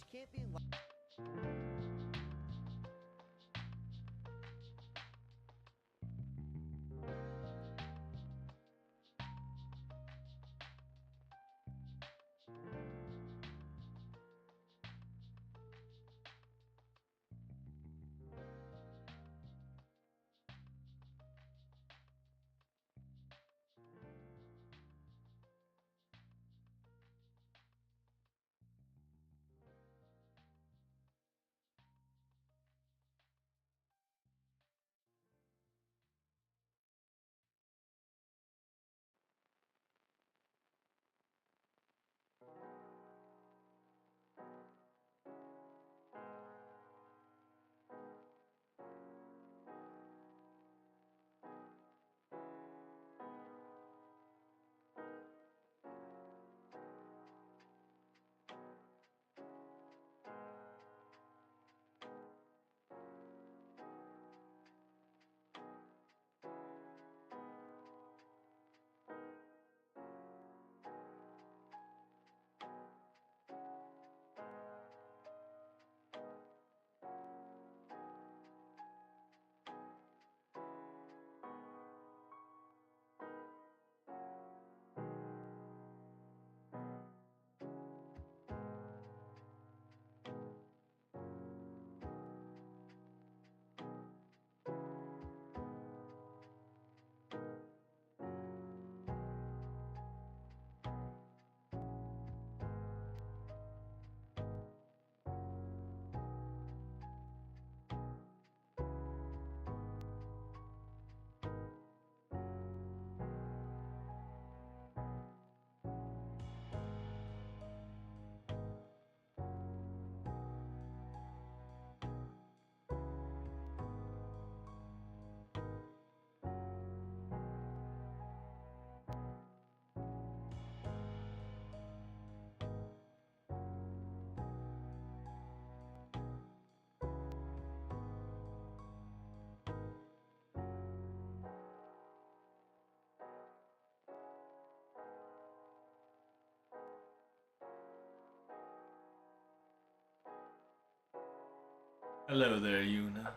can't be like. Hello there, Yuna.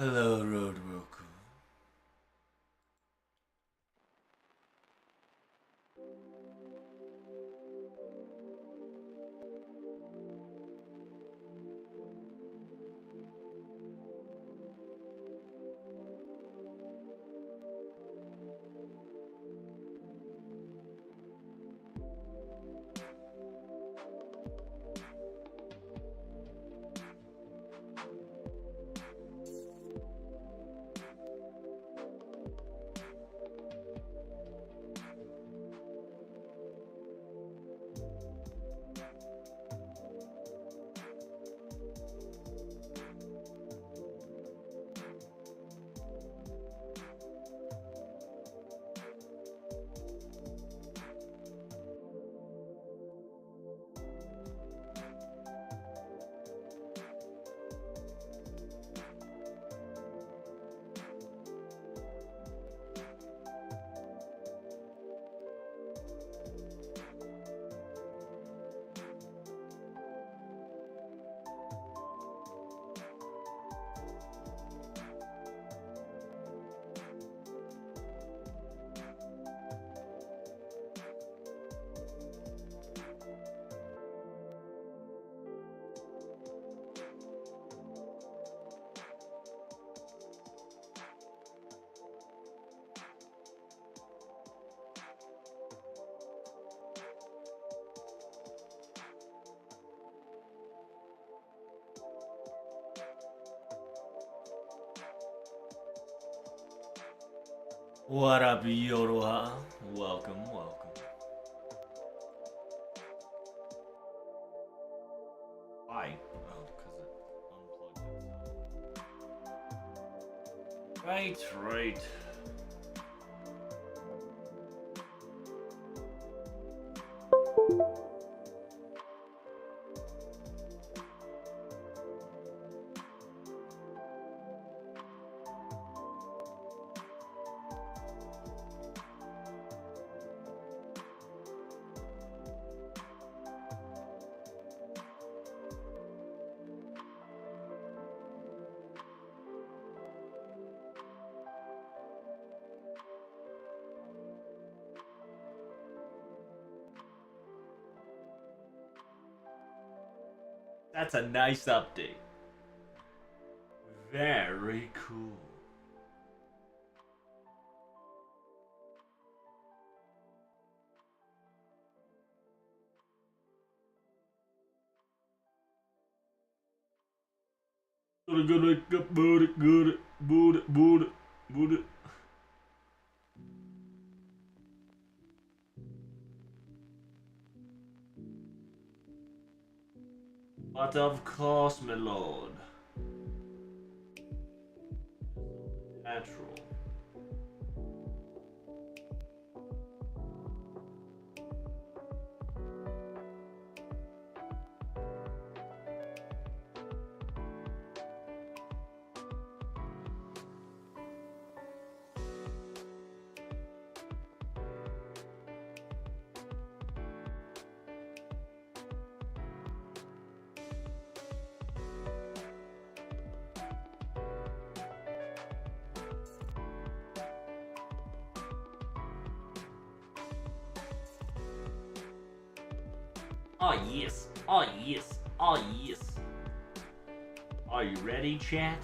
Hello, Road Roku. What up, Yoruha? Welcome, welcome. Why? Oh, because it unplugged itself. Right. That's a nice update. Very cool. But of course, my lord. Natural. Oh yes, oh yes, oh yes. Are you ready, chat?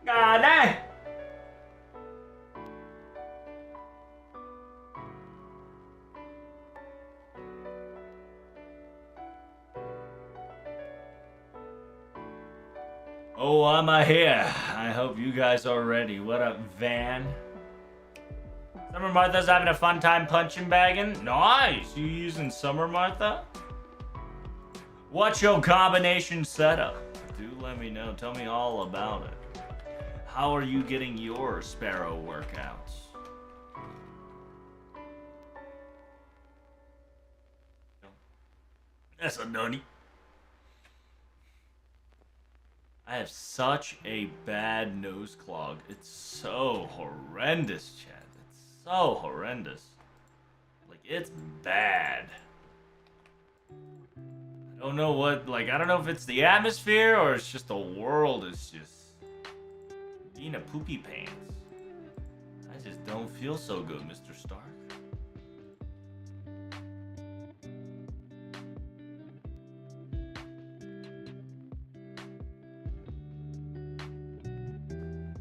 God dang! Oh, I'm here. I hope you guys are ready. What up, Van? Summer Martha's having a fun time punching bagging. Nice. You using Summer Martha? What's your combination setup? Do let me know. Tell me all about it. How are you getting your Sparrow workouts? That's a nunny. I have such a bad nose clog. It's so horrendous, Chad. It's so horrendous. Like, it's bad. I don't know what, like, I don't know if it's the atmosphere or it's just the world is just being a poopy pants. I just don't feel so good, Mr. Stark.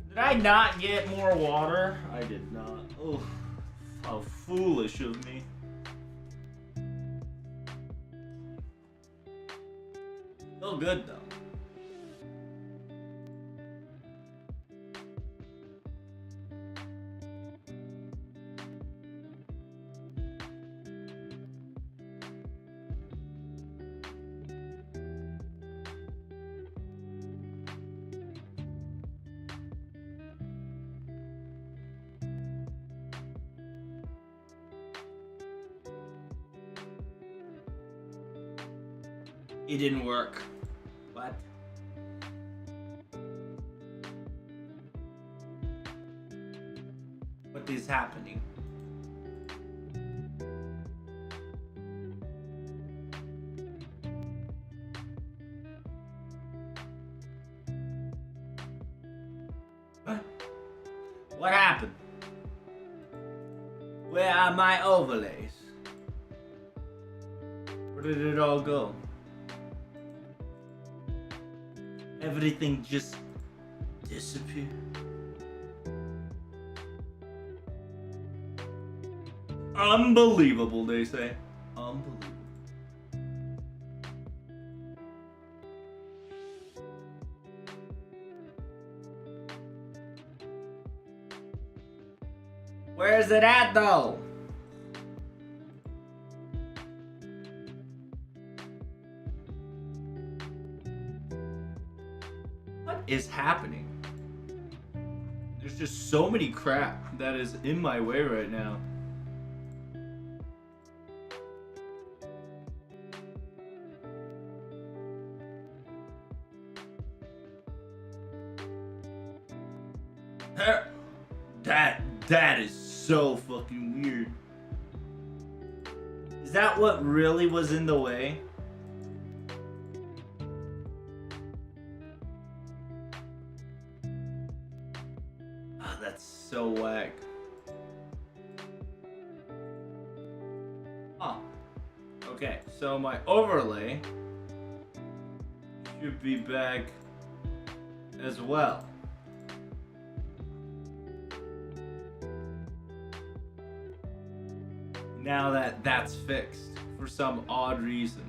Did I not get more water? I did not. Oh, how foolish of me. Still good though. It didn't work. What? What is happening? What? What happened? Where are my overlays? did it all go? Everything just disappeared. Unbelievable, they say. Unbelievable. Where's it at, though? What is happening? There's just so many crap that is in my way right now. That is so fucking weird. Is that what really was in the way? Ah, that's so whack. Huh. Okay, so my overlay should be back as well. Now that that's fixed for some odd reason.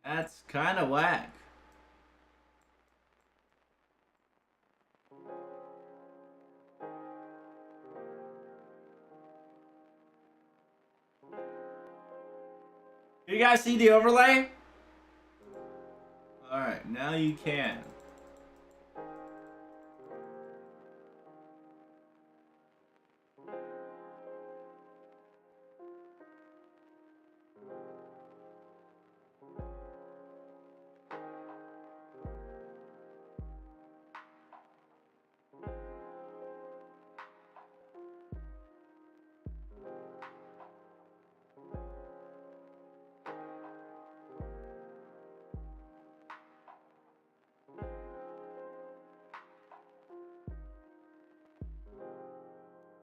That's kind of whack. You guys see the overlay? Alright, now you can.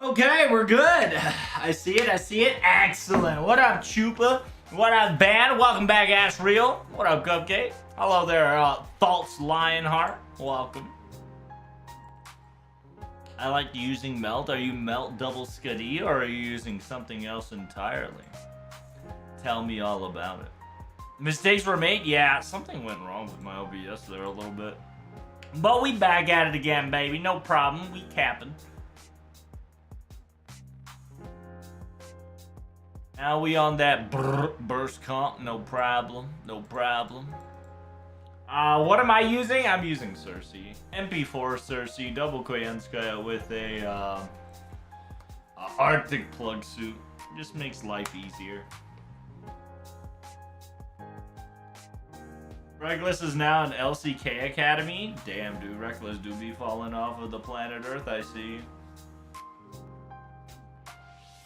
Okay, we're good. I see it. Excellent. What up, Chupa? What up, Ban? Welcome back, Ash Real. What up, Cupcake? Hello there, False Lionheart. Welcome. I like using Melt. Are you Melt double Scuddy, or are you using something else entirely? Tell me all about it. Mistakes were made? Yeah, something went wrong with my OBS there a little bit. But we back at it again, baby. No problem. We capping. Now we on that burst comp, no problem, no problem. What am I using? I'm using Cersei. MP4 Cersei, double Koyanskaya with a Arctic plug suit. Just makes life easier. Reckless is now an LCK Academy. Damn, dude, Reckless do be falling off of the planet Earth, I see.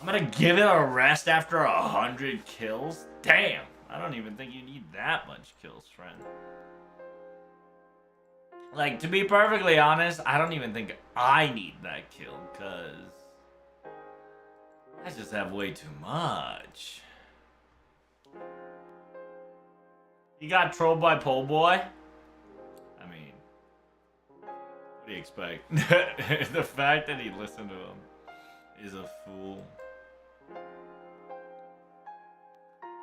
I'm gonna give it a rest after 100 kills? Damn! I don't even think you need that much kills, friend. Like, to be perfectly honest, I don't even think I need that kill, because I just have way too much. He got trolled by Pole Boy? I mean, what do you expect? The fact that he listened to him is a fool.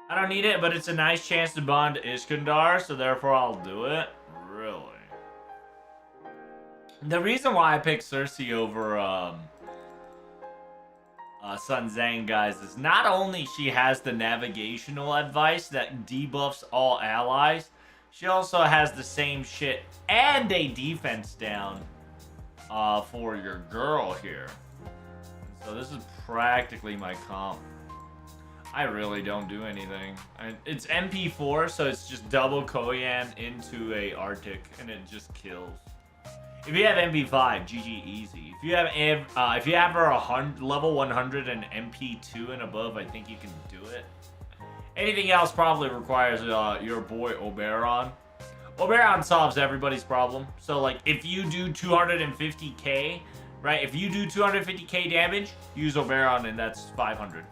I don't need it, but it's a nice chance to bond Iskandar, so therefore I'll do it. Really? The reason why I picked Cersei over Sun Zhang, guys, is not only she has the navigational advice that debuffs all allies, she also has the same shit and a defense down for your girl here. So this is practically my comp. I really don't do anything. It's MP4, so it's just double Koyan into a Arctic, and it just kills. If you have MP5, GG easy. If you have her level 100 and MP2 and above, I think you can do it. Anything else probably requires your boy Oberon. Oberon solves everybody's problem. So like, if you do 250k right? If you do 250k damage, use Oberon, and that's 500.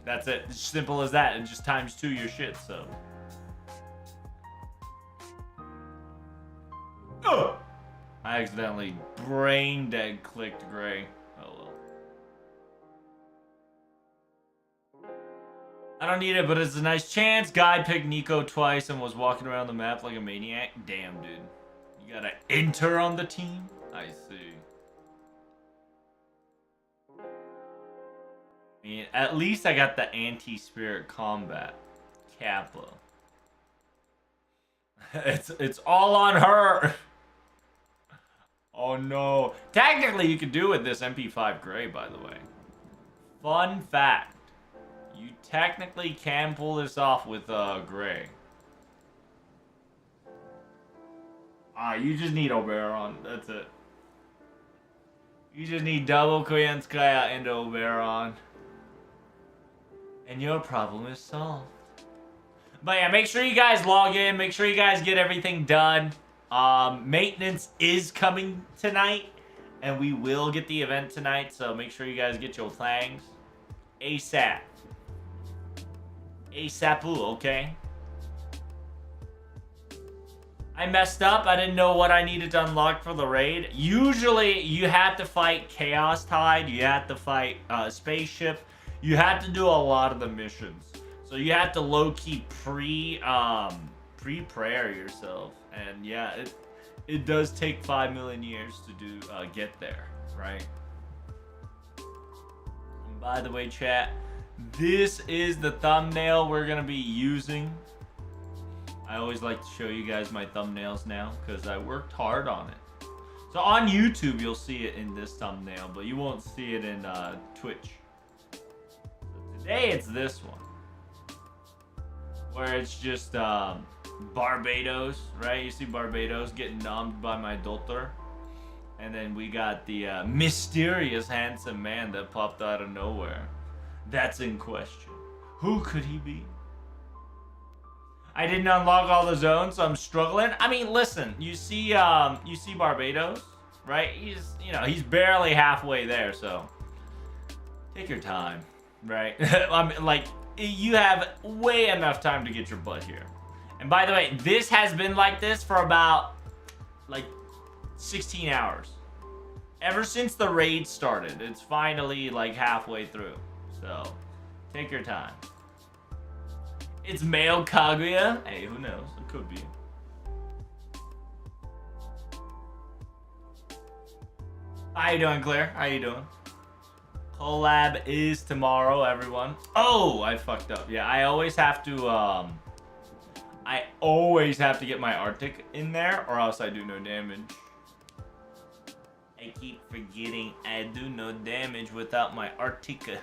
That's it. It's simple as that. And just times 2 your shit, so. Ugh! I accidentally brain dead clicked Gray. Oh well. I don't need it, but it's a nice chance. Guy picked Nico twice and was walking around the map like a maniac. Damn, dude. You gotta enter on the team? I see. I mean, at least I got the anti-spirit combat. Kappa. It's all on her. Oh no. Technically, you could do with this MP5 Gray, by the way. Fun fact. You technically can pull this off with Gray. You just need Oberon. That's it. You just need double Koyanskaya into Oberon. And your problem is solved. But yeah, make sure you guys log in. Make sure you guys get everything done. Maintenance is coming tonight. And we will get the event tonight. So make sure you guys get your thangs. ASAP. ASAPU, okay? I messed up. I didn't know what I needed to unlock for the raid. Usually, you have to fight Chaos Tide. You have to fight Spaceship. You have to do a lot of the missions. So you have to low-key pre-prayer yourself. And yeah, it does take 5 million years to do get there, right? And by the way, chat, this is the thumbnail we're gonna be using. I always like to show you guys my thumbnails now because I worked hard on it. So on YouTube, you'll see it in this thumbnail, but you won't see it in Twitch. So today, it's this one. Where it's just Barbados, right? You see Barbados getting numbed by my daughter. And then we got the mysterious handsome man that popped out of nowhere. That's in question. Who could he be? I didn't unlock all the zones, so I'm struggling. I mean, listen, you see Barbados, right? He's barely halfway there, so take your time, right? I mean, like, you have way enough time to get your butt here. And by the way, this has been like this for about, like, 16 hours. Ever since the raid started, it's finally, like, halfway through. So, take your time. It's male Kaguya. Hey, who knows? It could be. How you doing, Claire? How you doing? Collab is tomorrow, everyone. Oh, I fucked up. Yeah, I always have to get my Arctic in there, or else I do no damage. I keep forgetting I do no damage without my Arctica.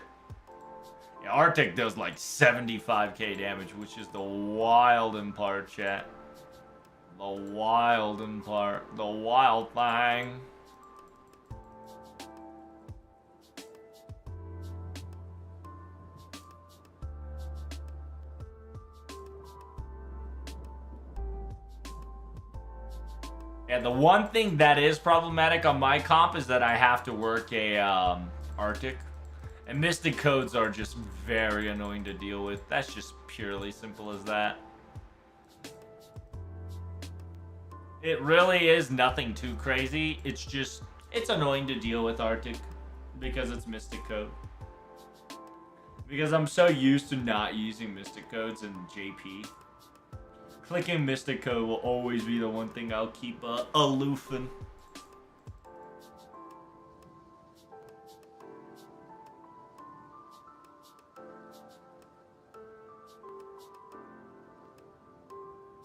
Yeah, Arctic does like 75k damage, which is the wild in part, chat. The wild in part. The wild thing. Yeah, the one thing that is problematic on my comp is that I have to work a Arctic. And Mystic Codes are just very annoying to deal with. That's just purely simple as that. It really is nothing too crazy. It's annoying to deal with Arctic because it's Mystic Code. Because I'm so used to not using Mystic Codes in JP. Clicking Mystic Code will always be the one thing I'll keep aloofing.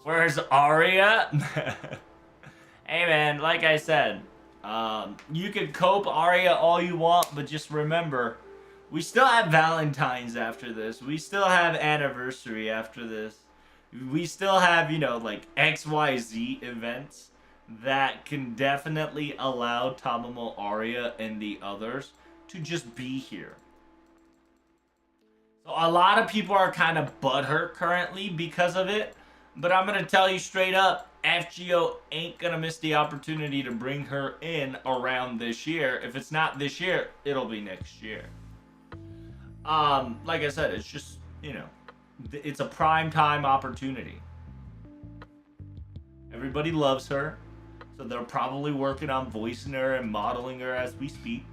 Where's Aria? Hey man, like I said, you can cope Aria all you want, but just remember, we still have Valentine's after this. We still have Anniversary after this. We still have, like XYZ events that can definitely allow Tamamo, Aria, and the others to just be here. So a lot of people are kind of butthurt currently because of it. But I'm going to tell you straight up, FGO ain't gonna miss the opportunity to bring her in around this year. If it's not this year, it'll be next year. Like I said, it's just, you know, it's a prime time opportunity. Everybody loves her, so they're probably working on voicing her and modeling her as we speak.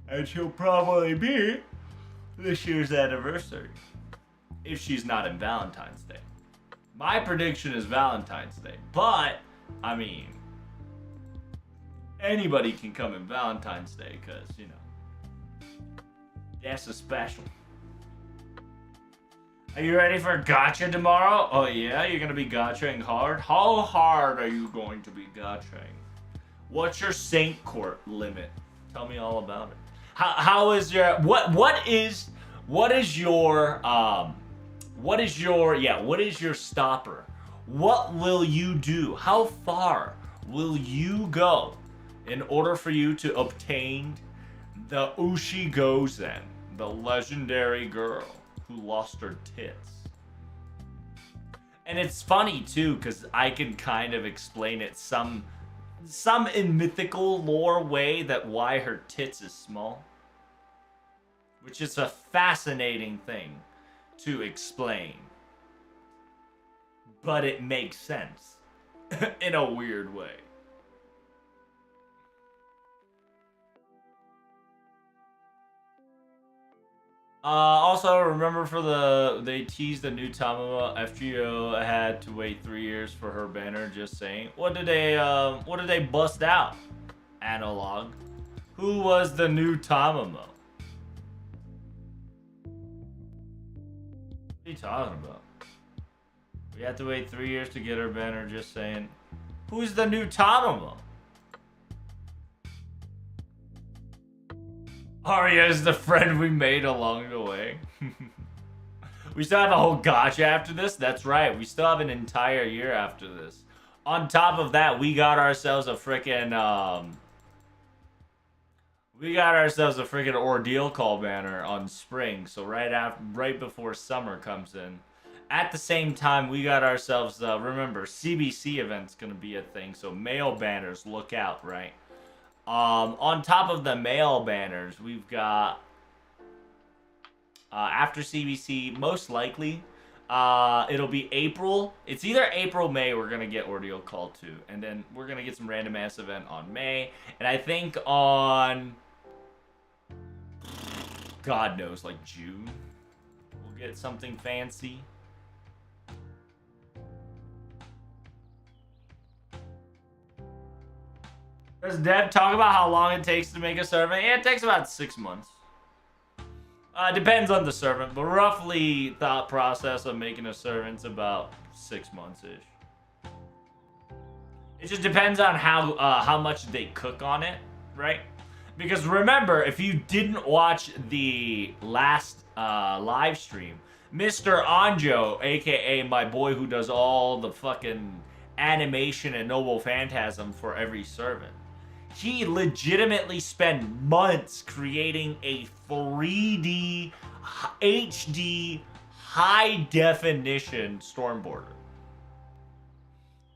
And she'll probably be this year's anniversary, if she's not in Valentine's Day. My prediction is Valentine's Day, but, I mean, anybody can come in Valentine's Day, because, you know, that's a special. Are you ready for gotcha tomorrow? Oh yeah, you're gonna be gotchaing hard? How hard are you going to be gotchaing? What's your Saint Court limit? Tell me all about it. How is your what is your stopper? What will you do? How far will you go in order for you to obtain the Ushigozen, the legendary girl who lost her tits? And it's funny too, because I can kind of explain it some in mythical lore way that why her tits is small, which is a fascinating thing to explain, but it makes sense in a weird way. Also, remember they teased the new Tamama. FGO had to wait 3 years for her banner. Just saying. What did they bust out? Analog. Who was the new Tamama? What are you talking about? We had to wait 3 years to get her banner. Just saying. Who's the new Tamama? Arya is the friend we made along the way. We still have a whole gotcha after this. That's right. We still have an entire year after this. On top of that, we got ourselves a freaking ordeal call banner on spring. So right before summer comes in. At the same time, we got ourselves remember, CBC event's gonna be a thing. So mail banners, look out, right? On top of the mail banners, we've got after CBC, most likely it'll be April. It's either April, May, we're gonna get Ordeal Call 2, and then we're gonna get some random ass event on May, and I think on God knows, like June, we'll get something fancy. Does Dev talk about how long it takes to make a servant? Yeah, it takes about 6 months. Depends on the servant, but roughly thought process of making a servant's about 6 months-ish. It just depends on how much they cook on it, right? Because remember, if you didn't watch the last live stream, Mr. Anjo, aka my boy who does all the fucking animation and Noble Phantasm for every servant, he legitimately spent months creating a 3D HD high definition Stormborder.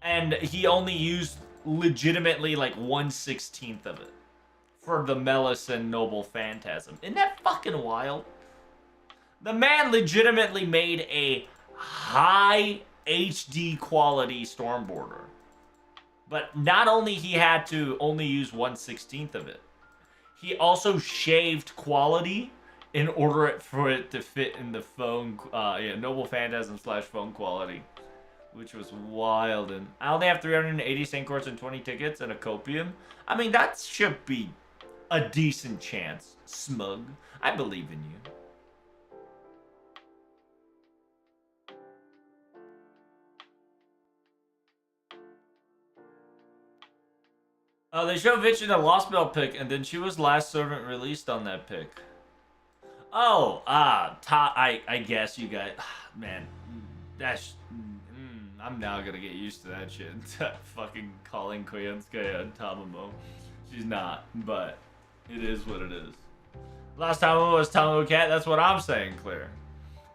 And he only used legitimately like 1/16 of it for the Melis Noble Phantasm. Isn't that fucking wild? The man legitimately made a high HD quality Stormborder. But not only he had to only use 1/16 of it, he also shaved quality in order for it to fit in the phone, Noble Phantasm / phone quality, which was wild. And I only have 380 Saint Courts and 20 tickets and a copium. I mean, that should be a decent chance. Smug, I believe in you. They show Vitch in a Lost Bell pick, and then she was last servant released on that pick. Oh, I guess you guys, man, that's, I'm now gonna get used to that shit. Fucking calling Koyanskaya and Tamamo. She's not, but it is what it is. Last Tamamo was Tamamo Cat, that's what I'm saying, Claire.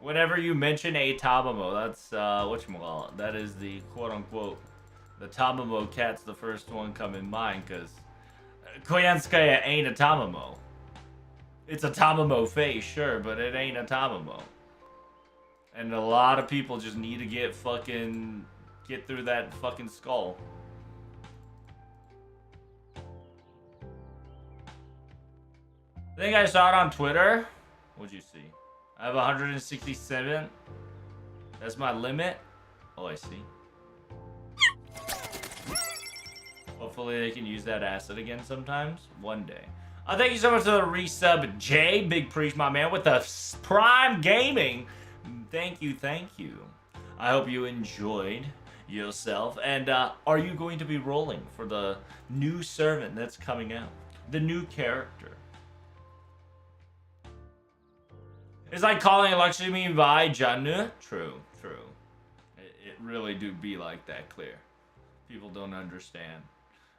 Whenever you mention a Tamamo, that's whatchamacallit. That is the quote-unquote the Tamamo cat's the first one come in mind, because Koyanskaya ain't a Tamamo. It's a Tamamo face, sure, but it ain't a Tamamo. And a lot of people just need to get through that fucking skull. I think I saw it on Twitter. What'd you see? I have 167. That's my limit. Oh, I see. Hopefully they can use that asset again sometimes. One day. Thank you so much for the resub, Jay. Big preach, my man, with the Prime Gaming. Thank you, thank you. I hope you enjoyed yourself. And are you going to be rolling for the new servant that's coming out? The new character. It's like calling Lakshmi Vai Janu. True, true. It really do be like that, clear. People don't understand.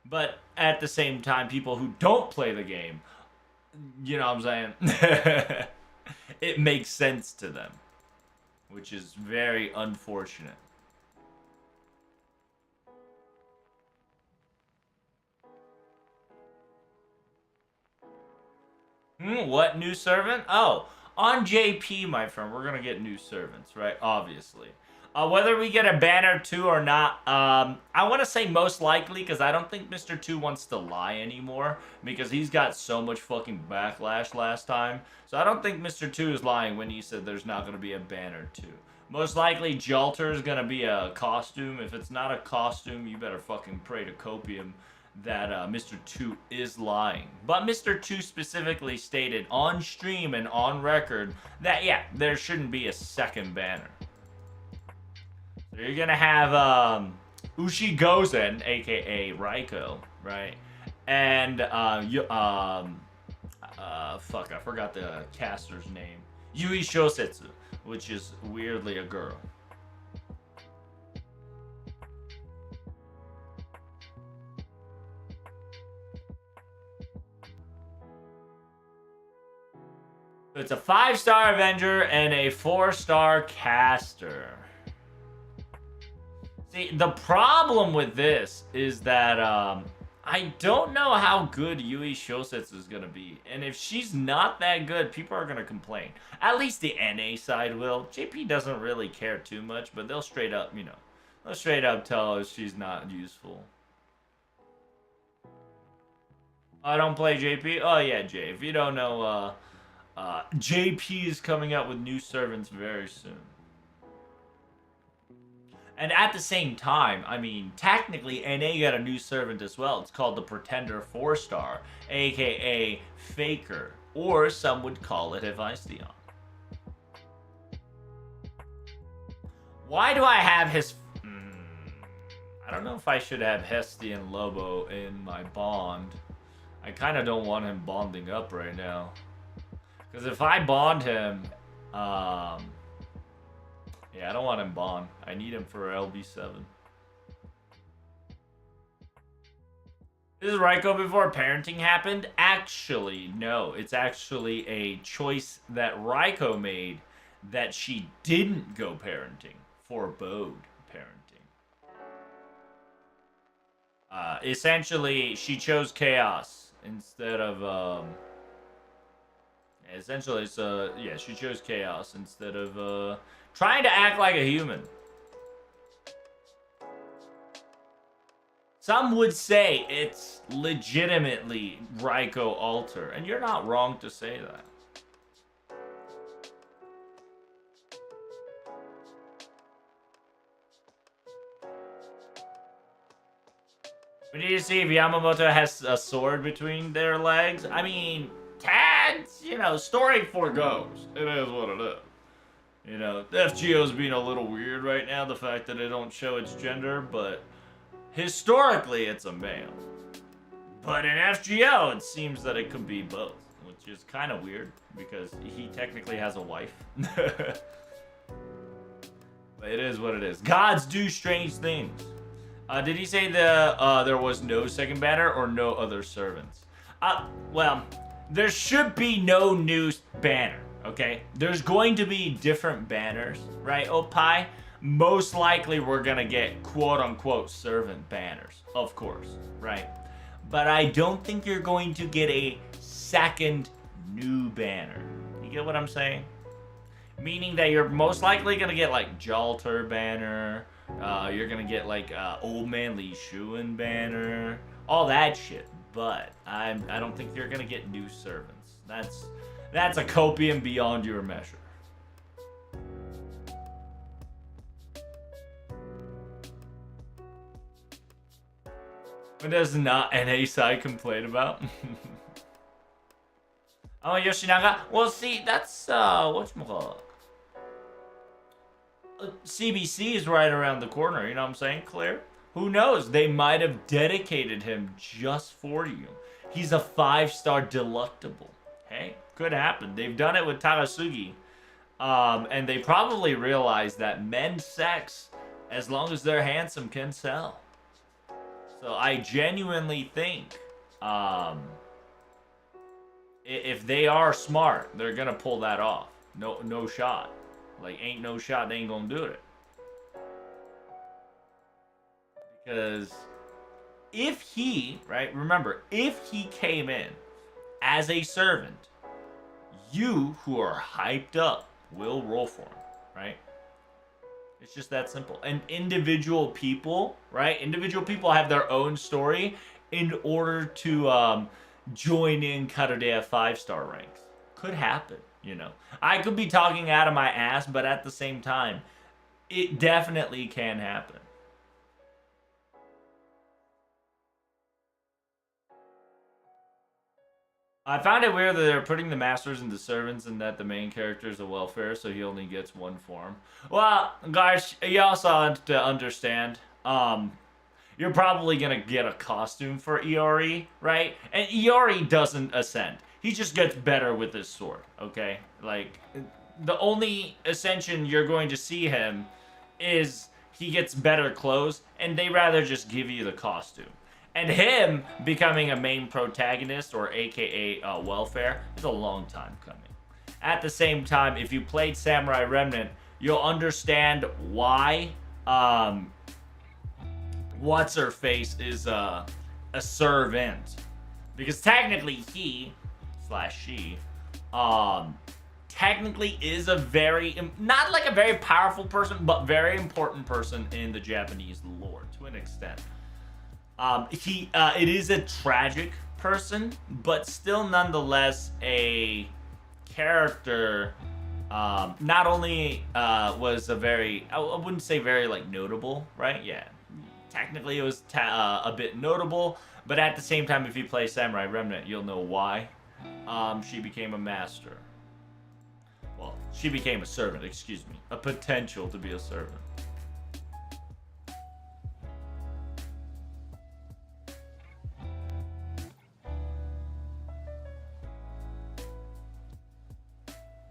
But at the same time, people who don't play the game, you know what I'm saying? It makes sense to them. Which is very unfortunate. What new servant? Oh, on JP, my friend, we're going to get new servants, right? Obviously. Whether we get a banner 2 or not, I want to say most likely, because I don't think Mr. 2 wants to lie anymore, because he's got so much fucking backlash last time. So I don't think Mr. 2 is lying when he said there's not going to be a banner 2. Most likely, Jalter is going to be a costume. If it's not a costume, you better fucking pray to Copium that Mr. 2 is lying. But Mr. 2 specifically stated on stream and on record that, yeah, there shouldn't be a second banner. So you're going to have Ushi Gozen, a.k.a. Raiko, right? And, fuck, I forgot the caster's name. Yui Shosetsu, which is weirdly a girl. It's a 5-star Avenger and a 4-star caster. See, the problem with this is that I don't know how good Yui Shosetsu is going to be. And if she's not that good, people are going to complain. At least the NA side will. JP doesn't really care too much, but they'll straight up, you know, they'll straight up tell us she's not useful. I don't play JP? Oh yeah, Jay. If you don't know, JP is coming out with new servants very soon. And at the same time, I mean, technically, NA got a new servant as well. It's called the Pretender 4-star, aka Faker, or some would call it Hephaestion. Why do I have his... I don't know if I should have Hestian Lobo in my bond. I kind of don't want him bonding up right now. Because if I bond him, yeah, I don't want him bond. I need him for LB7. This is Raiko before parenting happened? Actually, no. It's actually a choice that Raiko made that she didn't go parenting. Forebode parenting. Essentially, she chose chaos instead of... Essentially, it's, yeah, she chose chaos instead of, trying to act like a human. Some would say it's legitimately Raiko Alter, and you're not wrong to say that. We need to see if Yamamoto has a sword between their legs. I mean... Tad's, you know, story foregoes. It is what it is. You know, the FGO's being a little weird right now, the fact that they don't show its gender, but historically it's a male. But in FGO, it seems that it could be both, which is kind of weird, because he technically has a wife. But it is what it is. Gods do strange things. Did he say there was no second banner or no other servants? Well... There should be no new banner, Okay? There's going to be different banners, right, Opie? Most likely we're going to get quote-unquote servant banners, of course, right? But I don't think you're going to get a second new banner. You get what I'm saying? Meaning that you're most likely going to get like Jalter banner, you're going to get like Old Man Lee Shuin banner, all that shit. But I don't think you're going to get new servants. That's a copium beyond your measure. What does not NA side complain about? Oh, Yoshinaga? Well, see, that's, whatchamacallit? CBC is right around the corner, you know what I'm saying, Claire? Who knows? They might have dedicated him just for you. He's a 5-star delectable. Hey, could happen. They've done it with Takasugi. And they probably realized that men's sex, as long as they're handsome, can sell. So I genuinely think, if they are smart, they're gonna pull that off. No shot. Like, ain't no shot they ain't gonna do it. Because if he, right, remember, if he came in as a servant, you who are hyped up will roll for him, right? It's just that simple. And individual people, right? Individual people have their own story in order to join in Karurea 5-star ranks. Could happen, you know. I could be talking out of my ass, but at the same time, it definitely can happen. I found it weird that they're putting the masters into servants and that the main character is a welfare, so he only gets one form. Well, guys, you also have to understand, you're probably going to get a costume for Iori, right? And Iori doesn't ascend. He just gets better with his sword, okay? Like, the only ascension you're going to see him is he gets better clothes, and they rather just give you the costume. And him becoming a main protagonist, or aka welfare, is a long time coming. At the same time, if you played Samurai Remnant, you'll understand why What's-Her-Face is a servant. Because technically he, / she, technically is a very, not like a very powerful person, but very important person in the Japanese lore, to an extent. It is a tragic person, but still nonetheless a character. Not only was a very, I wouldn't say very like notable, right? Yeah, technically it was a bit notable, but at the same time, if you play Samurai Remnant, you'll know why. She became a master. Well, she became a servant. Excuse me, a potential to be a servant.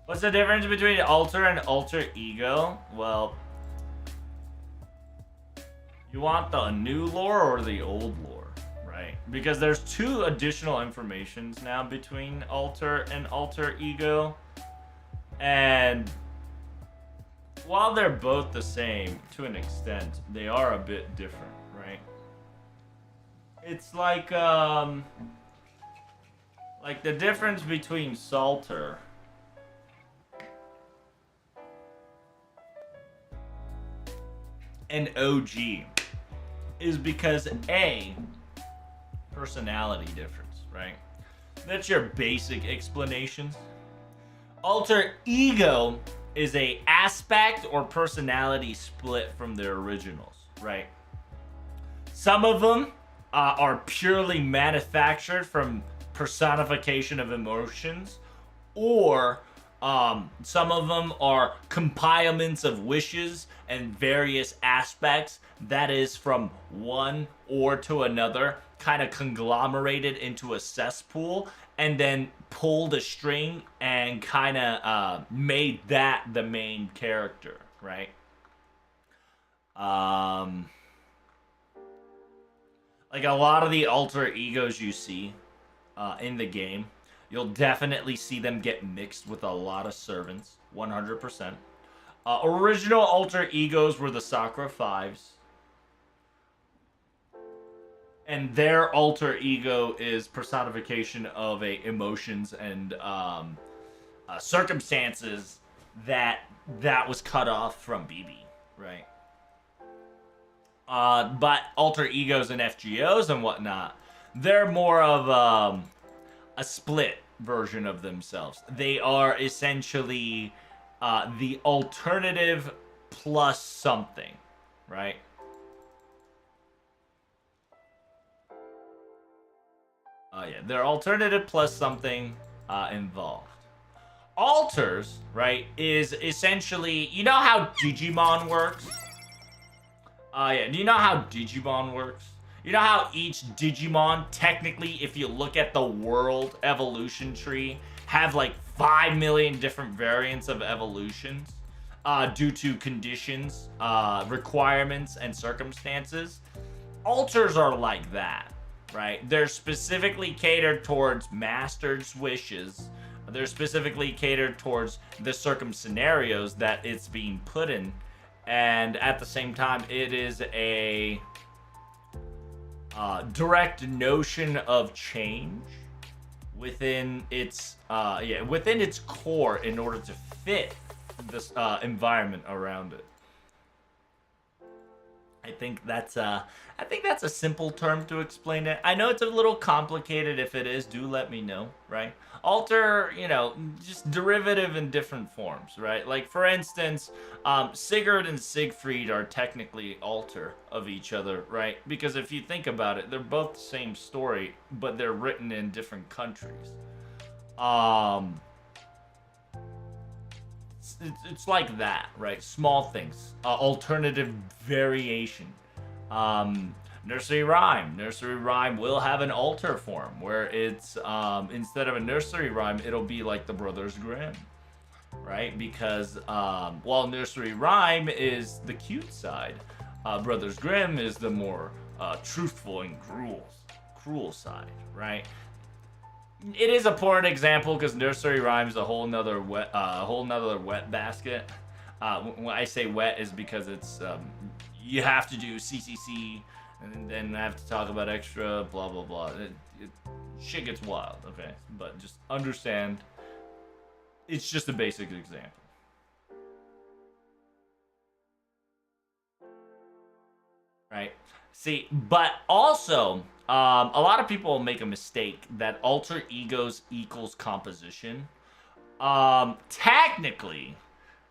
What's the difference between alter and alter ego? Well, you want the new lore or the old lore, right? Because there's 2 additional informations now between alter and alter ego. And while they're both the same, to an extent, they are a bit different, right? It's like the difference between Salter and OG is because A, personality difference, right? That's your basic explanations. Alter ego is a aspect or personality split from the originals, right? Some of them are purely manufactured from personification of emotions, or some of them are compilements of wishes and various aspects that is from one or to another, kind of conglomerated into a cesspool, and then pulled a string and kind of made that the main character, right? Like a lot of the alter egos you see in the game, You'll definitely see them get mixed with a lot of servants, 100%. Original alter egos were the Sakura Fives. And their alter ego is personification of emotions and circumstances that was cut off from BB, right? But alter egos and FGOs and whatnot, they're more of a split version of themselves. They are essentially the alternative plus something, right? Yeah, they're alternative plus something involved. Alters, right, is essentially, you know how Digimon works? Yeah, do you know how Digimon works? You know how each Digimon, technically, if you look at the world evolution tree, have like 5 million different variants of evolutions due to conditions, requirements, and circumstances? Alters are like that. Right? They're specifically catered towards master's wishes. They're specifically catered towards the scenarios that it's being put in. And at the same time, it is a direct notion of change within its within its core in order to fit this environment around it. I think that's a simple term to explain it. I know it's a little complicated. If it is, do let me know, right? Alter, just derivative in different forms, right? Like, for instance, Sigurd and Siegfried are technically alter of each other, right? Because if you think about it, they're both the same story, but they're written in different countries. It's like that, right? Small things. Alternative variation. Nursery rhyme. Nursery rhyme will have an alter form where it's instead of a nursery rhyme, it'll be like the Brothers Grimm, right? Because while nursery rhyme is the cute side, Brothers Grimm is the more truthful and cruel side, right? It is a poor example because nursery rhyme is a whole nother wet basket. When I say wet is because it's you have to do CCC and then I have to talk about extra blah blah blah. Shit gets wild, okay? But just understand, it's just a basic example. Right? See, but also, a lot of people make a mistake that alter egos equals composition. Technically,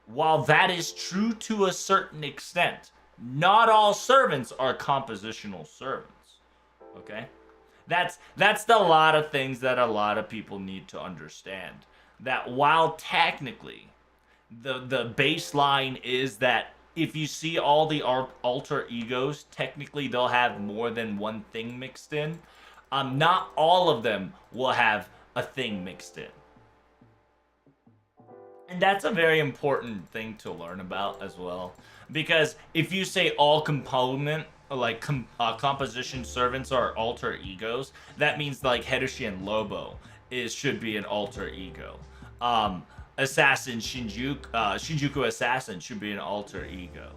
while that is true to a certain extent, not all servants are compositional servants. Okay? That's the lot of things that a lot of people need to understand. That while technically the baseline is that if you see all the alter egos, technically they'll have more than one thing mixed in. Not all of them will have a thing mixed in. And that's a very important thing to learn about as well. Because if you say all component, like composition servants are alter egos, that means like Hiroshi and Lobo should be an alter ego. Assassin Shinjuku Assassin should be an alter ego.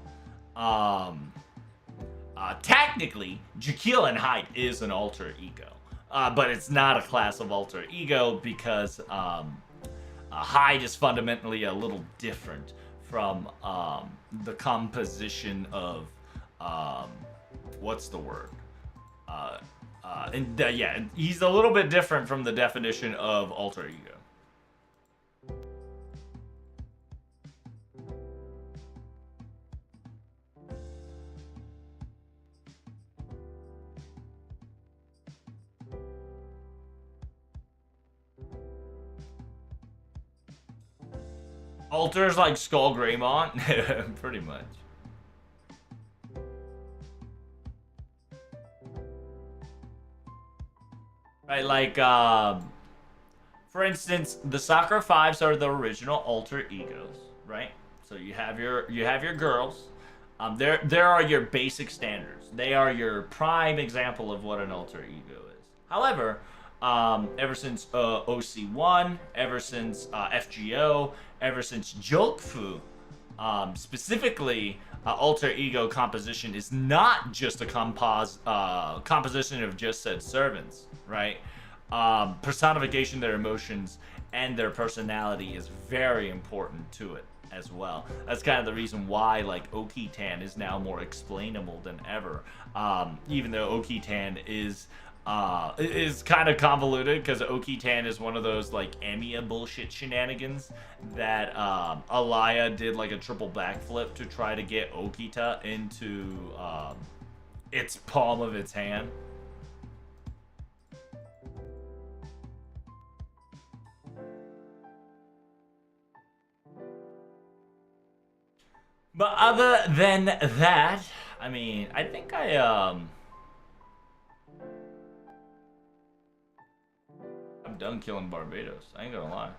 Technically, Jekyll and Hyde is an alter ego, but it's not a class of alter ego because Hyde is fundamentally a little different from the composition of what's the word? Yeah, he's a little bit different from the definition of alter ego. Alters like Skull Greymon? Pretty much. Right, like, for instance, the Sakura Fives are the original alter egos, right? So you have your girls. There are your basic standards. They are your prime example of what an alter ego is. However, ever since OC1, ever since FGO, ever since Jokfu. Specifically, alter ego composition is not just a composition of just said servants, right? Personification of their emotions and their personality is very important to it as well. That's kind of the reason why like Okitan is now more explainable than ever. Even though Okitan is kind of convoluted because Okitan is one of those like Emiya bullshit shenanigans that Alaya did like a triple backflip to try to get Okita into its palm of its hand. But other than that, I mean, I think I'm done killing Barbtos. I ain't gonna lie.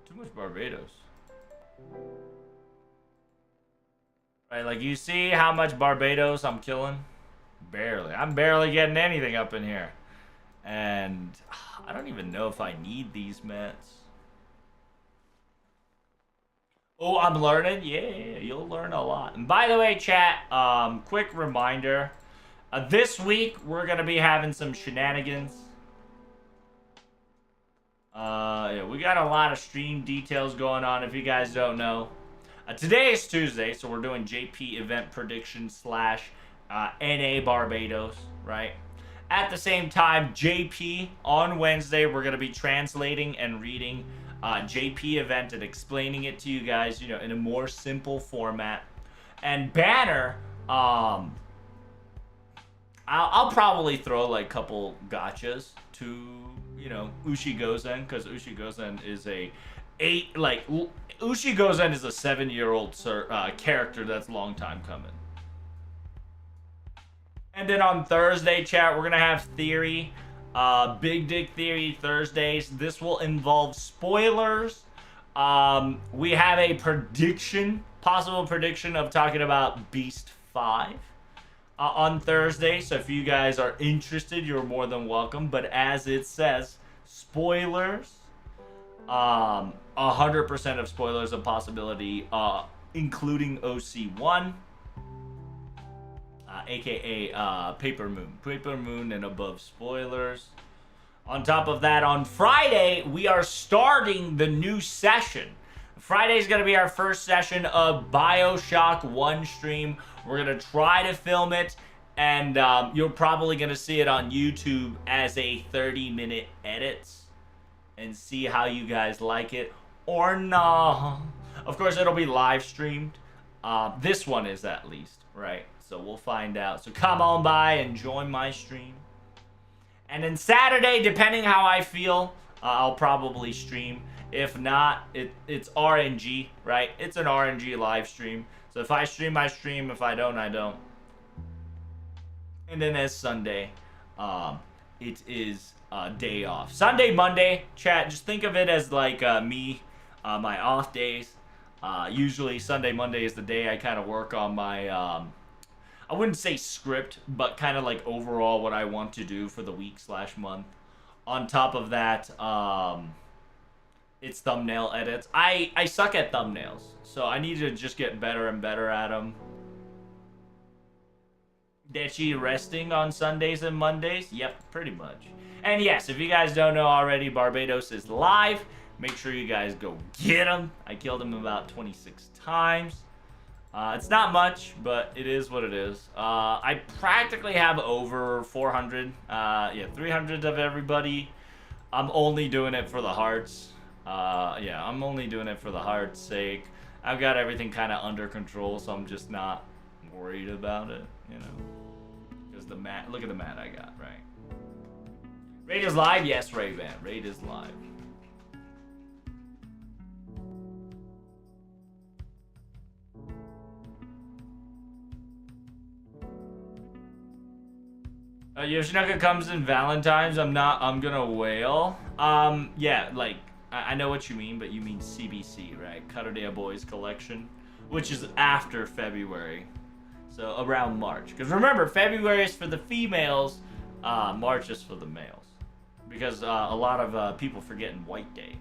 Too much Barbtos. Right, like you see how much Barbtos I'm killing? Barely. I'm barely getting anything up in here. And I don't even know if I need these mets. Oh, I'm learning? Yeah, you'll learn a lot. And by the way, chat, quick reminder. This week, we're going to be having some shenanigans. Yeah, we got a lot of stream details going on if you guys don't know. Today is Tuesday, so we're doing JP event prediction / NA Barbtos, right? At the same time, JP, on Wednesday, we're going to be translating and reading JP event and explaining it to you guys, you know, in a more simple format. And Banner, I'll probably throw like a couple gotchas to, you know, Ushigozen, because Ushigozen is Ushigozen is a 7-year-old character that's long time coming. And then on Thursday, chat, we're gonna have theory. Big Dick Theory Thursdays. This will involve spoilers. We have a possible prediction of talking about Beast 5 on Thursday. So if you guys are interested, you're more than welcome. But as it says, spoilers. 100% of spoilers a possibility, including OC1. AKA Paper Moon and above spoilers. On top of that, on Friday, we are starting the new session. Friday's going to be our first session of Bioshock 1 stream. We're going to try to film it, and you're probably going to see it on YouTube as a 30-minute edit and see how you guys like it or not. Of course, it'll be live streamed. This one is at least, right? So we'll find out. So come on by and join my stream. And then Saturday, depending how I feel, I'll probably stream. If not, it's RNG, right? It's an RNG live stream. So if I stream, I stream. If I don't, I don't. And then as Sunday, it is day off. Sunday, Monday, chat, just think of it as like me, my off days. Usually Sunday, Monday is the day I kind of work on my... I wouldn't say script, but kind of like overall what I want to do for the week / month. On top of that, it's thumbnail edits. I suck at thumbnails, so I need to just get better and better at them. Dechi resting on Sundays and Mondays? Yep, pretty much. And yes, if you guys don't know already, Barbtos is live. Make sure you guys go get him. I killed him about 26 times. It's not much, but it is what it is. I practically have over 400. 300 of everybody. I'm only doing it for the hearts. I'm only doing it for the heart's sake. I've got everything kind of under control, so I'm just not worried about it, you know. Because the mat, look at the mat I got, right? Raid is live? Yes, Ray-Ban. Raid is live. Yoshinoka comes in Valentine's. I'm gonna wail. Yeah, like, I know what you mean, but you mean CBC, right? Cutterdale Boys Collection, which is after February. So around March. Because remember, February is for the females, March is for the males. because a lot of people forget in White Day.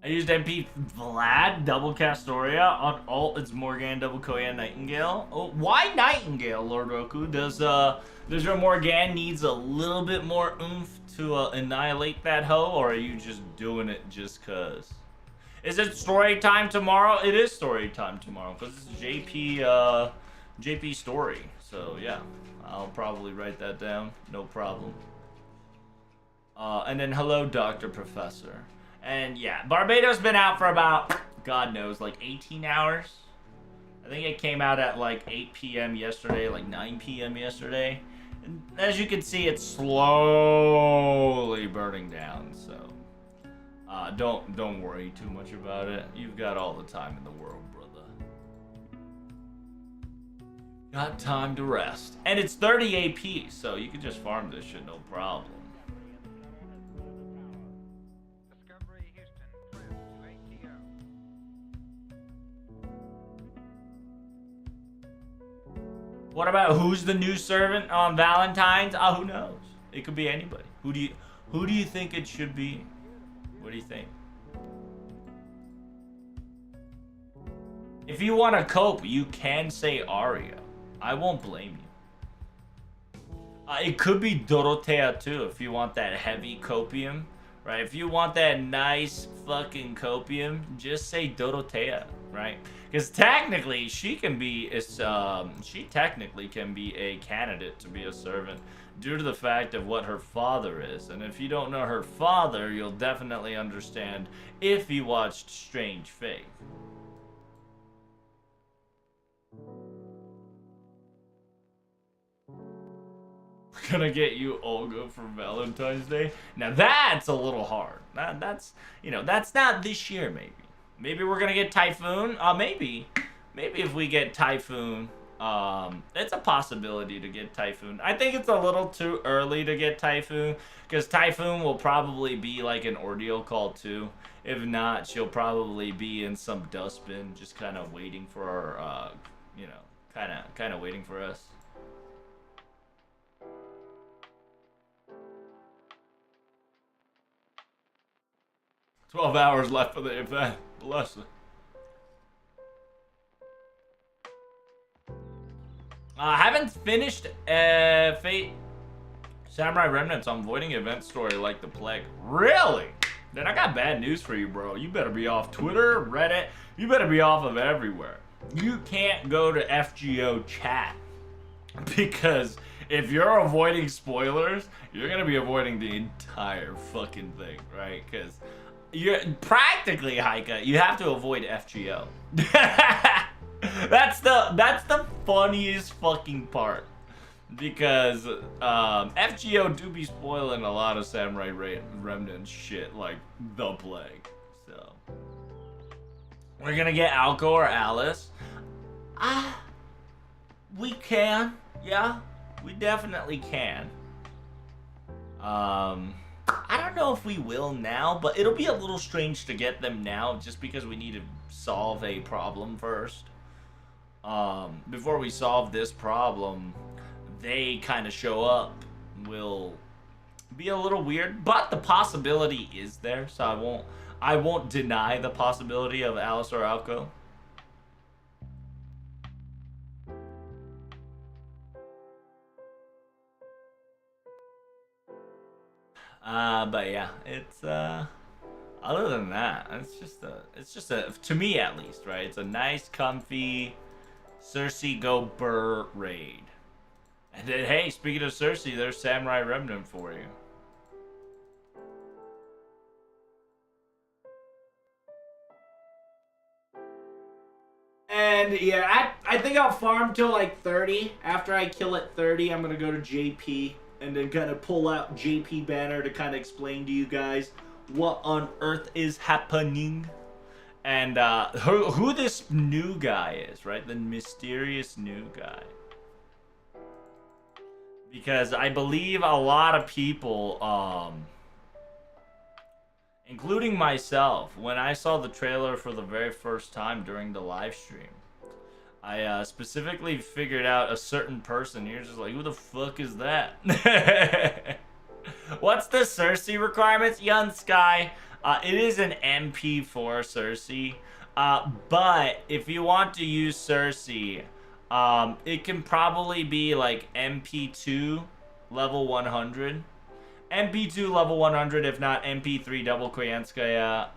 I used MP Vlad, double Castoria. On alt, it's Morgan, double Koya, Nightingale. Oh, why Nightingale, Lord Roku? Does your Morgan needs a little bit more oomph to annihilate that hoe, or are you just doing it just cause? Is it story time tomorrow? It is story time tomorrow, because it's JP story. So, yeah. I'll probably write that down. No problem. And then, hello, Dr. Professor. And yeah, Barbtos been out for about, God knows, like 18 hours. I think it came out at like 8 p.m. yesterday, like 9 p.m. yesterday. And as you can see, it's slowly burning down. So don't worry too much about it. You've got all the time in the world, brother. Got time to rest. And it's 30 AP, so you can just farm this shit, no problem. What about who's the new servant on Valentine's? Who knows? It could be anybody. Who do you think it should be? What do you think? If you want to cope, you can say Arya. I won't blame you. It could be Dorothea too, if you want that heavy copium, right? If you want that nice fucking copium, just say Dorothea, right? Because technically, she technically can be a candidate to be a servant due to the fact of what her father is. And if you don't know her father, you'll definitely understand if you watched Strange Fate. We're gonna get you Olga for Valentine's Day. Now that's a little hard. That's not this year, maybe. Maybe we're gonna get Typhoon. Maybe if we get Typhoon, it's a possibility to get Typhoon. I think it's a little too early to get Typhoon, because Typhoon will probably be like an ordeal call too. If not, she'll probably be in some dustbin, just kind of waiting for our, kind of waiting for us. "12 hours left for the event. Bless her." I haven't finished Fate Samurai Remnants. I'm avoiding event story like the plague. Really? Then I got bad news for you, bro. You better be off Twitter, Reddit. You better be off of everywhere. You can't go to FGO chat. Because if you're avoiding spoilers, you're going to be avoiding the entire fucking thing, right? Because you're practically, Haika, you have to avoid FGO. That's the funniest fucking part, because FGO do be spoiling a lot of Samurai Remnant shit like the plague. So we're gonna get Alco or Alice. We can, yeah, we definitely can. I don't know if we will now, but it'll be a little strange to get them now just because we need to solve a problem first. Before we solve this problem, they kind of show up. Will be a little weird, but the possibility is there, so I won't deny the possibility of Alice or Alco. But yeah, it's other than that, it's just a to me at least, right? It's a nice, comfy Cersei go Burr raid. And then hey, speaking of Cersei, there's Samurai Remnant for you. And yeah, I think I'll farm till like 30. After I kill at 30, I'm gonna go to JP and then kind of pull out JP banner to kind of explain to you guys what on earth is happening. And who this new guy is, right? The mysterious new guy. Because I believe a lot of people, including myself, when I saw the trailer for the very first time during the live stream, I specifically figured out a certain person. You're just like, who the fuck is that? What's the Cersei requirements? Young Sky. It is an MP4 Cersei. But if you want to use Cersei, it can probably be like MP2 level 100. MP2 level 100, if not MP3 double Koyanskaya,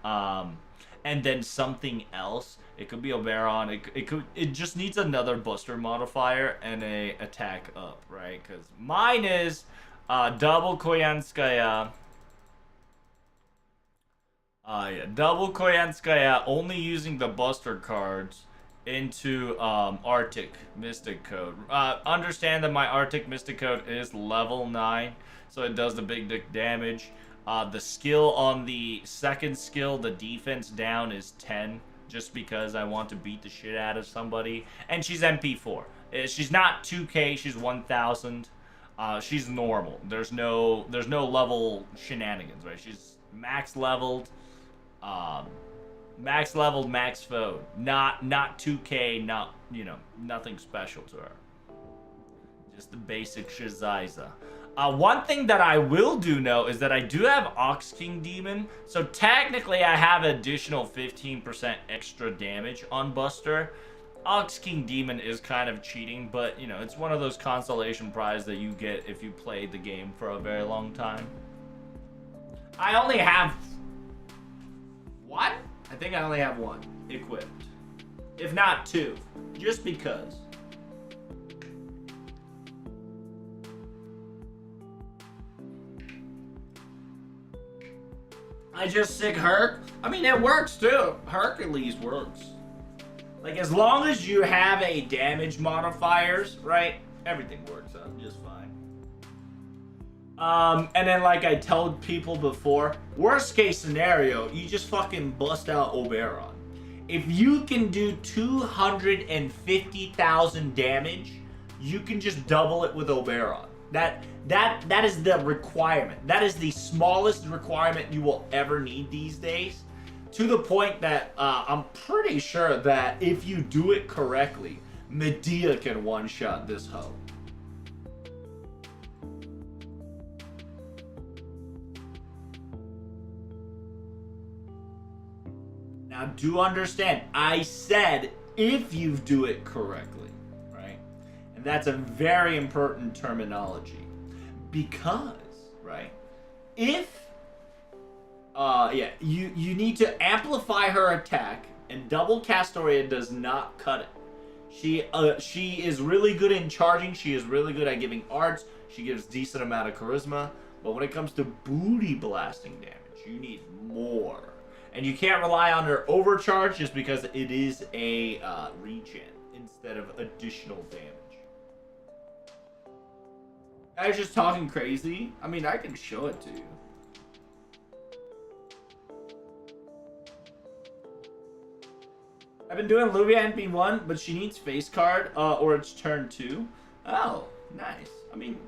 and then something else. It could be Oberon. It just needs another buster modifier and a attack up, right? Because mine is double Koyanskaya. Yeah, double Koyanskaya, only using the buster cards into Arctic Mystic Code. Understand that my Arctic Mystic Code is level 9, so it does the big dick damage. The skill on the second skill, the defense down, is 10, just because I want to beat the shit out of somebody. And she's MP4. She's not 2K, she's 1000. She's normal. There's no level shenanigans, right? She's max leveled. Max leveled, max foe. Not 2K, not, nothing special to her. Just the basic Shiziza. One thing that I will do know is that I do have Ox King Demon, so technically I have additional 15% extra damage on Buster. Ox King Demon is kind of cheating, but it's one of those consolation prizes that you get if you play the game for a very long time. I only have one? I think I only have one equipped. If not two. Just because. I just sick Herc. I mean, it works too. Hercules works. Like, as long as you have a damage modifiers, right? Everything works out just fine. And then, like I told people before, worst case scenario, you just fucking bust out Oberon. If you can do 250,000 damage, you can just double it with Oberon. That is the requirement. That is the smallest requirement you will ever need these days. To the point that I'm pretty sure that if you do it correctly, Medea can one-shot this hoe. Now, do understand, I said if you do it correctly, right? And that's a very important terminology. Because, right, if, you need to amplify her attack, and double Castoria does not cut it. She is really good in charging, she is really good at giving arts, she gives decent amount of charisma, but when it comes to booty blasting damage, you need more. And you can't rely on her overcharge just because it is a regen instead of additional damage. I was just talking crazy. I mean, I can show it to you. I've been doing Luvia NP1, but she needs face card, or it's turn 2. Oh, nice. I mean,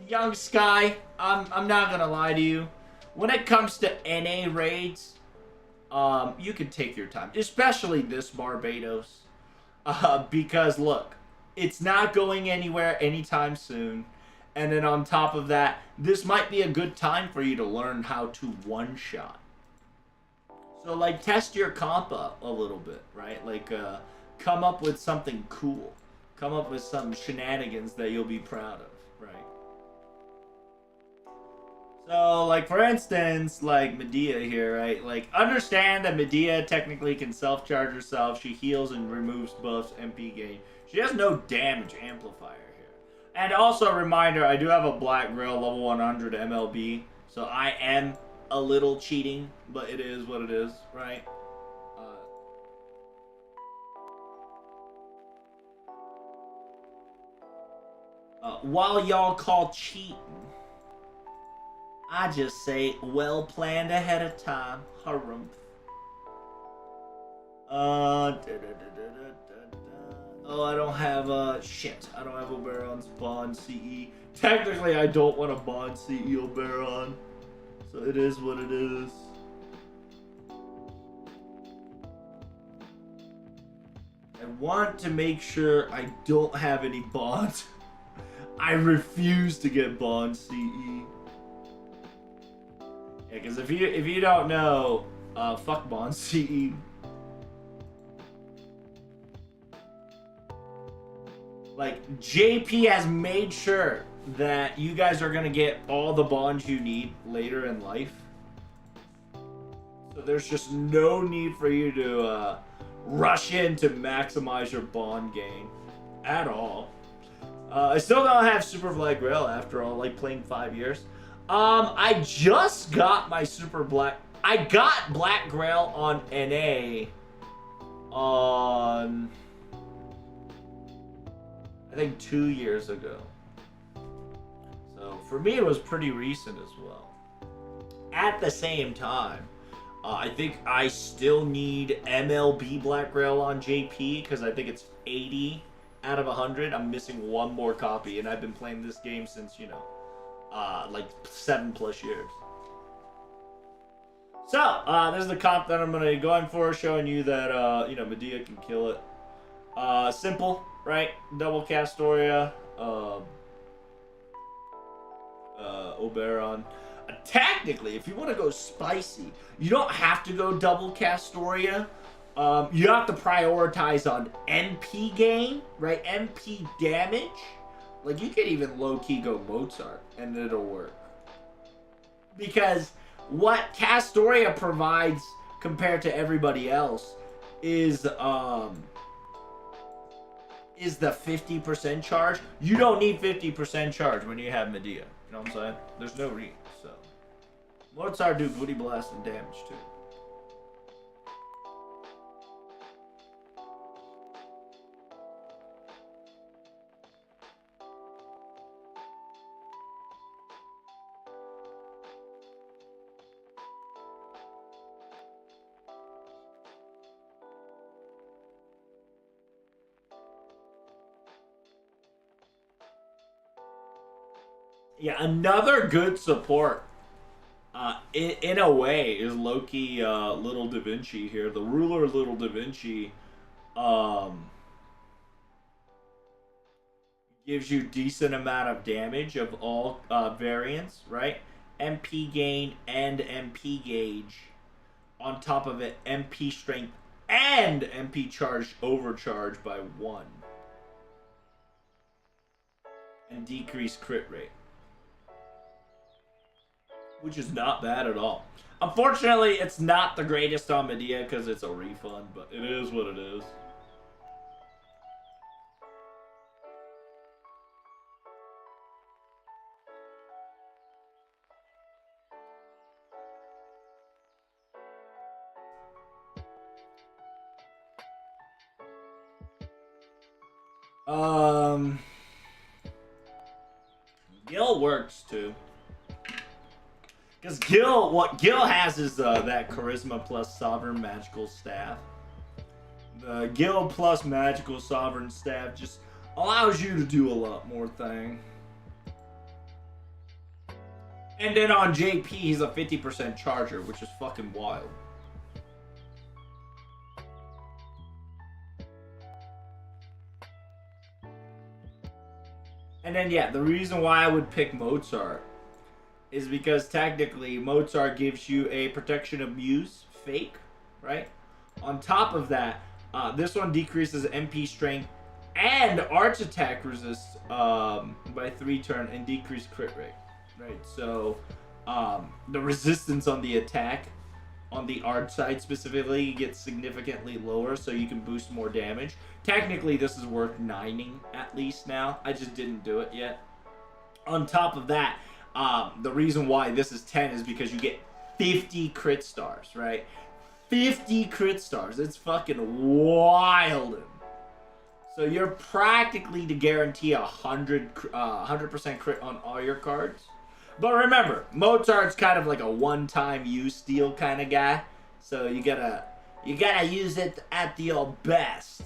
young Sky, I'm not gonna lie to you. When it comes to NA raids, you can take your time, especially this Barbados, because look, it's not going anywhere anytime soon. And then on top of that, this might be a good time for you to learn how to one-shot. So, like, test your comp up a little bit, right? Like, come up with something cool. Come up with some shenanigans that you'll be proud of, right? So, like, for instance, like, Medea here, right? Like, understand that Medea technically can self-charge herself. She heals and removes buffs, MP gain. She has no damage amplifier here. And also a reminder, I do have a Black Grill level 100 MLB. So I am a little cheating, but it is what it is, right? While y'all call cheating, I just say well planned ahead of time. Harumph. Oh, I don't have, shit. I don't have Oberon's Bond CE. Technically, I don't want a Bond CE Oberon. So it is what it is. I want to make sure I don't have any Bonds. I refuse to get Bond CE. Yeah, because if you don't know, fuck Bond CE. Like, JP has made sure that you guys are going to get all the bonds you need later in life. So there's just no need for you to rush in to maximize your bond gain at all. I still don't have Super Black Grail after all, like playing 5 years. I just got my Super Black... I got Black Grail on NA on... I think 2 years ago. So for me, it was pretty recent as well. At the same time, I think I still need MLB Black Grail on JP because I think it's 80 out of 100. I'm missing one more copy, and I've been playing this game since, you know, like 7+ years. So, this is the comp that I'm going to be going for, showing you that, you know, Medea can kill it. Simple, right? Double Castoria, Oberon. Technically, if you want to go spicy, you don't have to go double Castoria. You have to prioritize on MP gain, right? MP damage. Like, you could even low-key go Mozart, and it'll work. Because what Castoria provides compared to everybody else is the 50% charge. You don't need 50% charge when you have Medea. You know what I'm saying? There's no reason, so. Mozart do booty blast and damage, too. Yeah, another good support, in a way, is Loki, Little Da Vinci here. The ruler Little Da Vinci, gives you decent amount of damage of all variants, right? MP gain and MP gauge. On top of it, MP strength and MP charge overcharge by 1. And decrease crit rate. Which is not bad at all. Unfortunately, it's not the greatest on Medea because it's a refund, but it is what it is. Gil works too. Because what Gil has is that Charisma plus Sovereign Magical Staff. The Gil plus Magical Sovereign Staff just allows you to do a lot more thing. And then on JP, he's a 50% charger, which is fucking wild. And then, yeah, the reason why I would pick Mozart is because technically Mozart gives you a protection of Muse, fake, right? On top of that, this one decreases MP strength and arch attack resist by 3 turn and decreased crit rate, right? So the resistance on the attack on the arch side specifically gets significantly lower, so you can boost more damage. Technically, this is worth 9ing at least now. I just didn't do it yet. On top of that, the reason why this is 10 is because you get 50 crit stars, right? 50 crit stars. It's fucking wild. So you're practically to guarantee 100% crit on all your cards. But remember, Mozart's kind of like a one-time use steal kind of guy. So you gotta use it at your best.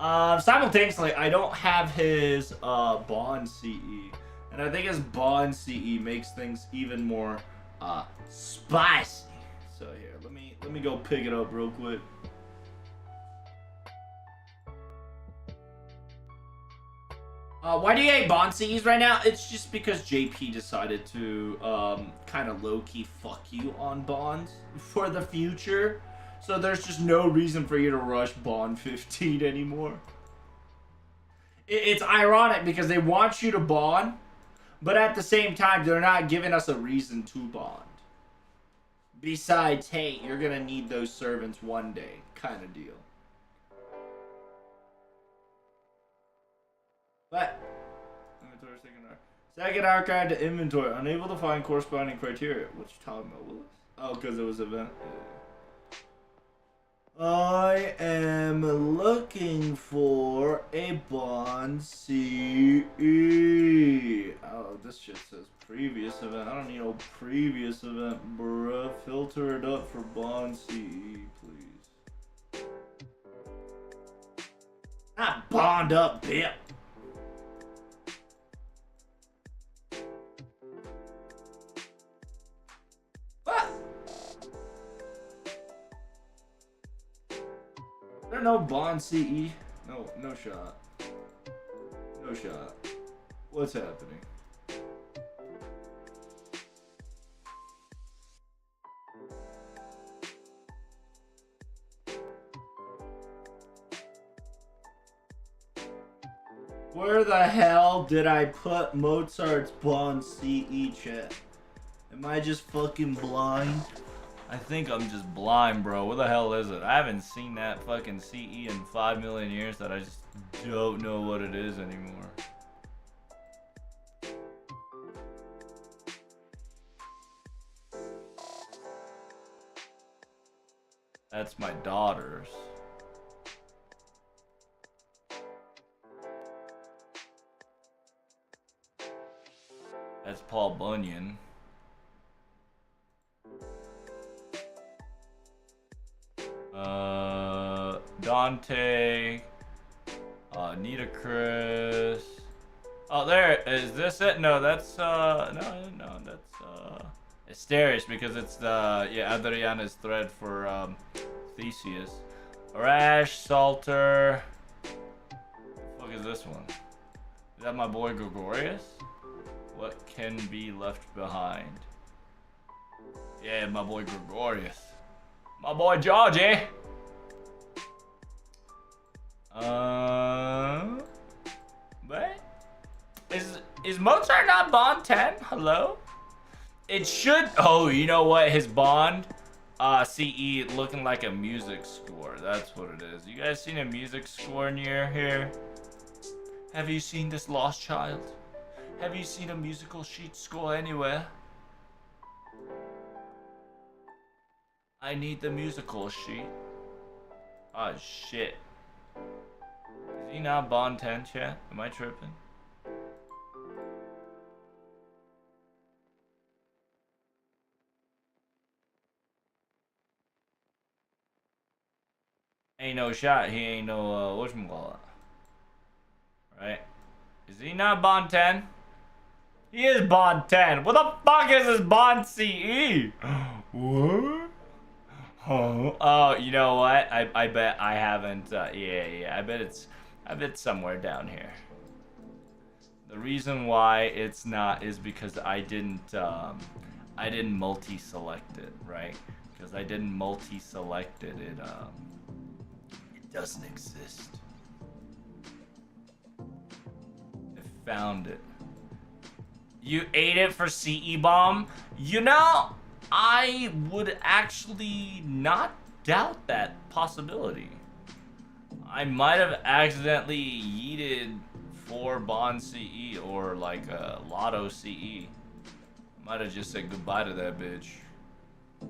Simultaneously, I don't have his Bond CE, and I think his Bond CE makes things even more spicy. So here, let me go pick it up real quick. Why do you hate Bond CEs right now? It's just because JP decided to kind of low-key fuck you on Bonds for the future. So there's just no reason for you to rush Bond 15 anymore. It's ironic because they want you to Bond, but at the same time, they're not giving us a reason to Bond. Besides, hey, you're gonna need those servants one day, kind of deal. But inventory second archive to inventory, unable to find corresponding criteria. What you talking about, Willis? Oh, because it was event. Yeah. I am looking for a Bond CE. Oh, this shit says previous event. I don't need no previous event, bruh. Filter it up for Bond CE, please. Not Bond up, bitch. There no Bond CE? No shot. No shot. What's happening? Where the hell did I put Mozart's Bond CE chat? Am I just fucking blind? I think I'm just blind, bro. Where the hell is it? I haven't seen that fucking CE in 5 million years that I just don't know what it is anymore. That's my daughter's. That's Paul Bunyan. Dante, Nita Chris. Oh, there is this it? No, that's no, that's Asterius because it's the Adriana's thread for Theseus. Arash, Salter. What the fuck is this one? Is that my boy Gregorius? What can be left behind? Yeah, my boy Gregorius. My boy Georgie. What? Is Mozart not Bond 10? Hello? It should. Oh, you know what? His Bond CE looking like a music score. That's what it is. You guys seen a music score near here? Have you seen this lost child? Have you seen a musical sheet score anywhere? I need the musical sheet. Oh shit. Is he not Bond 10, chat? Am I tripping? Ain't no shot. He ain't no whatchamacallit. Right? Is he not Bond 10? He is Bond 10. What the fuck is this Bond CE? What? Oh, you know what? I bet I haven't. Yeah. I bet it's somewhere down here. The reason why it's not is because I didn't multi-select it, right? Because I didn't multi-select it. It doesn't exist. I found it. You ate it for CE bomb? You know, I would actually not doubt that possibility. I might have accidentally yeeted 4 Bond CE or like a Lotto CE. Might have just said goodbye to that bitch. I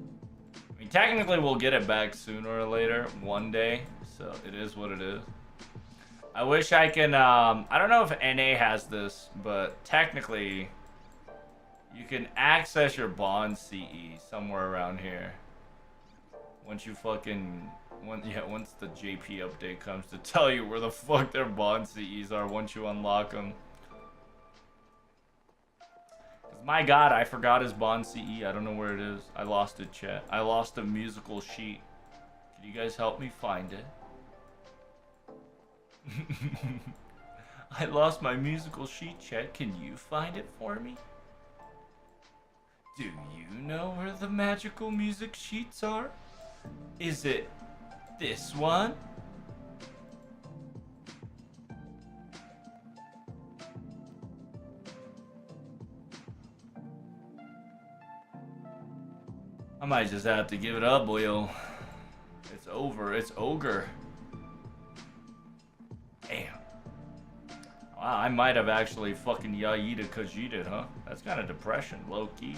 mean, technically we'll get it back sooner or later, one day. So it is what it is. I wish I can, I don't know if NA has this, but technically you can access your Bond CE somewhere around here. Once you fucking Once the JP update comes to tell you where the fuck their bond CEs are once you unlock them. My god, I forgot his bond CE. I don't know where it is. I lost it, chat. I lost a musical sheet. Can you guys help me find it? I lost my musical sheet, chat. Can you find it for me? Do you know where the magical music sheets are? Is it this one? I might just have to give it up, boyo. It's over. It's ogre. Damn. Wow, I might have actually fucking Yaida Kajita, huh? That's kind of depression, low-key.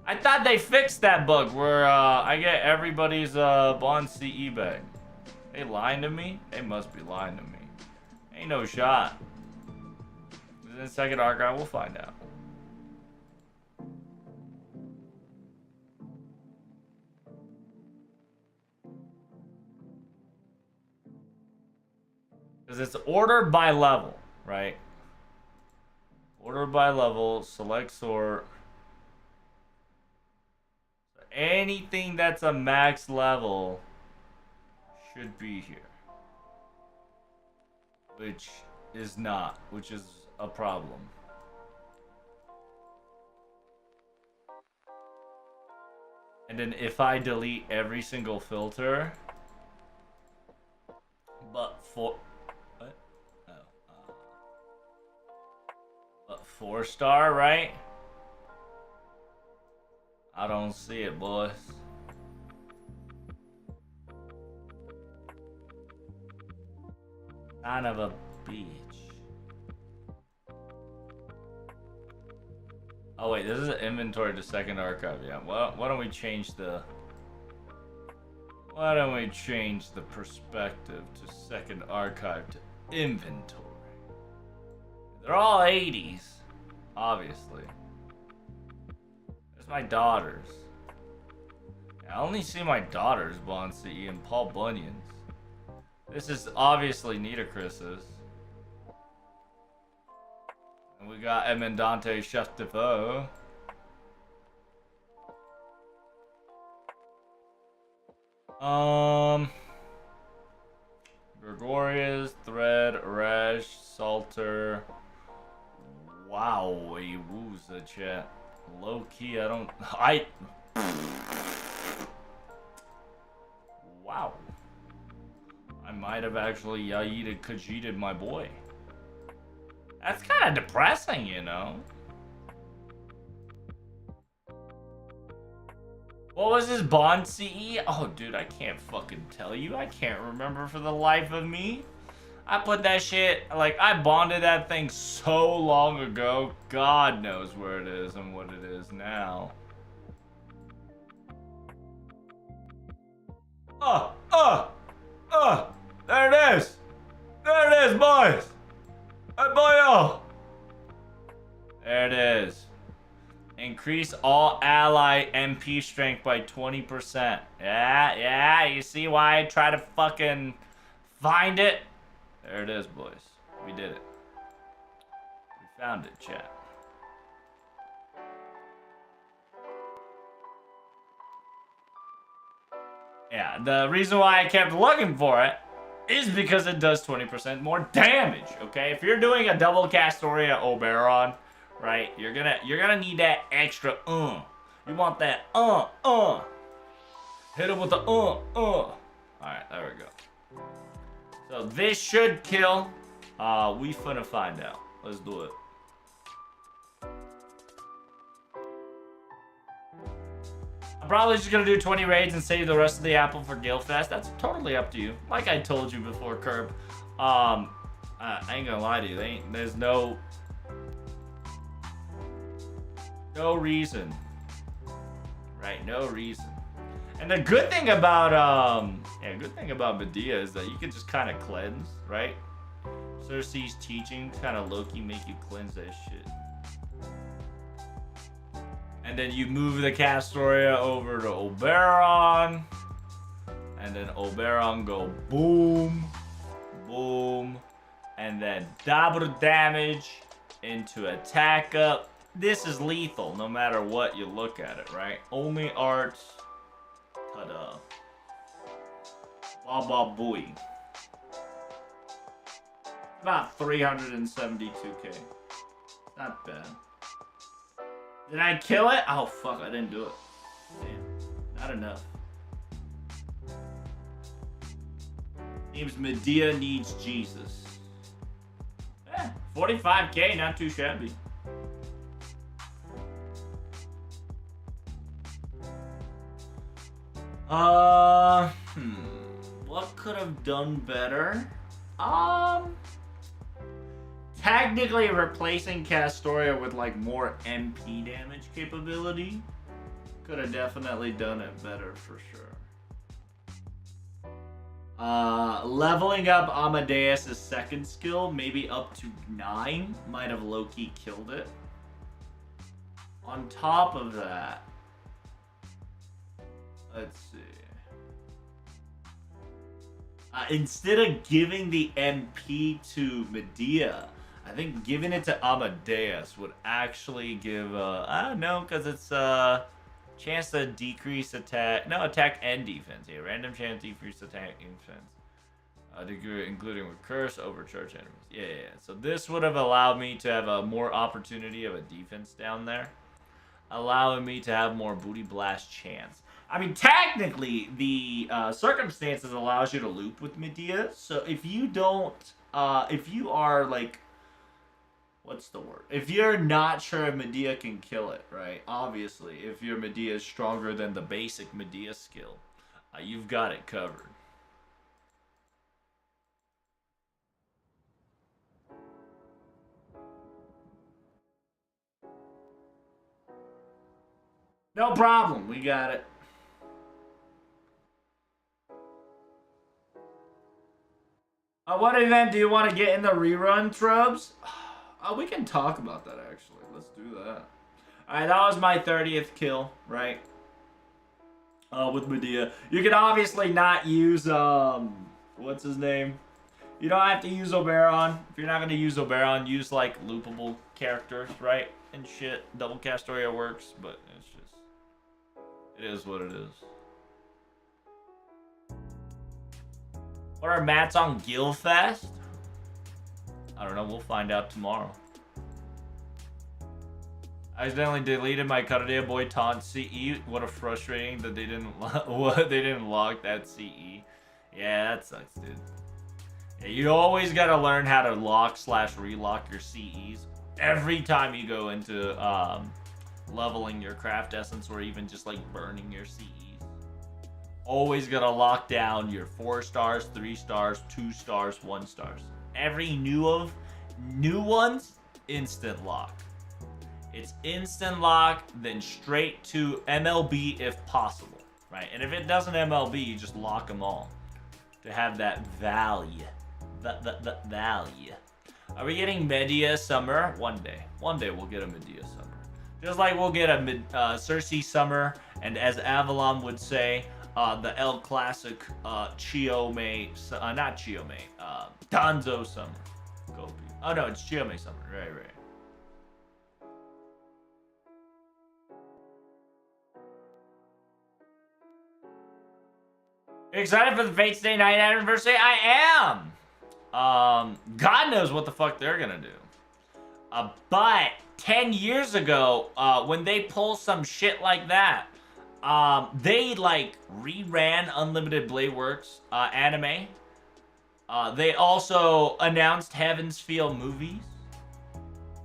I thought they fixed that bug where I get everybody's bond CE back. They lying to me? They must be lying to me. Ain't no shot. In the second archive, we'll find out. Because it's ordered by level, right? Order by level, select sort. Anything that's a max level should be here. Which is not, which is a problem. And then if I delete every single filter, but for... What? Oh, but 4-star, right? I don't see it, boys. Son of a bitch. Oh wait, this is an inventory to second archive. Yeah. Well, why don't we change the perspective to second archive to inventory? They're all 80s, obviously. There's my daughters. I only see my daughters, Bond CE and Paul Bunyan's. This is obviously Nitocris's. And we got Emendante Chef de Faux. Gregorius, Thread, Resh, Salter. Wow, who's the chat? Low key, Wow. I might have actually Yaida Kajita my boy. That's kind of depressing, you know? What was his bond CE? Oh, dude, I can't fucking tell you. I can't remember for the life of me. I put that shit, like, I bonded that thing so long ago. God knows where it is and what it is now. There it is. There it is, boys. Hey, boyo. There it is. Increase all ally MP strength by 20%. Yeah, you see why I try to fucking find it? There it is, boys. We did it. We found it, chat. Yeah, the reason why I kept looking for it is because it does 20% more damage, okay? If you're doing a double Castoria Oberon, right, you're gonna need that extra You want that Hit him with the Alright, there we go. So this should kill. We finna find out. Let's do it. I'm probably just gonna do 20 raids and save the rest of the apple for Guildfest. That's totally up to you. Like I told you before, Curb. I ain't gonna lie to you. There's no reason. Right? No reason. And the good thing about Medea is that you can just kind of cleanse, right? Cersei's teaching kind of low-key make you cleanse that shit. And then you move the Castoria over to Oberon. And then Oberon go boom, boom, and then double damage into attack up. This is lethal no matter what you look at it, right? Only arts. Ta-da. Baba booey. About 372k. Not bad. Did I kill it? Oh fuck, I didn't do it. Damn, not enough. Name's Medea Needs Jesus. 45k, not too shabby. What could have done better? Technically replacing Castoria with like more MP damage capability could have definitely done it better for sure. Leveling up Amadeus' second skill, maybe up to 9, might have low-key killed it. On top of that, let's see. Instead of giving the MP to Medea, I think giving it to Amadeus would actually give, I don't know, because it's chance to decrease attack, no, attack and defense. Yeah, random chance decrease attack and defense. Including with curse, overcharge enemies. Yeah. So this would have allowed me to have a more opportunity of a defense down there, allowing me to have more booty blast chance. I mean, technically, the circumstances allows you to loop with Medea. So if you don't, if you are like, what's the word? If you're not sure if Medea can kill it, right? Obviously, if your Medea is stronger than the basic Medea skill, you've got it covered. No problem, we got it. What event do you want to get in the rerun, Trubs? We can talk about that, actually. Let's do that. Alright, that was my 30th kill, right? With Medea. You can obviously not use, what's his name? You don't have to use Oberon. If you're not going to use Oberon, use, like, loopable characters, right? And shit. Double Castoria works, but it's just... It is what it is. What are mats on Guildfest? I don't know, we'll find out tomorrow. I accidentally deleted my Cutterdale Boy taunt CE. What a frustrating that they didn't lock that CE. Yeah, that sucks, dude. Yeah, you always gotta learn how to lock/relock your CEs every time you go into leveling your craft essence or even just like burning your CEs. Always gotta lock down your 4 stars, 3 stars, 2 stars, 1 stars. Every new ones, instant lock. It's instant lock, then straight to MLB if possible, right? And if it doesn't MLB, you just lock them all to have that value. The value. Are we getting Medea Summer? One day we'll get a Medea Summer. Just like we'll get a Circe Summer, and as Avalon would say, the El Classic Chiome, not Chiome, Danzo Summer. Gopi. Oh no, it's Chiome Summer. Right. Excited for the Fate Stay 9th anniversary? I am! God knows what the fuck they're gonna do. But 10 years ago, when they pull some shit like that, they like reran Unlimited Blade Works anime. They also announced Heaven's Feel movies.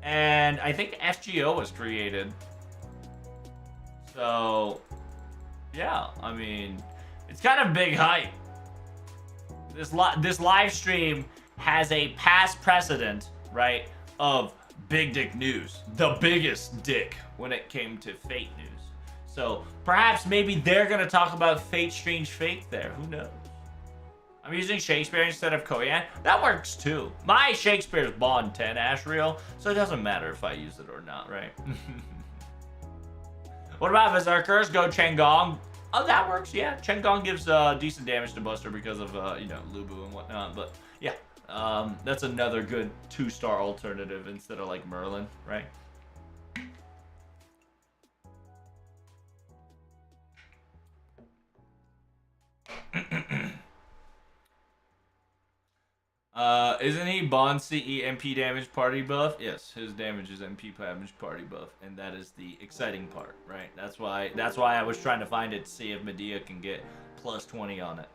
And I think FGO was created. So, yeah, I mean, it's kind of big hype. This live stream has a past precedent, right, of big dick news. The biggest dick when it came to Fate news. So perhaps maybe they're going to talk about Fate Strange Fate there. Who knows? I'm using Shakespeare instead of Koyan. That works too. My Shakespeare's Bond 10 Ashriel, so it doesn't matter if I use it or not, right? What about Berserkers? Go Changong. Oh, that works, yeah. Chenggong gives decent damage to Buster because of, you know, Lubu and whatnot. But, yeah, that's another good 2-star alternative instead of, like, Merlin, right? Isn't he Bond CE MP damage party buff? Yes, his damage is MP damage party buff, and that is the exciting part, right? That's why I was trying to find it to see if Medea can get plus 20 on it.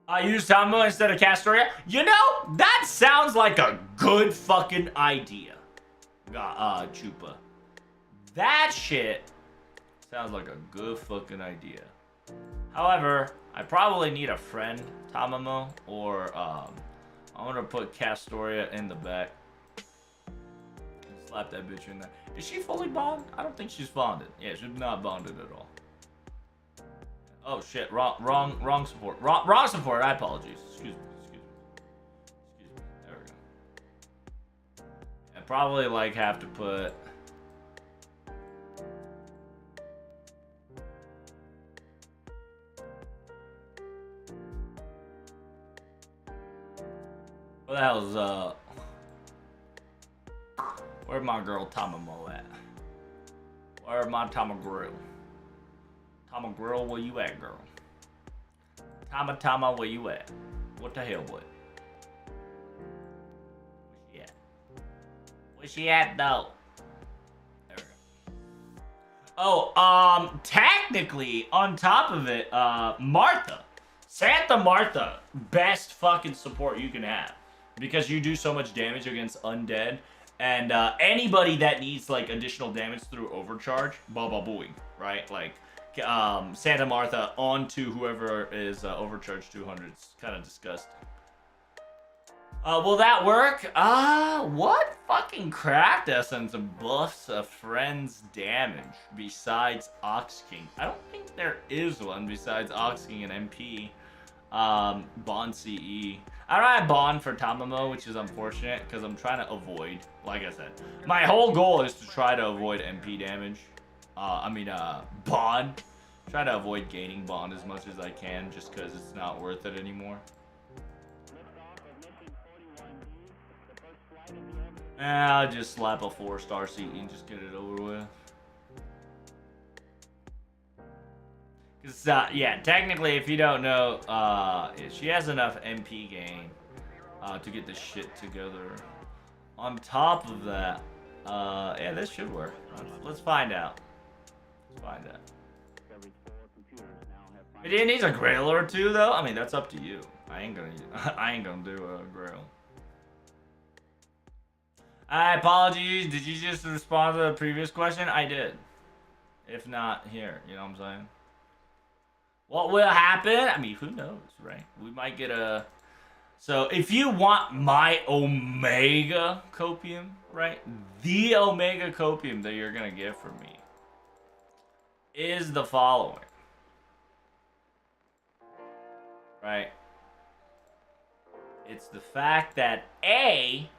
I use Tamo instead of Castoria. You know, that sounds like a good fucking idea. Chupa. That shit sounds like a good fucking idea. However, I probably need a friend, Tamamo, or I'm gonna put Castoria in the back. Slap that bitch in there. Is she fully bonded? I don't think she's bonded. Yeah, she's not bonded at all. Oh shit, wrong support. Wrong support, I apologize. Excuse me. There we go. I probably like have to put what the hell is where's my girl Tamamo at? Where's my Tamagrill? Tamagrill, where you at, girl? Tama, where you at? What the hell, boy? Where's she at? Where's she at, though? There we go. Oh, technically, on top of it, Martha. Santa Martha, best fucking support you can have. Because you do so much damage against undead. And anybody that needs, like, additional damage through overcharge, booing, right? Like, Santa Martha onto whoever is overcharged 200. It's kind of disgusting. Will that work? What fucking craft essence buffs a friend's damage besides Ox King? I don't think there is one besides Ox King and MP. Bond CE. I don't have Bond for Tamamo, which is unfortunate because I'm trying to avoid, like I said, my whole goal is to try to avoid MP damage. Bond. Try to avoid gaining Bond as much as I can just because it's not worth it anymore. I'll just slap a 4-star CE and just get it over with. Cause, yeah, technically, if you don't know, she has enough MP gain to get this shit together. On top of that, yeah, this should work. Let's find out. It needs a grail or two, though. I mean, that's up to you. I ain't gonna do a grail. Apologies. Did you just respond to the previous question? I did. If not, here. You know what I'm saying? What will happen? I mean, who knows, right? We might get a... So, if you want my Omega Copium, right? The Omega Copium that you're going to get from me is the following. Right? It's the fact that, A,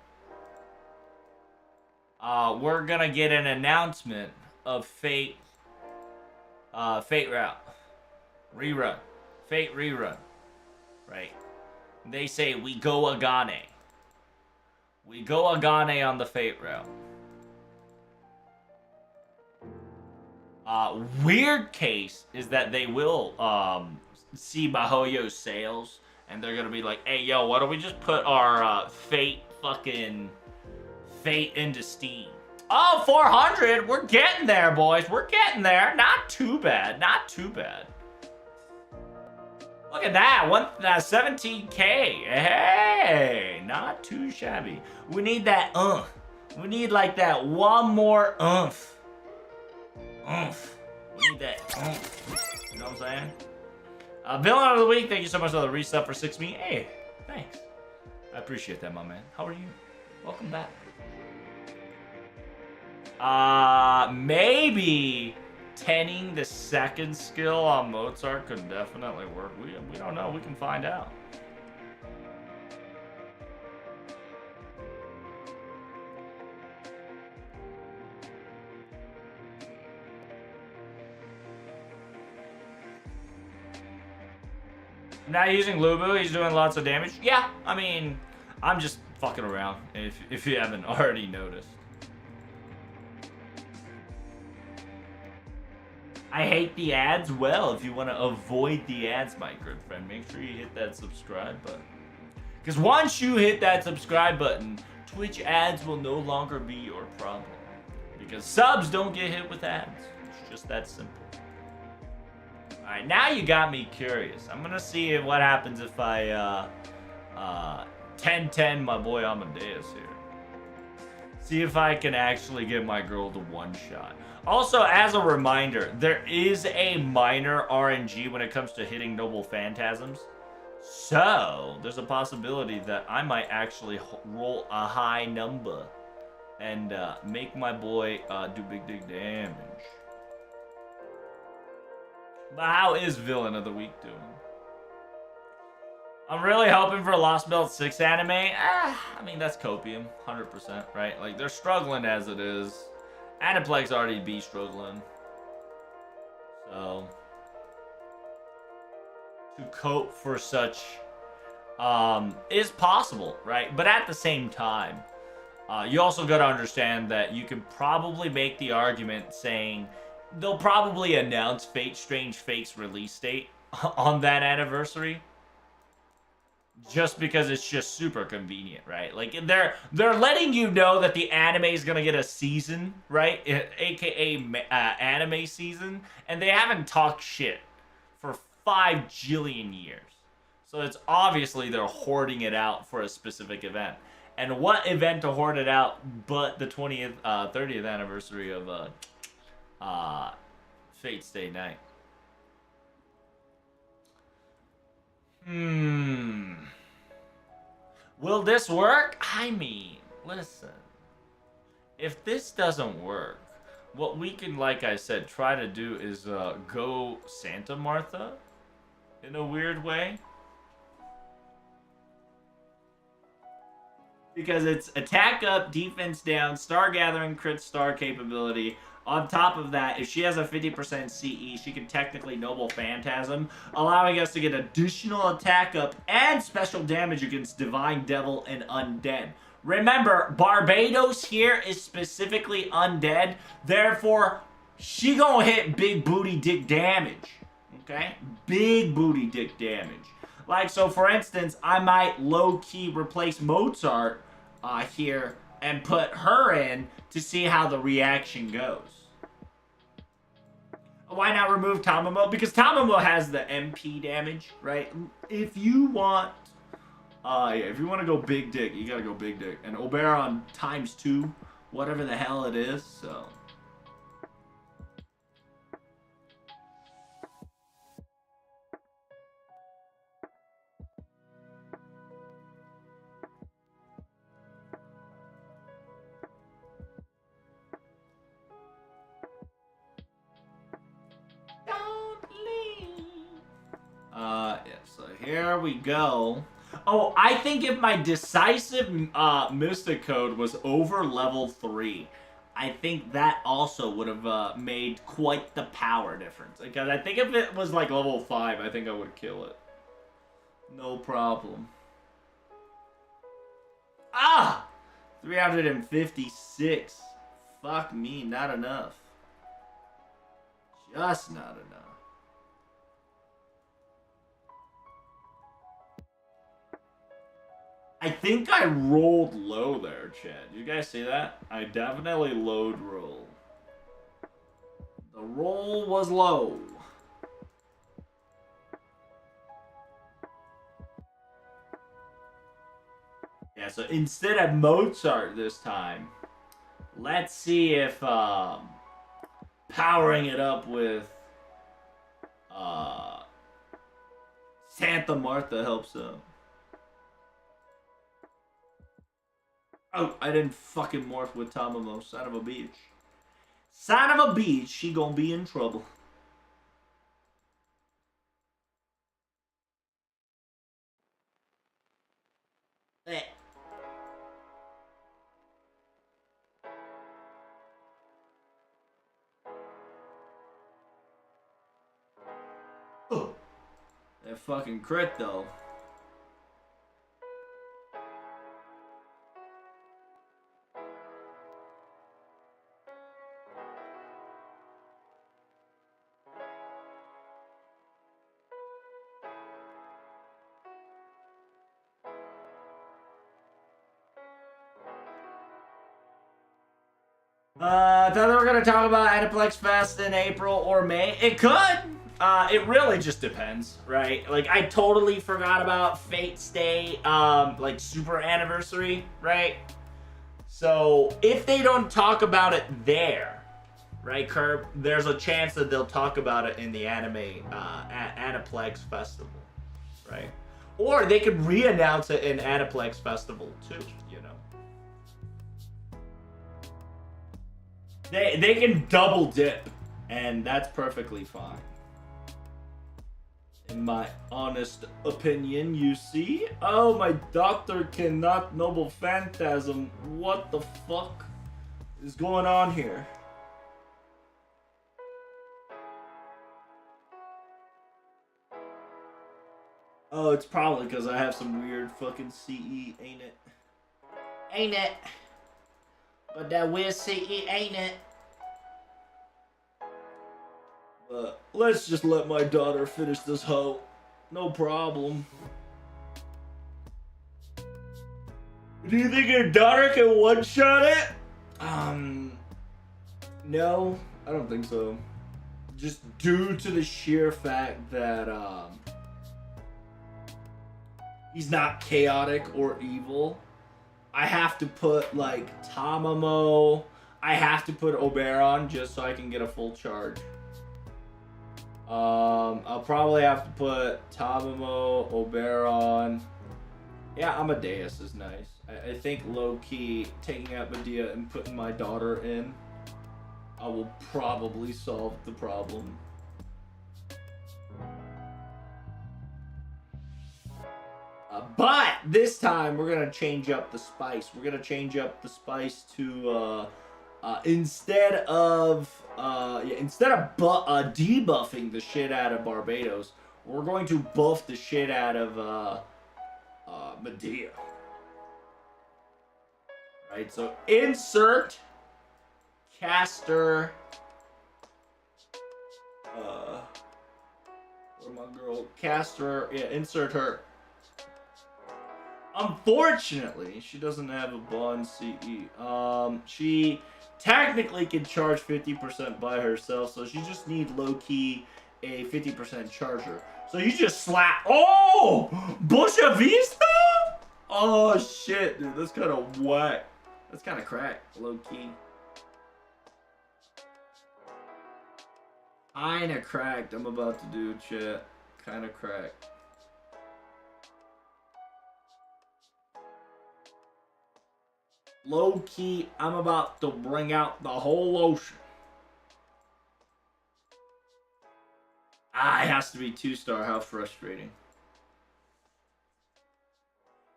we're going to get an announcement of Fate Route. Rerun. Fate rerun. Right. They say we go Agane. We go Agane on the Fate route. Weird case is that they will see Bahoyo's sales and they're gonna be like, hey yo, why don't we just put our Fate into Steam? Oh, 400! We're getting there, boys. We're getting there. Not too bad. Look at that, 17K. Hey, not too shabby. We need that We need like that one more oomph. We need that oomph. You know what I'm saying? Villain of the week, thank you so much for the reset for 6 me. Hey, thanks. I appreciate that, my man. How are you? Welcome back. Maybe 10ing the second skill on Mozart could definitely work. We don't know. We can find out. Now using Lubu, he's doing lots of damage. Yeah, I mean, I'm just fucking around, if you haven't already noticed. I hate the ads. Well, if you want to avoid the ads, my good friend, make sure you hit that subscribe button. Because once you hit that subscribe button, Twitch ads will no longer be your problem. Because subs don't get hit with ads. It's just that simple. Alright, now you got me curious. I'm gonna see what happens if I 10-10 my boy Amadeus here. See if I can actually get my girl to one shot. Also, as a reminder, there is a minor RNG when it comes to hitting Noble Phantasms. So, there's a possibility that I might actually roll a high number and make my boy do big damage. But how is Villain of the Week doing? I'm really hoping for a Lost Belt 6 anime. I mean, that's copium, 100%, right? Like, they're struggling as it is. Aniplex already be struggling. So, to cope for such is possible, right? But at the same time, you also got to understand that you can probably make the argument saying they'll probably announce Fate Strange Fate's release date on that anniversary. Just because it's just super convenient, right? Like, they're letting you know that the anime is gonna get a season, right? AKA anime season, and they haven't talked shit for 5 jillion years. So it's obviously they're hoarding it out for a specific event. And what event to hoard it out but the 30th anniversary of Fate's Day Night? Will this work? I mean, listen. If this doesn't work, what we can, like I said, try to do is go Santa Martha in a weird way. Because it's attack up, defense down, star gathering, crit star capability. On top of that, if she has a 50% CE, she can technically Noble Phantasm, allowing us to get additional attack up and special damage against Divine Devil and Undead. Remember, Barbtos here is specifically undead, therefore, she gonna hit big booty dick damage, okay? Big booty dick damage. Like, so for instance, I might low-key replace Mozart here and put her in to see how the reaction goes. Why not remove Tamamo? Because Tamamo has the MP damage, right? If you want, if you want to go big dick, you gotta go big dick. And Oberon ×2, whatever the hell it is, so. Yeah, so here we go. Oh, I think if my decisive Mystic Code was over level 3, I think that also would have made quite the power difference. Because I think if it was like level 5, I think I would kill it. No problem. Ah! 356. Fuck me, not enough. Just not enough. I think I rolled low there, Chad. You guys see that? I definitely load roll. The roll was low. Yeah, so instead of Mozart this time, let's see if powering it up with Santa Martha helps out. Oh, I didn't fucking morph with Tamamo, son of a bitch. Son of a bitch, she gonna be in trouble. Eh. Oh. That fucking crit, though. I thought we were going to talk about Aniplex Fest in April or May. It could. It really just depends, right? Like, I totally forgot about Fate's Day, like, super anniversary, right? So, if they don't talk about it there, right, Curb, there's a chance that they'll talk about it in the Aniplex Festival, right? Or they could re-announce it in Aniplex Festival, too, you know? They can double dip, and that's perfectly fine. In my honest opinion, you see? Oh, my doctor cannot noble phantasm. What the fuck is going on here? Oh, it's probably because I have some weird fucking CE, ain't it? Ain't it? But that weird CE, ain't it? But let's just let my daughter finish this hoe. No problem. Do you think your daughter can one-shot it? No, I don't think so. Just due to the sheer fact that, he's not chaotic or evil. I have to put, like, Tamamo. I have to put Oberon just so I can get a full charge. I'll probably have to put Tamamo, Oberon. Yeah, Amadeus is nice. I think low-key taking out Medea and putting my daughter in, I will probably solve the problem. But this time we're gonna change up the spice. We're gonna change up the spice to instead of debuffing the shit out of Barbtos, we're going to buff the shit out of Medea. Right, so insert caster. Where my girl caster? Yeah, insert her. Unfortunately, she doesn't have a bond CE. She technically can charge 50% by herself, so she just needs low-key a 50% charger. So you just slap. Oh! Busha Vista? Oh, shit, dude. That's kind of whack. That's kind of cracked, low-key. Kinda cracked. I'm about to do, chat. Kinda cracked. Low-key, I'm about to bring out the whole ocean. Ah, it has to be 2-star. How frustrating.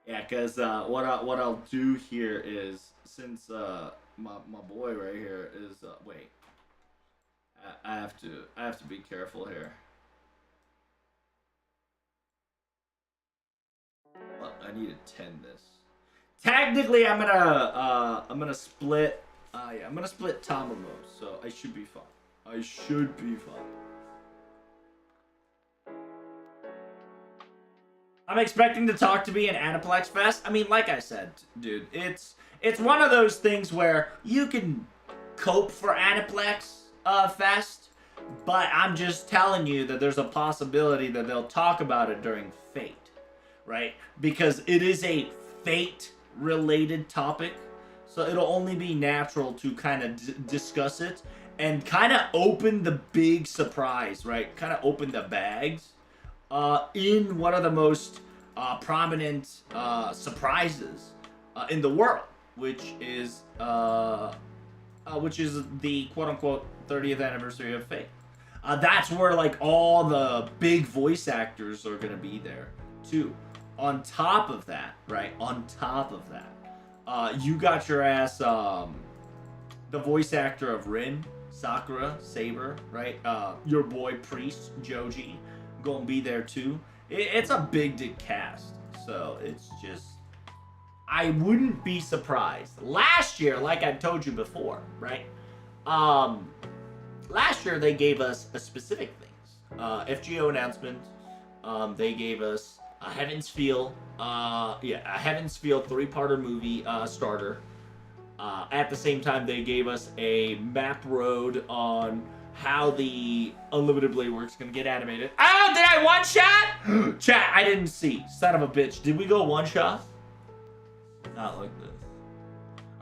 Yeah, because what I'll do here is, since my boy right here is wait, I have to be careful here. Well, I need to 10 this. Technically, I'm gonna split. Yeah, I'm gonna split Tamamo, so I should be fine. I should be fine. I'm expecting the talk to be an Aniplex Fest. I mean, like I said, dude, it's one of those things where you can cope for Aniplex Fest, but I'm just telling you that there's a possibility that they'll talk about it during Fate, right? Because it is a Fate-related topic, so it'll only be natural to kind of discuss it and kind of open the big surprise, right? Kind of open the bags in one of the most prominent surprises in the world, which is the quote-unquote 30th anniversary of Fate. That's where like all the big voice actors are gonna be there too. On top of that, right? On top of that, you got your ass the voice actor of Rin, Sakura, Saber, right? Your boy Priest, Joji. gonna be there too. It's a big dick cast, so it's just I wouldn't be surprised. Last year, like I told you before, right? Last year they gave us a specific things. FGO announcements. They gave us a Heaven's Feel, a Heaven's Feel 3-parter movie starter. At the same time, they gave us a map road on how the Unlimited Blade Works gonna get animated. Oh, did I one shot? Chat, I didn't see. Son of a bitch. Did we go one shot? Not like this.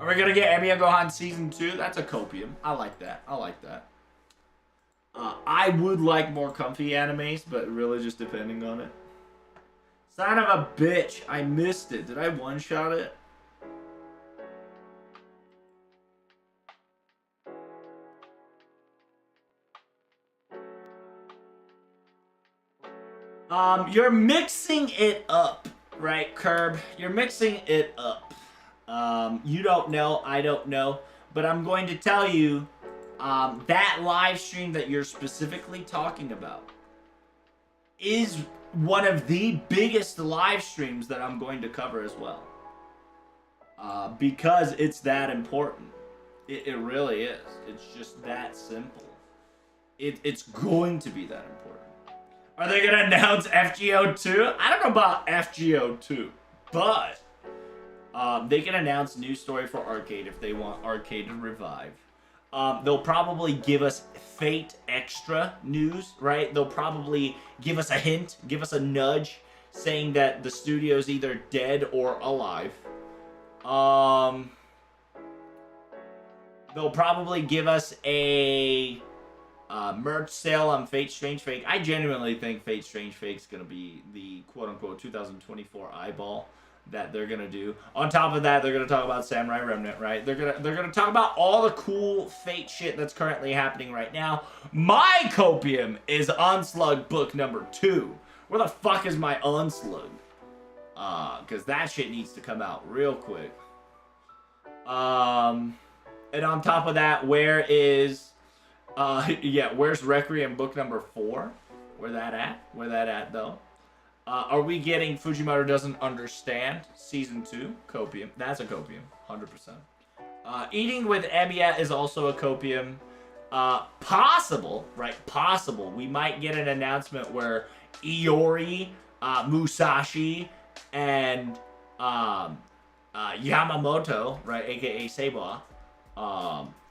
Are we gonna get Emiya Gohan Season 2? That's a copium. I like that. I like that. I would like more comfy animes, but really just depending on it. Son of a bitch. I missed it. Did I one-shot it? You're mixing it up, right, Curb? You're mixing it up. You don't know, I don't know, but I'm going to tell you, that live stream that you're specifically talking about is one of the biggest live streams that I'm going to cover as well. Because it's that important. It really is. It's just that simple. It's going to be that important. Are they going to announce FGO 2? I don't know about FGO 2, but they can announce new story for Arcade if they want Arcade to revive. They'll probably give us Fate Extra news, right? They'll probably give us a hint, give us a nudge, saying that the studio's either dead or alive. They'll probably give us a merch sale on Fate Strange Fake. I genuinely think Fate Strange Fake's gonna be the quote-unquote 2024 eyeball that they're gonna do. On top of that, they're gonna talk about Samurai Remnant, right? They're gonna talk about all the cool Fate shit that's currently happening right now. My copium is Unslug book number 2. Where the fuck is my Unslug? Cause that shit needs to come out real quick. And on top of that, where's Requiem book number 4? Where that at though? Are we getting Fujimoto Doesn't Understand Season 2? Copium. That's a copium. 100%. Eating with Emiya is also a copium. Possible, right? Possible. We might get an announcement where Iori, Musashi, and Yamamoto, right, aka Seiba,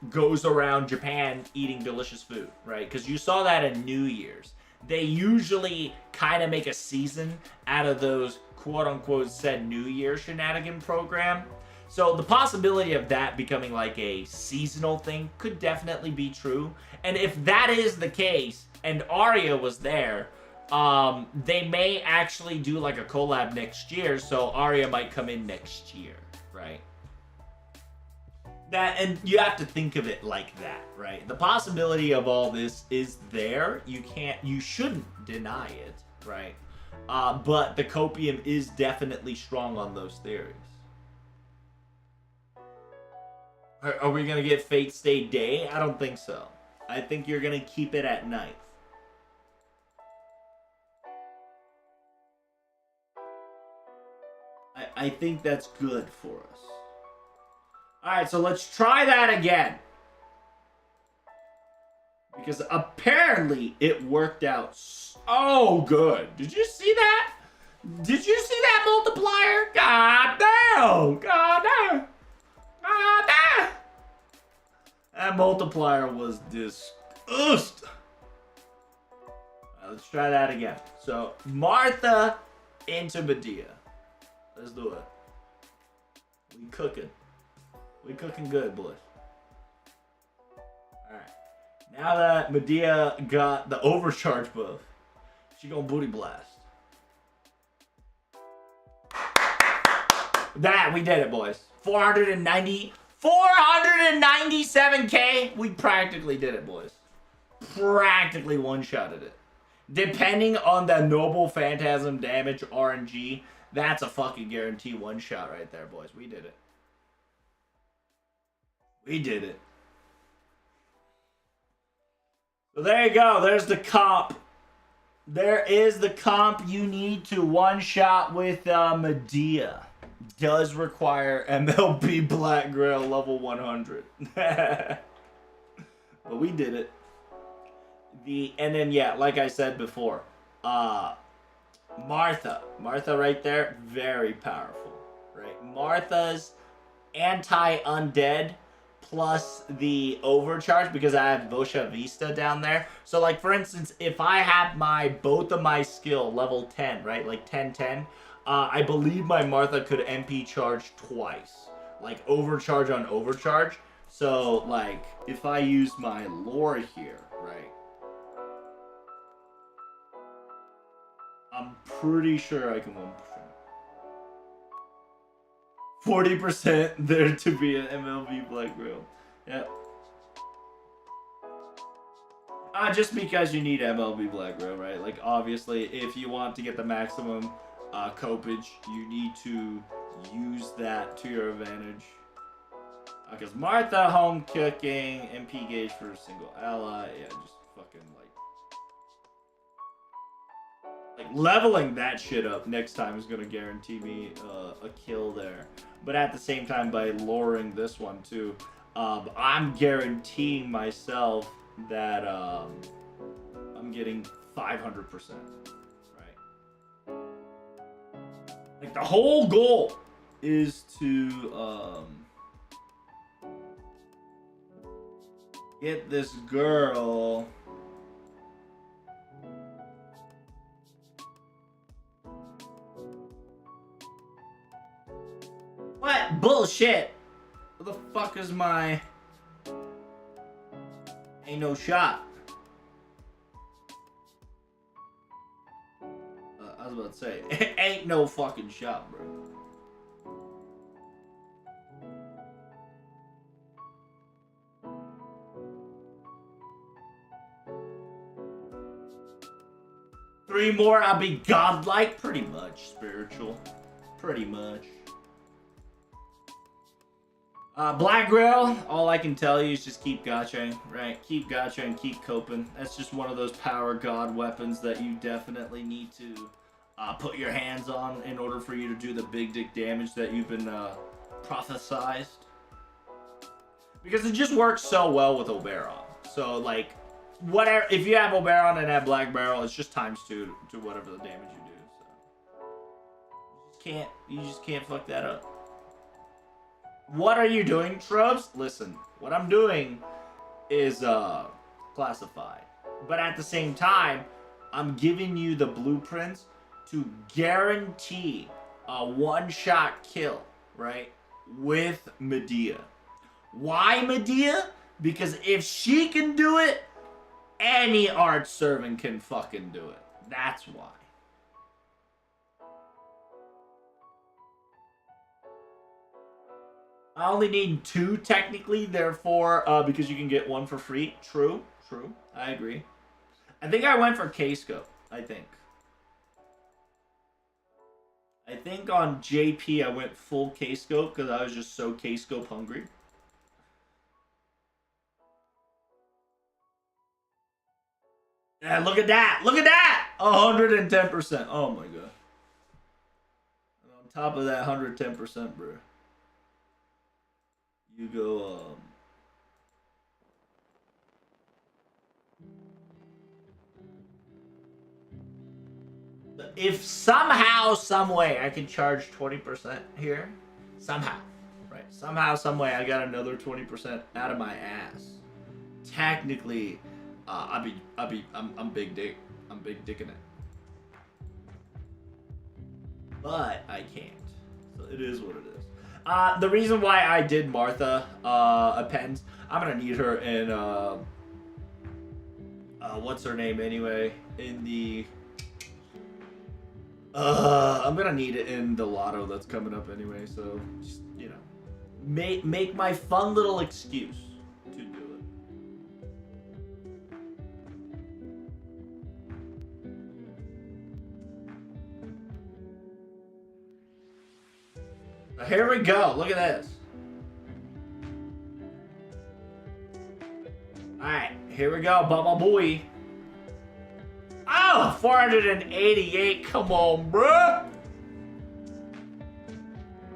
goes around Japan eating delicious food, right? Because you saw that in New Year's. They usually kind of make a season out of those quote-unquote said New Year shenanigan program. So the possibility of that becoming like a seasonal thing could definitely be true. And if that is the case, and Arya was there, they may actually do like a collab next year, so Arya might come in next year, right? That, and you have to think of it like that, right? The possibility of all this is there. You shouldn't deny it, right? But the copium is definitely strong on those theories. Are we gonna get Fate Stay Day? I don't think so. I think you're gonna keep it at night. I think that's good for us. Alright, so let's try that again. Because apparently it worked out so good. Did you see that? Did you see that multiplier? God damn! God damn! God damn! That multiplier was disgusting. Alright, let's try that again. So, Martha into Medea. Let's do it. We cooking. We cooking good, boys. Alright. Now that Medea got the overcharge buff, she gonna booty blast. That, we did it, boys. 497k. We practically did it, boys. Practically one-shotted it. Depending on the Noble Phantasm damage RNG, that's a fucking guarantee one-shot right there, boys. We did it. We did it. So there you go. There's the comp There is the comp you need to one-shot with Medea. Does require MLB Black Grail level 100. But we did it. And then yeah, like I said before, Martha right there, very powerful, right? Martha's anti-undead plus the overcharge because I have Vosha Vista down there. So like for instance, if I have both of my skill level 10, right? Like 10-10, I believe my Martha could MP charge twice. Like overcharge on overcharge. So like if I use my lore here, right? I'm pretty sure I can 1%. 40% there to be an MLB Black Grail. Yep. Just because you need MLB Black Grail, right? Like, obviously, if you want to get the maximum copage, you need to use that to your advantage. Because Martha, home cooking, MP gauge for a single ally. Yeah, just fucking, like leveling that shit up next time is gonna guarantee me a kill there. But at the same time, by lowering this one too, I'm guaranteeing myself that I'm getting 500%. Right? Like the whole goal is to get this girl. What bullshit? What the fuck is my... Ain't no shot. I was about to say, ain't no fucking shot, bro. Three more, I'll be godlike. Pretty much spiritual. Pretty much. Black Grail, all I can tell you is just keep gachaing, right? Keep gachaing, keep coping. That's just one of those power god weapons that you definitely need to put your hands on in order for you to do the big dick damage that you've been prophesized. Because it just works so well with Oberon. So, like, whatever, if you have Oberon and have Black Barrel, it's just times 2 to whatever the damage you do. So you just can't fuck that up. What are you doing, Shrubs? Listen, what I'm doing is classified. But at the same time, I'm giving you the blueprints to guarantee a one-shot kill, right? With Medea. Why Medea? Because if she can do it, any art servant can fucking do it. That's why. I only need 2 technically, therefore, because you can get 1 for free. True, I agree. I think I went for K-Scope, I think on JP I went full K-Scope because I was just so K-Scope hungry. Yeah, look at that! Look at that! 110%. Oh my god. And on top of that 110%, bro. You go, if somehow, some way I can charge 20% here, somehow, right? Somehow, some way I got another 20% out of my ass. Technically, I'm big dick. I'm big dicking it. But I can't. So it is what it is. The reason why I did Martha appends, I'm gonna need her in what's her name anyway? In the I'm gonna need it in the lotto that's coming up anyway, so just, you know, make my fun little excuse to do it. Here we go. Look at this. Alright, here we go, Bubble Boy. Oh! Oh, 488. Come on, bruh.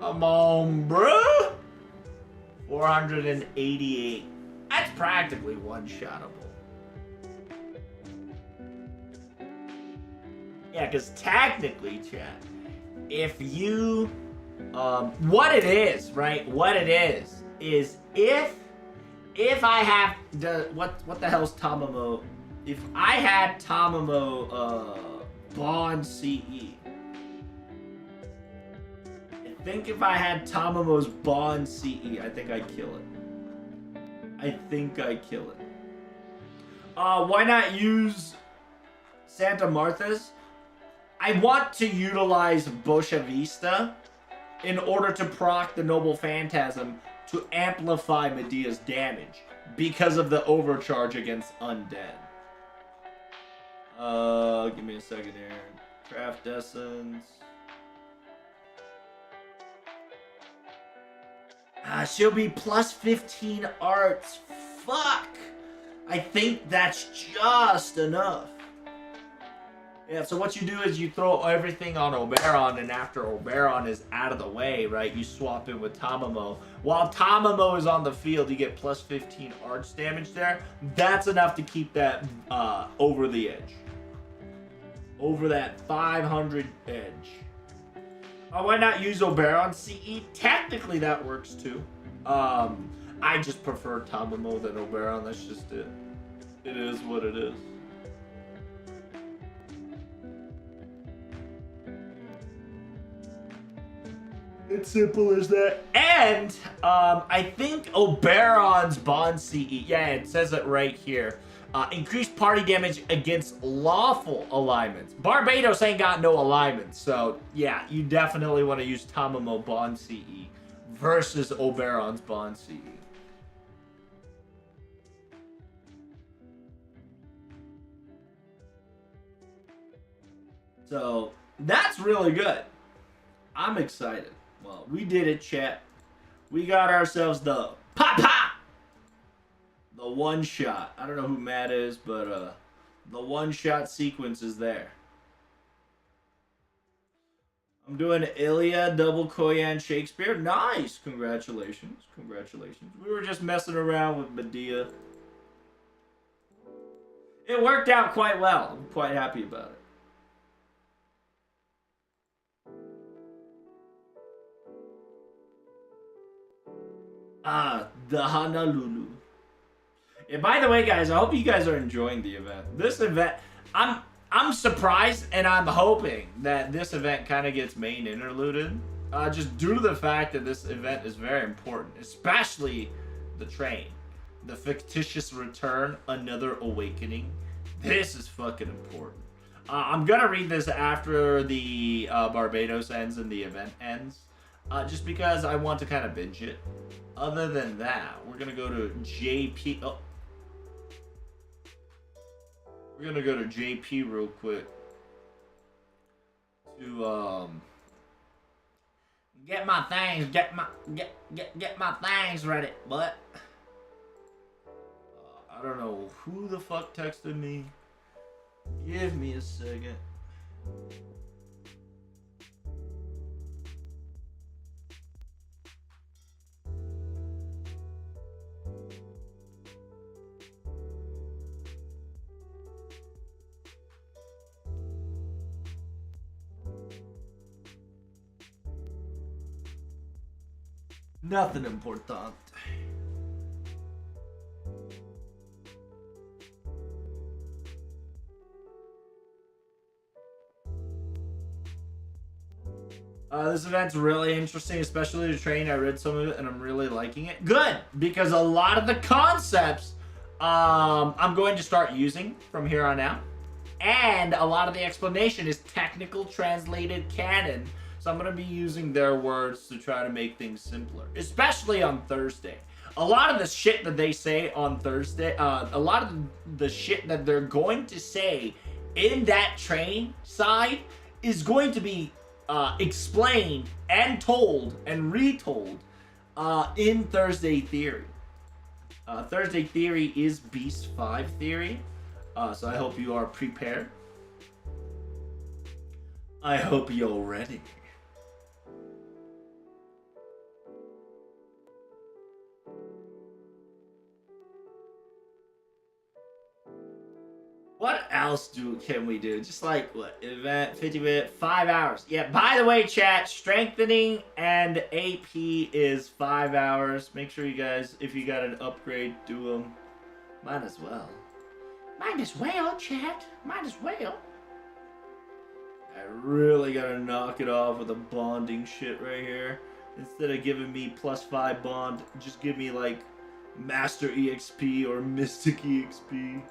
Come on, bruh. 488. That's practically one-shottable. Yeah, because technically, chat, if you, what it is, right? What it is if I have the, what the hell's Tamamo? If I had Tamamo, Bond CE. I think if I had Tamamo's Bond CE, I think I'd kill it. I think I'd kill it. Why not use Santa Martha's? I want to utilize Boscha Vista in order to proc the Noble Phantasm to amplify Medea's damage because of the overcharge against Undead. Give me a second here. Craft Essence. She'll be plus 15 arts. Fuck! I think that's just enough. Yeah, so what you do is you throw everything on Oberon, and after Oberon is out of the way, right, you swap in with Tamamo. While Tamamo is on the field, you get plus 15 arch damage there. That's enough to keep that over the edge. Over that 500 edge. Why not use Oberon CE? Technically, that works too. I just prefer Tamamo than Oberon. That's just it. It is what it is. It's simple as that. And I think Oberon's Bond CE, yeah, it says it right here. Increased party damage against lawful alignments. Barbtos ain't got no alignments, so yeah, you definitely want to use Tamamo Bond CE versus Oberon's Bond CE. So that's really good. I'm excited. Well, we did it, chat. We got ourselves the pop. The one shot. I don't know who Matt is, but the one shot sequence is there. I'm doing Ilya, double Koyan Shakespeare. Nice. Congratulations. Congratulations. We were just messing around with Medea. It worked out quite well. I'm quite happy about it. The Honolulu. And by the way, guys, I hope you guys are enjoying the event. This event, I'm surprised, and I'm hoping that this event kind of gets main interluded. Just due to the fact that this event is very important, especially the train. The fictitious return, another awakening. This is fucking important. I'm gonna read this after the Barbtos ends and the event ends. Just because I want to kind of binge it. Other than that, we're gonna go to JP. Oh. We're gonna go to JP real quick to get my things, get my things ready. But I don't know who the fuck texted me. Give me a second. Nothing important. This event's really interesting, especially the train. I read some of it and I'm really liking it. Good, because a lot of the concepts I'm going to start using from here on out. And a lot of the explanation is technical translated canon. So I'm going to be using their words to try to make things simpler, especially on Thursday. A lot of the shit that they say on Thursday, a lot of the shit that they're going to say in that train side is going to be explained and told and retold in Thursday Theory. Thursday Theory is Beast 5 Theory, so I hope you are prepared. I hope you're ready. What else can we do? Just like, what, event, 50 minute, 5 hours. Yeah, by the way, chat, strengthening and AP is 5 hours. Make sure you guys, if you got an upgrade, do them. Might as well. Might as well, chat. Might as well. I really gotta knock it off with a bonding shit right here. Instead of giving me +5 bond, just give me like Master EXP or Mystic EXP.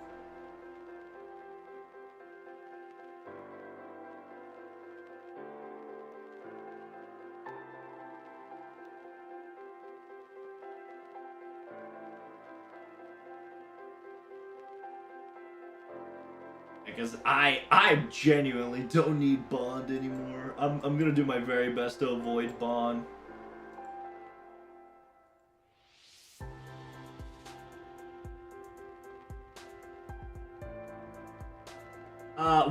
Because I genuinely don't need bond anymore. I'm gonna do my very best to avoid bond.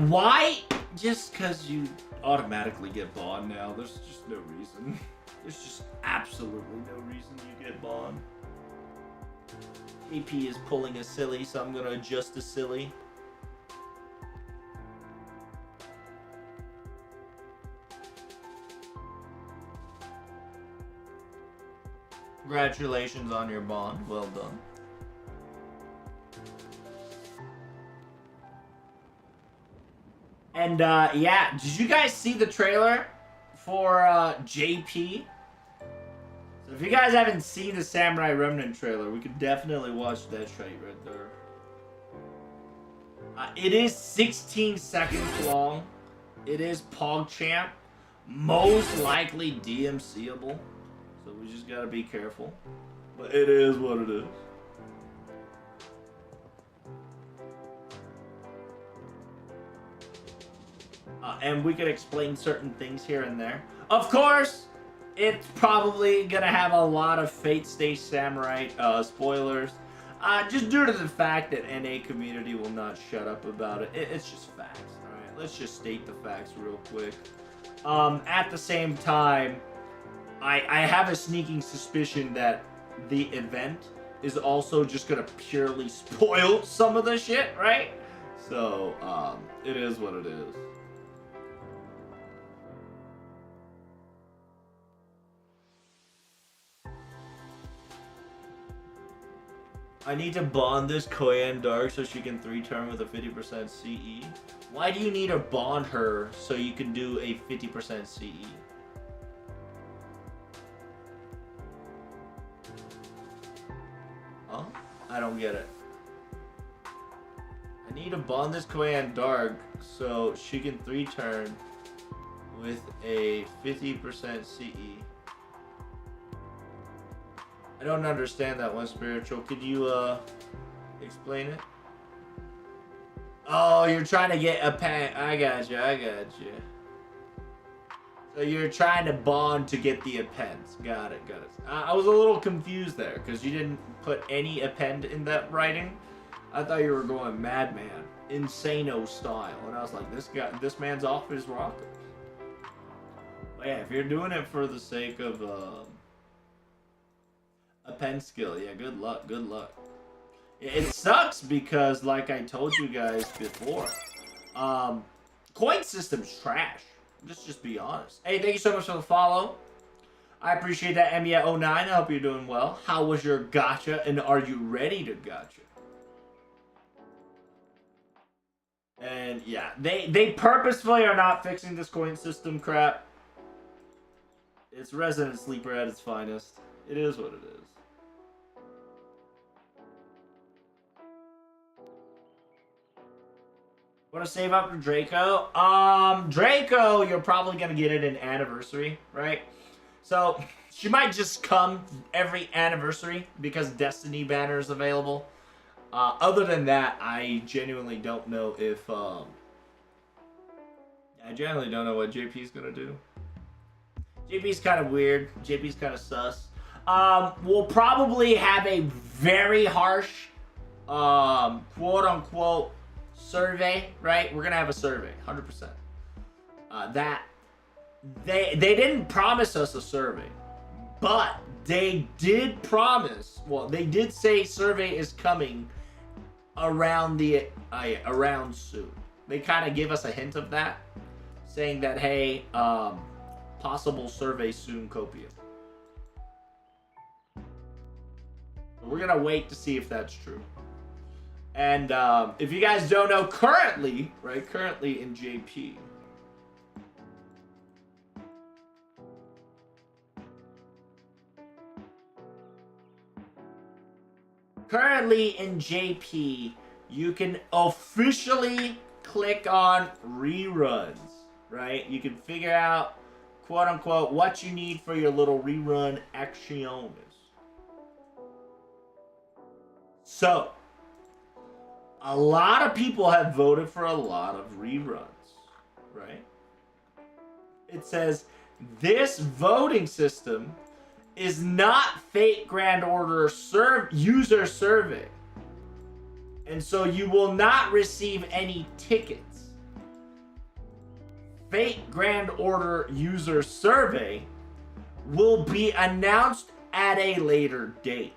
Why? Just because you automatically get bond now. There's just no reason. There's just absolutely no reason you get bond. AP is pulling a silly, so I'm gonna adjust a silly. Congratulations on your bond. Well done. And yeah, did you guys see the trailer for JP? So if you guys haven't seen the Samurai Remnant trailer, we could definitely watch that trait right there. It is 16 seconds long. It is PogChamp. Most likely DMCable. So we just gotta be careful. But it is what it is. And we could explain certain things here and there. Of course, it's probably gonna have a lot of Fate Stay Samurai spoilers. Just due to the fact that NA community will not shut up about it. It's just facts, alright? Let's just state the facts real quick. At the same time, I have a sneaking suspicion that the event is also just gonna purely spoil some of the shit, right? So, it is what it is. I need to bond this Koyan Dark so she can 3-turn with a 50% CE. Why do you need to bond her so you can do a 50% CE? Huh? I don't get it. I need to bond this Koyan Dark so she can 3-turn with a 50% CE. I don't understand that one, Spiritual. Could you, explain it? Oh, you're trying to get a pen. I got you. So you're trying to bond to get the appends. Got it. I was a little confused there, because you didn't put any append in that writing. I thought you were going Madman, Insano style. And I was like, this man's off his rocker. But yeah, if you're doing it for the sake of, a pen skill, yeah, good luck. It sucks because, like I told you guys before, coin system's trash. Just be honest. Hey, thank you so much for the follow. I appreciate that, Emiya09. I hope you're doing well. How was your gacha, and are you ready to gacha? And yeah, they purposefully are not fixing this coin system crap. It's Resident Sleeper at its finest. It is what it is. Want to save up for Draco? Draco, you're probably going to get it in Anniversary, right? So, she might just come every Anniversary because Destiny banner is available. Other than that, I genuinely don't know if, I genuinely don't know what JP's going to do. JP's kind of weird. JP's kind of sus. We'll probably have a very harsh, quote-unquote, survey, right? We're gonna have a survey, 100%. that they didn't promise us a survey, but they did promise. Well, they did say survey is coming around around soon. They kind of give us a hint of that, saying that hey, possible survey soon, Copium. We're gonna wait to see if that's true. And if you guys don't know, currently in JP, you can officially click on reruns, right? You can figure out, quote unquote, what you need for your little rerun acciones. So, a lot of people have voted for a lot of reruns, right? It says this voting system is not Fate Grand Order user survey. And so you will not receive any tickets. Fate Grand Order user survey will be announced at a later date.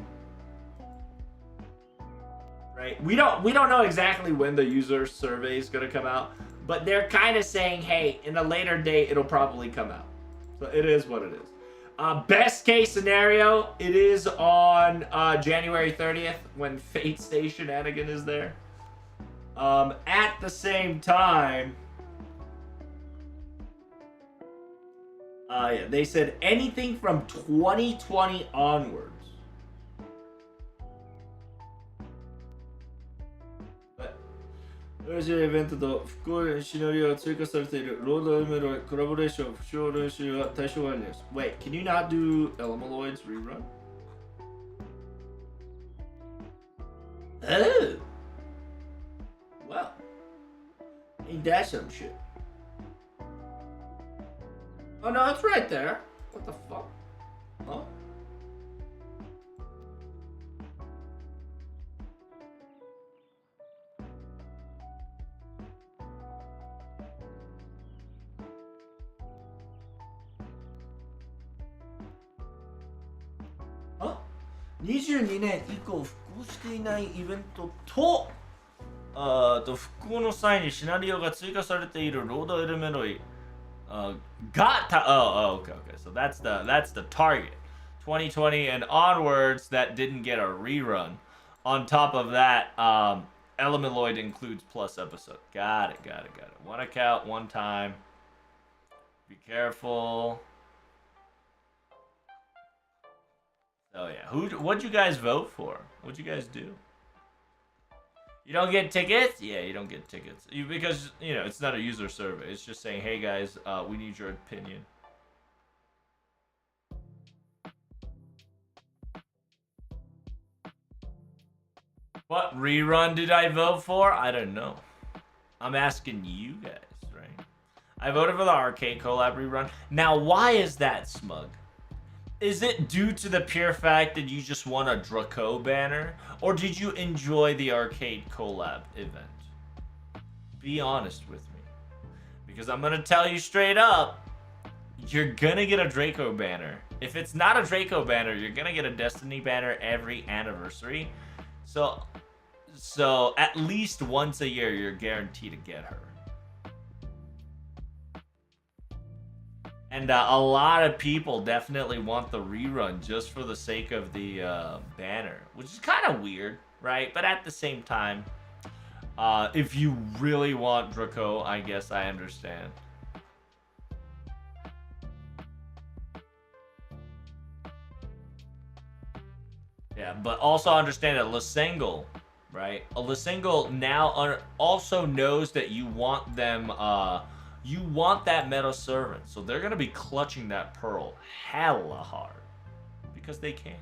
Right? We don't know exactly when the user survey is going to come out, but they're kind of saying, hey, in a later date it'll probably come out. So it is what it is. Best case scenario, it is on January 30th when Fate Stay Shenanigan is there. At the same time, yeah, they said anything from 2020 onwards. Wait, can you not do Elemeloid's rerun? Oh! Well. Ain't that some shit? Oh no, it's right there. What the fuck? Huh? Huh? 22年以降復興していないイベントと復興の際にシナリオが追加されているロードエルメロイ okay. So that's the target. 2020 and onwards that didn't get a rerun. On top of that, Elemeloid includes plus episode. Got it. One account, one time. Be careful. Oh yeah, what'd you guys vote for? What'd you guys do? You don't get tickets? Yeah, you don't get tickets. Because, it's not a user survey. It's just saying, hey guys, we need your opinion. What rerun did I vote for? I don't know. I'm asking you guys, right? I voted for the arcade collab rerun. Now, why is that, Smug? Is it due to the pure fact that you just won a Draco banner? Or did you enjoy the arcade collab event? Be honest with me. Because I'm going to tell you straight up, you're going to get a Draco banner. If it's not a Draco banner, you're going to get a Destiny banner every anniversary. So at least once a year, you're guaranteed to get her. And a lot of people definitely want the rerun just for the sake of the banner, which is kind of weird, right? But at the same time, if you really want Draco, I guess I understand. Yeah, but also understand that Lysangle, right? A Lysangle now also knows that you want them... you want that meta servant, so they're gonna be clutching that pearl hella hard because they can.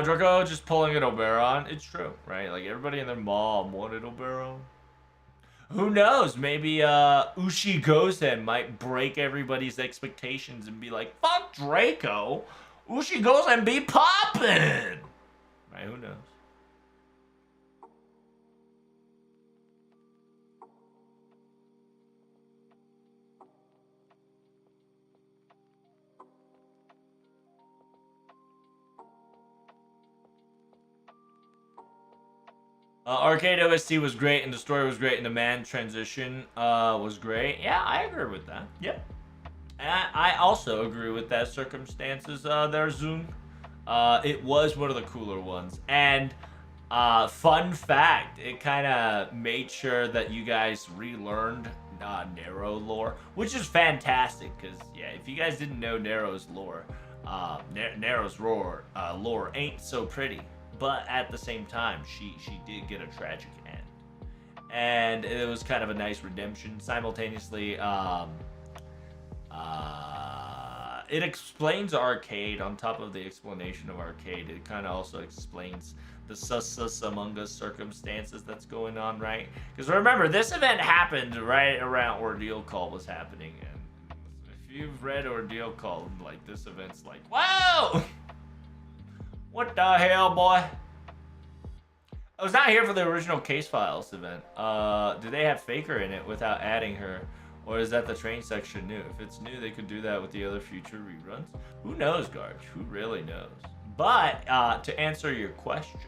Draco just pulling an Oberon. It's true, right? Like everybody and their mom wanted Oberon. Who knows? Maybe Ushi Gozen might break everybody's expectations and be like, "Fuck Draco, Ushi Gozen be poppin'." Right? Who knows? Arcade OST was great, and the story was great, and the man transition was great. Yeah, I agree with that. Yep. And I also agree with that circumstances there, Zoom. It was one of the cooler ones. And fun fact, it kind of made sure that you guys relearned Nero lore, which is fantastic, because, yeah, if you guys didn't know Nero's lore, Nero's lore ain't so pretty. But at the same time, she did get a tragic end. And it was kind of a nice redemption. Simultaneously, it explains Arcade on top of the explanation of Arcade. It kind of also explains the sus Among Us circumstances that's going on, right? Because remember, this event happened right around Ordeal Call was happening. And if you've read Ordeal Call, like, this event's like, whoa! What the hell, boy? I was not here for the original Case Files event. Do they have Faker in it without adding her? Or is that the train section new? If it's new, they could do that with the other future reruns. Who knows, Garge? Who really knows? But, to answer your question,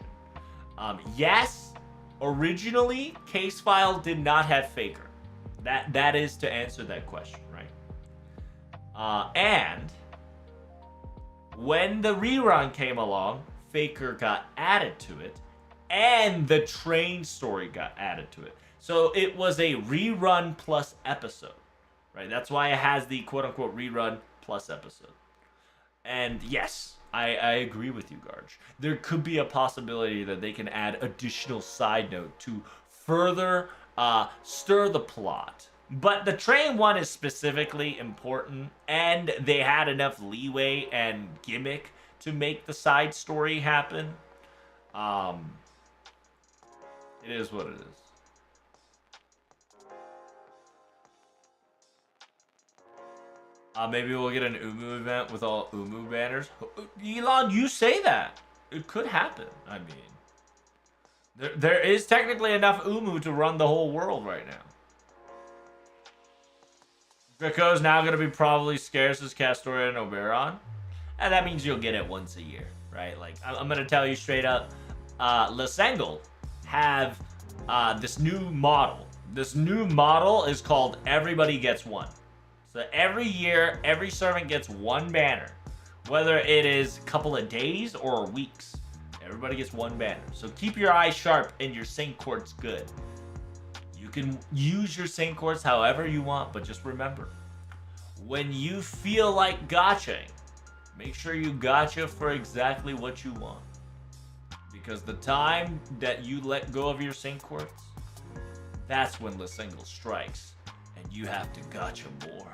yes, originally, Case File did not have Faker. That is to answer that question, right? And when the rerun came along, Faker got added to it, and the train story got added to it. So it was a rerun plus episode, right? That's why it has the quote-unquote rerun plus episode. And yes, I agree with you, Garge. There could be a possibility that they can add additional side note to further stir the plot. But the train one is specifically important, and they had enough leeway and gimmick to make the side story happen. It is what it is. Maybe we'll get an Umu event with all Umu banners. Elon, you say that. It could happen. I mean, there is technically enough Umu to run the whole world right now. Draco's now going to be probably scarce as Castoria and Oberon. And that means you'll get it once a year, right? Like, I'm going to tell you straight up, Lesengel have this new model. This new model is called Everybody Gets One. So every year, every servant gets one banner. Whether it is a couple of days or weeks, everybody gets one banner. So keep your eyes sharp and your sync quartz good. You can use your sync quartz however you want, but just remember, when you feel like gotchaing, make sure you gotcha for exactly what you want. Because the time that you let go of your sync quartz, that's when Lesengel strikes, and you have to gotcha more.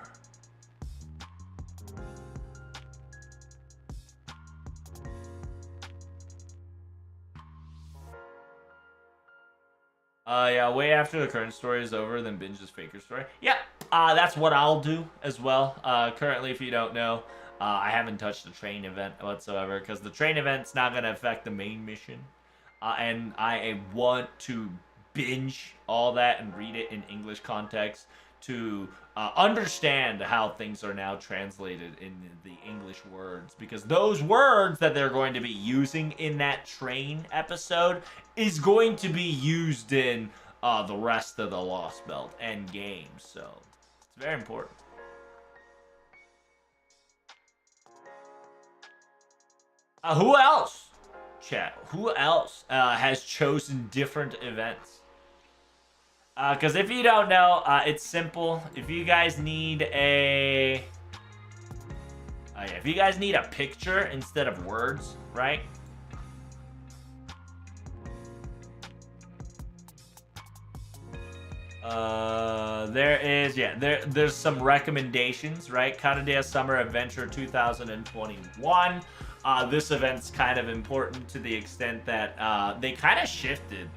Yeah, way after the current story is over, then binge this Faker story. Yeah, that's what I'll do as well. Currently, if you don't know, I haven't touched the train event whatsoever, because the train event's not going to affect the main mission. And I want to binge all that and read it in English context to understand how things are now translated in the English words, because those words that they're going to be using in that train episode is going to be used in the rest of the Lost Belt end game, so it's very important. Who else, chat? Who else has chosen different events? Because if you don't know, it's simple. If you guys need a... if you guys need a picture instead of words, right? There's some recommendations, right? Kanadea Summer Adventure 2021. This event's kind of important to the extent that they kind of shifted.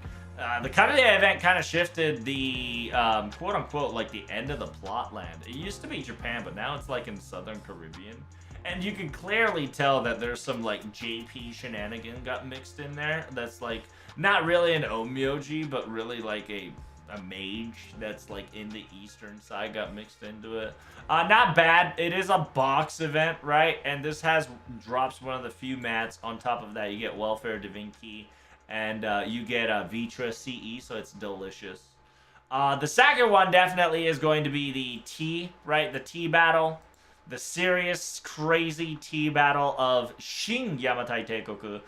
The Kanadea event kind of shifted the quote-unquote like the end of the plot land. It used to be Japan, but now it's like in Southern Caribbean. And you can clearly tell that there's some like JP shenanigan got mixed in there. That's like not really an Omyoji, but really like a mage that's like in the eastern side got mixed into it. Not bad. It is a box event, right? And this drops one of the few mats. On top of that, you get Welfare Divinity and you get a Vitra CE, so it's delicious. The second one definitely is going to be the tea, right? The tea battle. The serious, crazy tea battle of Shin Yamatai Teikoku.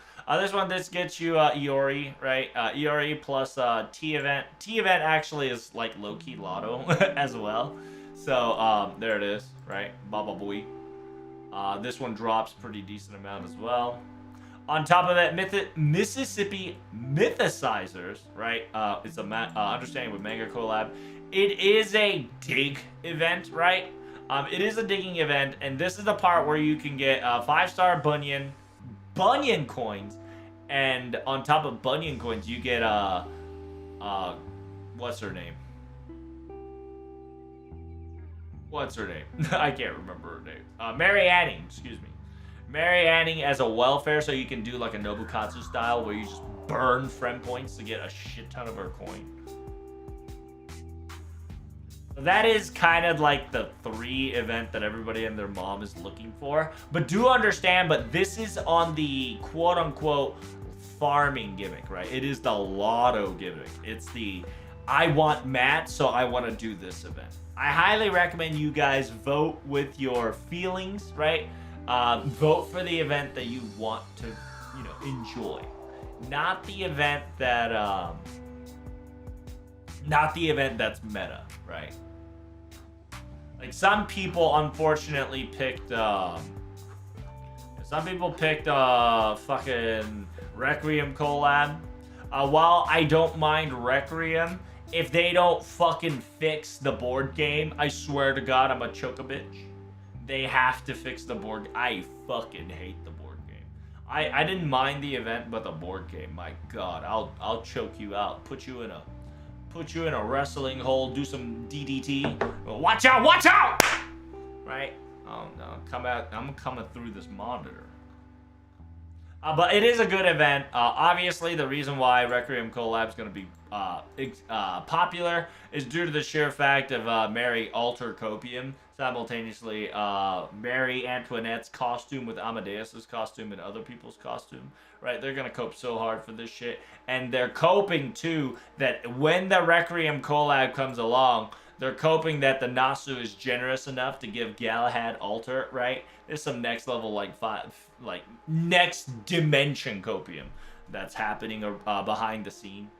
This gets you Iori, right? Iori plus tea event. Tea event actually is like low-key lotto as well. So, there it is, right? Baba Booey. This one drops pretty decent amount as well. On top of that, Mississippi Mythicizers, right? It's a understanding with manga collab. It is a dig event, right? It is a digging event, and this is the part where you can get 5-star Bunyan coins, and on top of Bunyan coins, you get what's her name? What's her name? I can't remember her name. Mary Anning, excuse me. Mary Anning as a welfare, so you can do like a Nobukatsu style where you just burn friend points to get a shit ton of her coin. That is kind of like the 3 event that everybody and their mom is looking for. But do understand, but this is on the quote-unquote farming gimmick, right? It is the lotto gimmick. It's the, I want Matt, so I want to do this event. I highly recommend you guys vote with your feelings, right? Vote for the event that you want to, enjoy. Not the event that, not the event that's meta, right? Like, some people unfortunately picked, fucking Requiem collab. While I don't mind Requiem, if they don't fucking fix the board game, I swear to God, I'm a choke a bitch. They have to fix the board. I fucking hate the board game. I didn't mind the event, but the board game, my God, I'll choke you out. Put you in a wrestling hold, do some DDT. Watch out! Watch out! Right? Oh no, I'm coming through this monitor. But it is a good event. Obviously, the reason why Requiem collab is going to be popular is due to the sheer fact of Mary Alter Copium simultaneously Mary Antoinette's costume with Amadeus's costume and other people's costume, right? They're gonna cope so hard for this shit, and they're coping too that when the Requiem collab comes along, they're coping that the Nasu is generous enough to give Galahad Alter, right? There's some next level like next dimension copium that's happening behind the scene.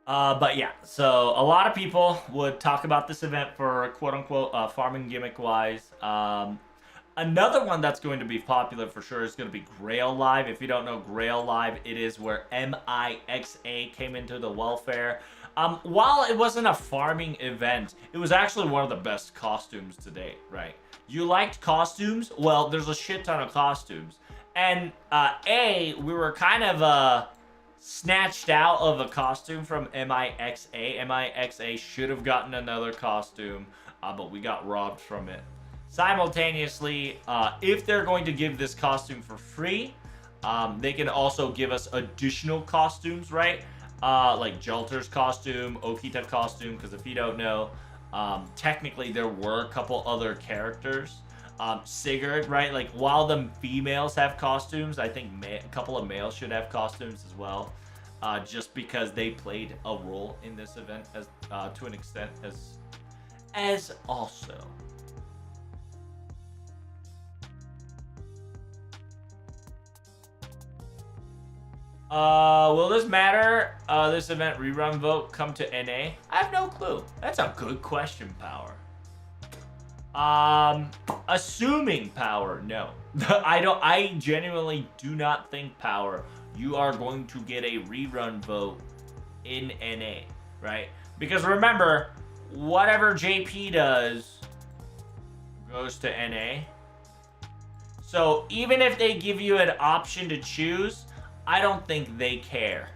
But yeah, so a lot of people would talk about this event for quote-unquote farming gimmick-wise. Another one that's going to be popular for sure is going to be Grail Live. If you don't know Grail Live, it is where MIXA came into the welfare. While it wasn't a farming event, it was actually one of the best costumes to date, right? You liked costumes? Well, there's a shit ton of costumes. And we were kind of snatched out of a costume from MIXA. MIXA should have gotten another costume, but we got robbed from it. Simultaneously, if they're going to give this costume for free, they can also give us additional costumes, right? Like Jelter's costume, Okita costume, because if you don't know, technically there were a couple other characters. Sigurd, right? Like, while the females have costumes, I think a couple of males should have costumes as well. Just because they played a role in this event as to an extent as also. Will this matter? This event rerun vote come to NA? I have no clue. That's a good question, Power. Assuming Power, no. I genuinely do not think, Power, you are going to get a rerun vote in NA, right? Because remember, whatever JP does goes to NA. So even if they give you an option to choose, I don't think they care.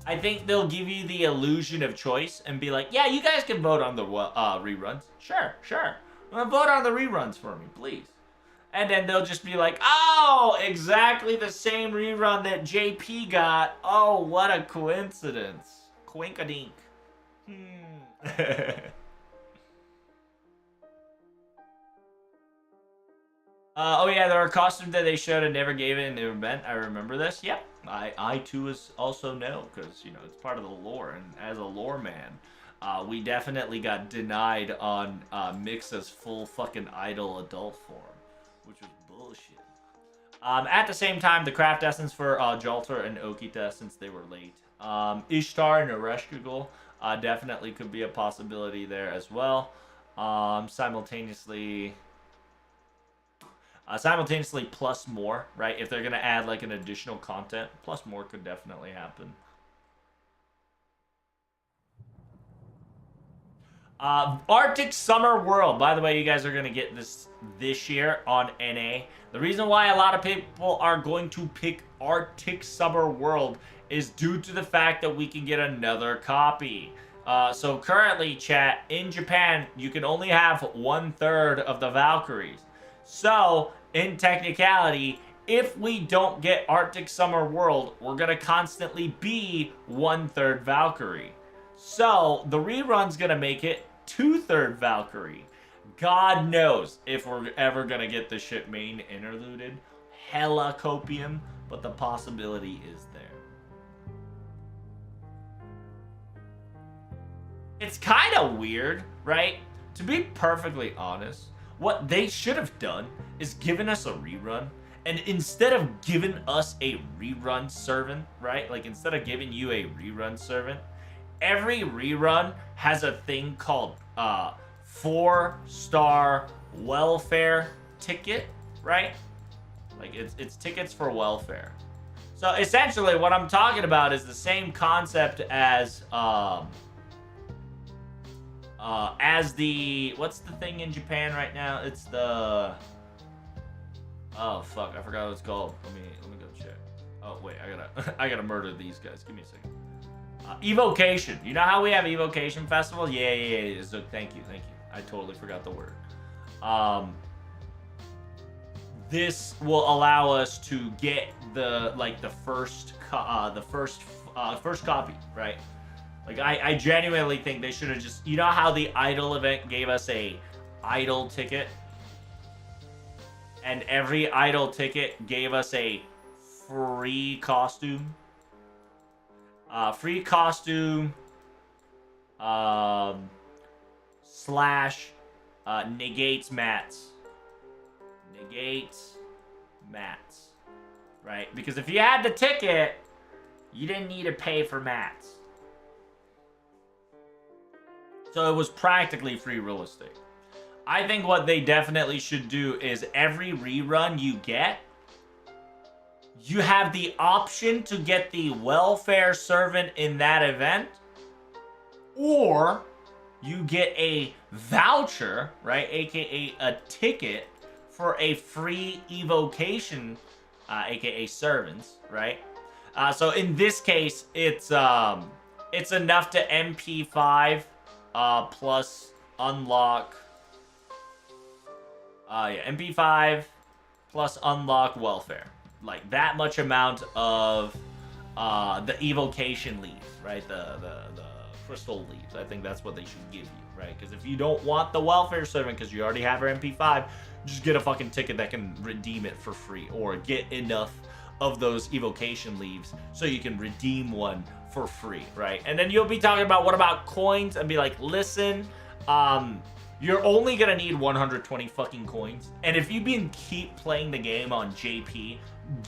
I think they'll give you the illusion of choice and be like, yeah, you guys can vote on the reruns. Sure. Vote on the reruns for me, please. And then they'll just be like, oh, exactly the same rerun that JP got. Oh, what a coincidence. Quinkadink. Oh yeah, there are costumes that they showed and never gave it in the event. I remember this. Yep. I too is also know because it's part of the lore, and as a lore man, we definitely got denied on Mixa's full fucking idol adult form, which was bullshit. At the same time, the craft essence for Jalter and Okita, since they were late. Ishtar and Ereshkigal definitely could be a possibility there as well. Simultaneously plus more, right? If they're going to add like an additional content, plus more could definitely happen. Arctic Summer World. By the way, you guys are going to get this year on NA. The reason why a lot of people are going to pick Arctic Summer World is due to the fact that we can get another copy. So currently, chat, in Japan, you can only have 1/3 of the Valkyries. So, in technicality, if we don't get Arctic Summer World, we're going to constantly be 1/3 Valkyrie. So, the rerun's going to make it 2/3 Valkyrie. God knows if we're ever going to get the ship main interluded. Hella copium, but the possibility is there. It's kind of weird, right? To be perfectly honest, what they should have done is given us a rerun, and instead of giving us a rerun servant, right? Like instead of giving you a rerun servant, every rerun has a thing called 4-star welfare ticket, right? Like it's tickets for welfare. So essentially what I'm talking about is the same concept as the, what's the thing in Japan right now? It's the, oh fuck, I forgot what it's called. Let me go check. Oh wait, I gotta murder these guys. Give me a second. Evocation. You know how we have Evocation Festival? Yeah. So thank you. I totally forgot the word. This will allow us to get the first copy, right? Like, I genuinely think they should have just... You know how the Idol event gave us a Idol ticket? And every Idol ticket gave us a free costume? Free costume... slash... negates mats. Negates mats. Right? Because if you had the ticket, you didn't need to pay for mats. So it was practically free real estate. I think what they definitely should do is every rerun you get, you have the option to get the welfare servant in that event, or you get a voucher, right, aka a ticket for a free evocation, aka servants, right? So in this case, it's enough to MP5 plus unlock. MP5 plus unlock welfare. Like that much amount of the evocation leaves, right? The crystal leaves. I think that's what they should give you, right? Because if you don't want the welfare servant because you already have your MP5, just get a fucking ticket that can redeem it for free, or get enough of those evocation leaves so you can redeem one for free, right? And then you'll be talking about what about coins, and be like, listen, you're only gonna need 120 fucking coins, and if you keep playing the game on JP,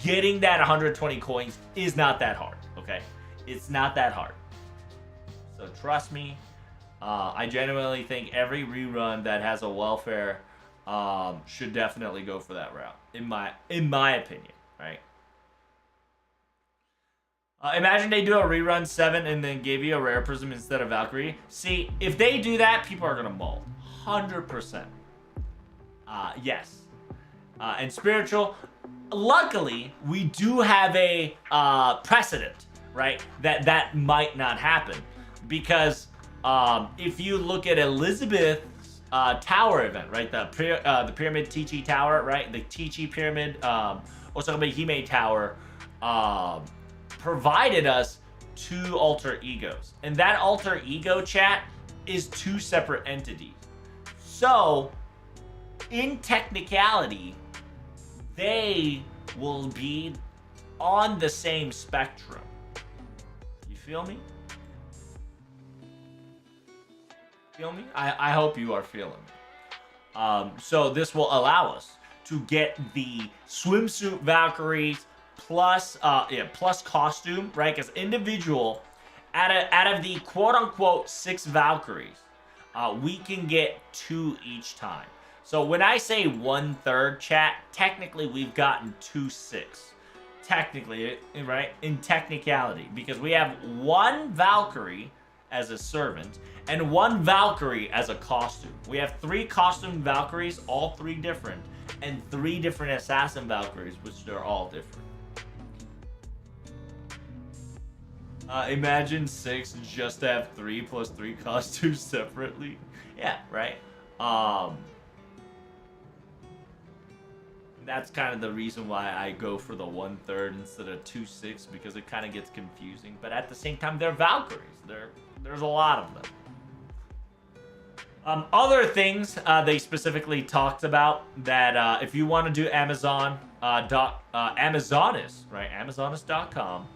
getting that 120 coins is not that hard, okay? It's not that hard. So trust me, I genuinely think every rerun that has a welfare should definitely go for that route, in my opinion, right? Imagine they do a rerun 7 and then give you a rare prism instead of Valkyrie. See, if they do that, people are gonna mull. 100%. Yes. And spiritual, luckily, we do have a precedent, right? That might not happen. Because if you look at Elizabeth's tower event, right? The Pyramid Techi Tower, right? The Techi Pyramid, Osaka Hime Tower, provided us 2 alter egos. And that alter ego, chat, is 2 separate entities. So, in technicality, they will be on the same spectrum. You feel me? Feel me? I hope you are feeling me. So this will allow us to get the swimsuit Valkyries plus plus costume, right? Because individual, out of the quote-unquote 6 Valkyries, we can get 2 each time. So when I say 1/3, chat, technically we've gotten 2 6. Technically, right? In technicality, because we have 1 Valkyrie as a servant and 1 Valkyrie as a costume. We have 3 costume Valkyries, all 3 different, and 3 different assassin Valkyries, which they're all different. Imagine 6 just to have 3 plus 3 costumes separately. Yeah, right? That's kind of the reason why I go for the 1/3 instead of 2 6, because it kind of gets confusing. But at the same time, they're Valkyries. There's a lot of them. Other things they specifically talked about that if you want to do Amazon, Amazonis, right? Amazonis.com.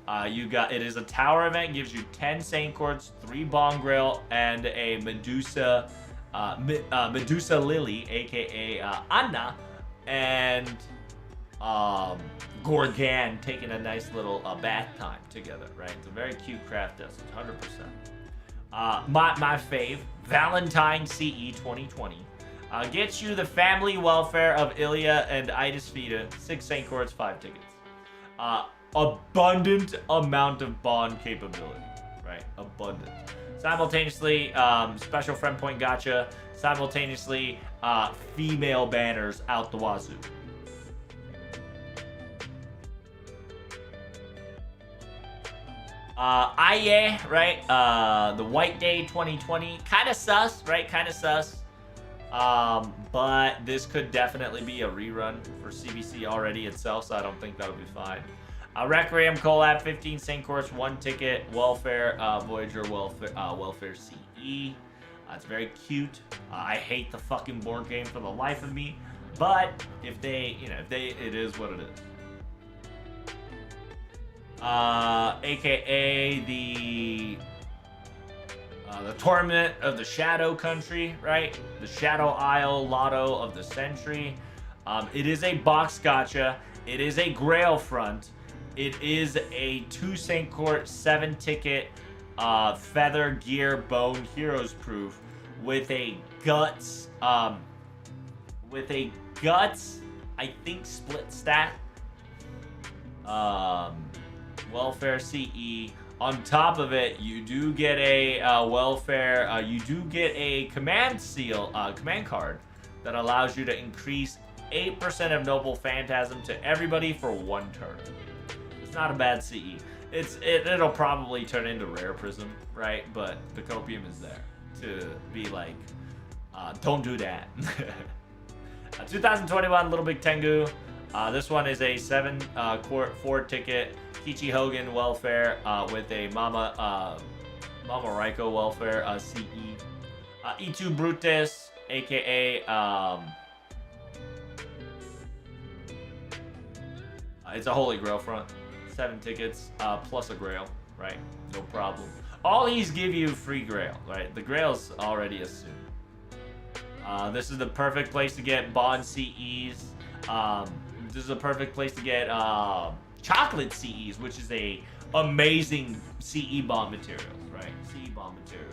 It is a tower event, gives you 10 Saint Courts, 3 Bong Grail, and a Medusa Lily, aka Anna, and Gorgan taking a nice little bath time together, right? It's a very cute craft desk, 100%. My fave, Valentine CE 2020. Gets you the family welfare of Ilya and Itis Vita, 6 Saint Courts, 5 tickets. Abundant amount of bond capability, right? Abundant. Simultaneously, special friend point gotcha. Simultaneously, female banners out the wazoo. Aye, right? The White Day 2020. Kind of sus, right? Kind of sus. But this could definitely be a rerun for CBC already itself, so I don't think that'll be fine. Requiem collab, 15 Saint Courts, 1 ticket, welfare, Voyager welfare CE. It's very cute. I hate the fucking board game for the life of me, but it is what it is. AKA the Tournament of the Shadow Country, right? The Shadow Isle Lotto of the Century. It is a box gacha. It is a Grail front. It is a 2 Saint Court, 7 ticket, Feather Gear Bone Heroes proof with a guts, I think split stat. Welfare CE. On top of it, you do get a welfare. You do get a command seal, command card that allows you to increase 8% of Noble Phantasm to everybody for 1 turn. It's not a bad CE. It'll probably turn into Rare Prism, right? But the copium is there to be like, don't do that. 2021 Little Big Tengu. This one is a 7 court 4 ticket Kichi Hogan welfare with a Mama Raiko welfare CE. E2 Brutus, aka it's a Holy Grail front. 7 tickets plus a Grail, right? No problem. All these give you free Grail, right? The Grail's already assumed. This is the perfect place to get Bond CEs. This is a perfect place to get chocolate CEs, which is a amazing CE bomb materials, right? CE bomb materials.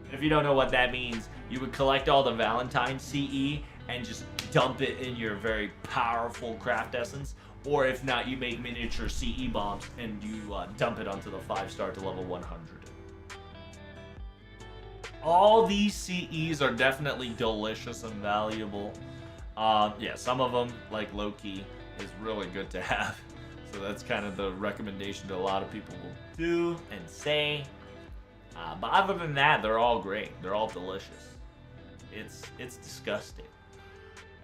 And if you don't know what that means, you would collect all the Valentine CE and just dump it in your very powerful craft essence. Or if not, you make miniature CE bombs and you dump it onto the 5-star to level 100. All these CEs are definitely delicious and valuable. Yeah, some of them, like Loki, is really good to have. So that's kind of the recommendation that a lot of people will do and say. But other than that, they're all great. They're all delicious. It's disgusting.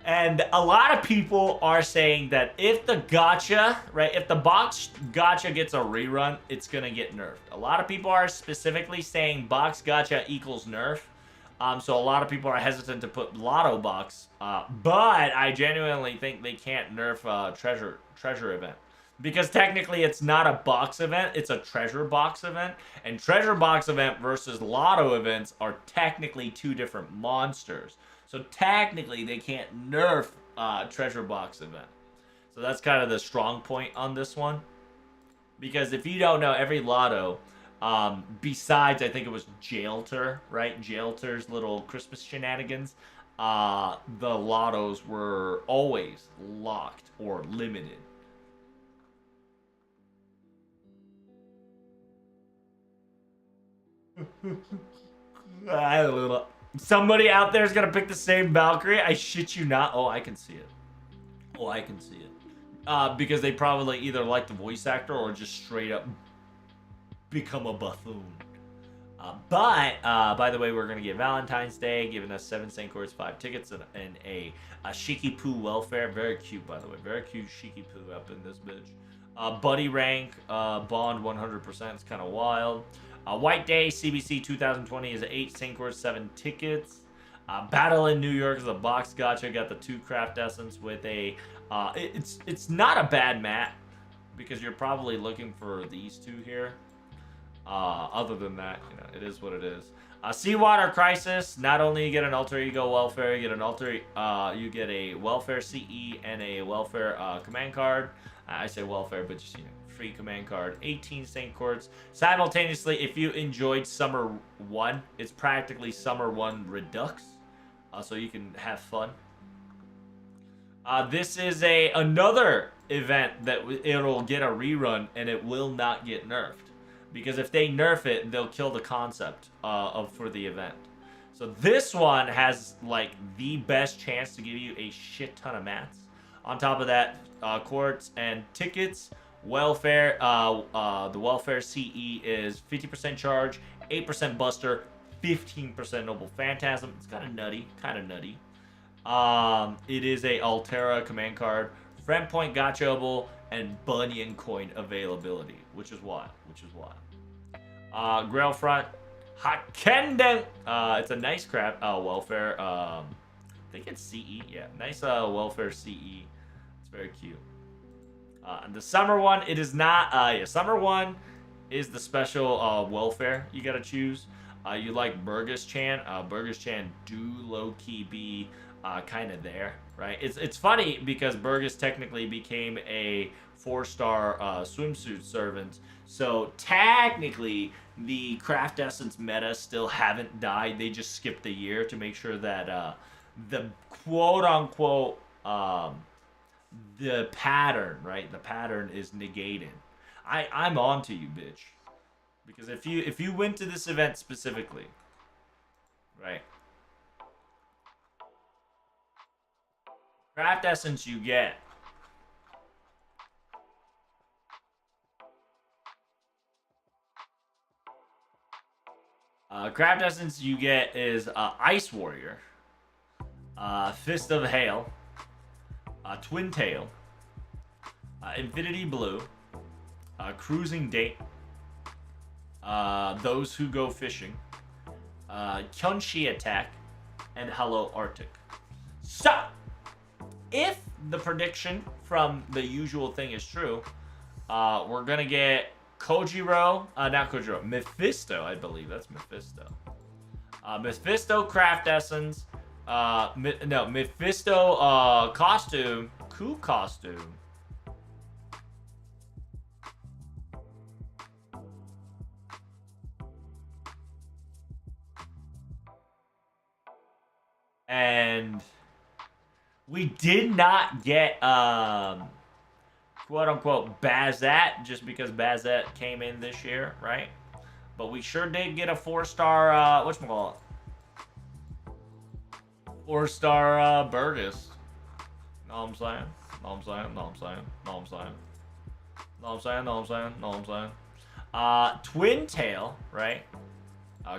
And a lot of people are saying that if the gacha, right, if the box gacha gets a rerun, it's going to get nerfed. A lot of people are specifically saying box gacha equals nerf. So a lot of people are hesitant to put Lotto Box, but I genuinely think they can't nerf treasure event, because technically it's not a box event, it's a treasure box event, and treasure box event versus Lotto events are technically two different monsters. So technically they can't nerf treasure box event. So that's kind of the strong point on this one, because if you don't know, every Lotto, besides I think it was Jailter, right? Jailter's little Christmas shenanigans, the Lottos were always locked or limited. Somebody out there is gonna pick the same Valkyrie. I shit you not. Oh, I can see it. Oh, I can see it. Because they probably either like the voice actor or just straight up become a buffoon. But by the way, we're gonna get Valentine's Day, giving us 7 St. Courts, 5 tickets, and a Shiki Poo welfare. Very cute, by the way. Very cute Shiki Poo up in this bitch. Buddy rank, bond 100%. It's kind of wild. White Day CBC 2020 is 8 St. Courts, 7 tickets. Battle in New York is a box gotcha. Got the 2 craft essence with a. It's not a bad map, because you're probably looking for these 2 here. Other than that, you know, it is what it is. Seawater Crisis. Not only you get an alter ego welfare, you get an you get a welfare CE and a welfare command card. I say welfare, but just, you know, free command card. 18 St. Courts. Simultaneously, if you enjoyed Summer 1, it's practically Summer 1 Redux, so you can have fun. This is another event that it'll get a rerun, and it will not get nerfed. Because if they nerf it, they'll kill the concept for the event. So this one has like the best chance to give you a shit ton of mats. On top of that, courts and tickets, welfare. The welfare CE is 50% charge, 8% buster, 15% noble phantasm. It's kind of nutty, It is a Altera command card, friend point gotchable, and Bunyan coin availability, which is why. Grail front, Hakenden. It's a nice craft. Welfare. I think it's CE. Yeah, nice welfare CE. It's very cute. And the summer one, it is not. Yeah, summer one is the special welfare you gotta choose. You like Burgess Chan. Burgess Chan do low key be kind of there, right? It's funny because Burgess technically became a 4-star swimsuit servant, so technically the craft essence meta still haven't died. They just skipped a year to make sure that the quote unquote the pattern, right? The pattern is negated. I'm on to you, bitch, because if you went to this event specifically, right? Craft essence you get. Craft essence you get is Ice Warrior, Fist of Hail, Twin Tail, Infinity Blue, Cruising Date, Those Who Go Fishing, Kyunshi Attack, and Hello Arctic. So, if the prediction from the usual thing is true, we're gonna get Kojiro, not Kojiro, Mephisto, I believe. That's Mephisto. Mephisto craft essence. No, Mephisto costume. Cool costume. And we did not get quote unquote Bazette, just because Bazette came in this year, right? But we sure did get a 4-star whatchamacallit? 4-star Burgess. Know what I'm saying? Know what I'm saying? Know what I'm saying? Know what I'm saying? Know what I'm saying? Know what I'm saying? Know what I'm saying? Twin Tail, right?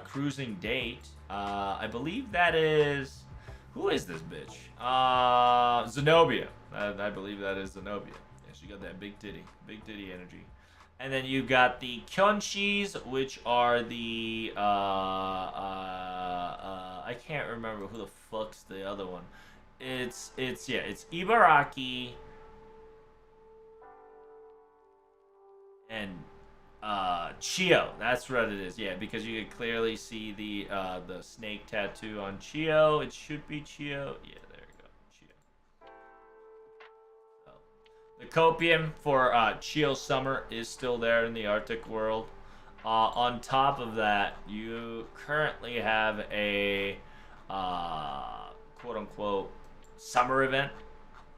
Cruising Date. I believe that is. Who is this bitch? Zenobia. I believe that is Zenobia. Yeah, she got that big titty energy. And then you got the Kyonshis, which are the I can't remember who the fuck's the other one. It's Ibaraki and Chio. That's what it is. Yeah, because you can clearly see the snake tattoo on Chio. It should be Chio. Yeah, there you go. Chio. So, the copium for Chio Summer is still there in the Arctic world. On top of that, you currently have a quote-unquote summer event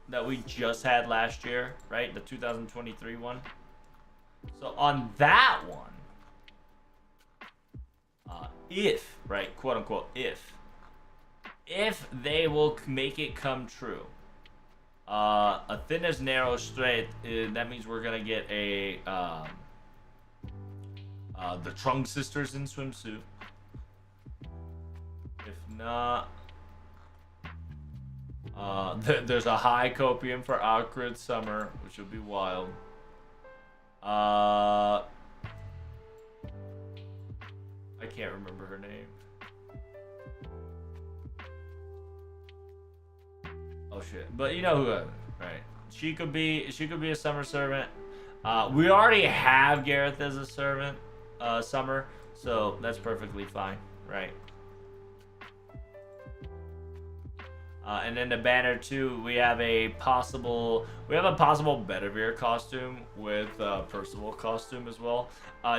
that we just had last year, right? The 2023 one. So on that one, if, right, quote-unquote, if they will make it come true, a thin as narrow straight, that means we're going to get a the Trunk Sisters in swimsuit. If not, there's a high copium for Awkward Summer, which will be wild. I can't remember her name. Oh shit! But you know who, right? She could be a summer servant. We already have Gareth as a servant. Summer, so that's perfectly fine, right? And then the banner too, we have a possible Bedivere costume with Percival costume as well,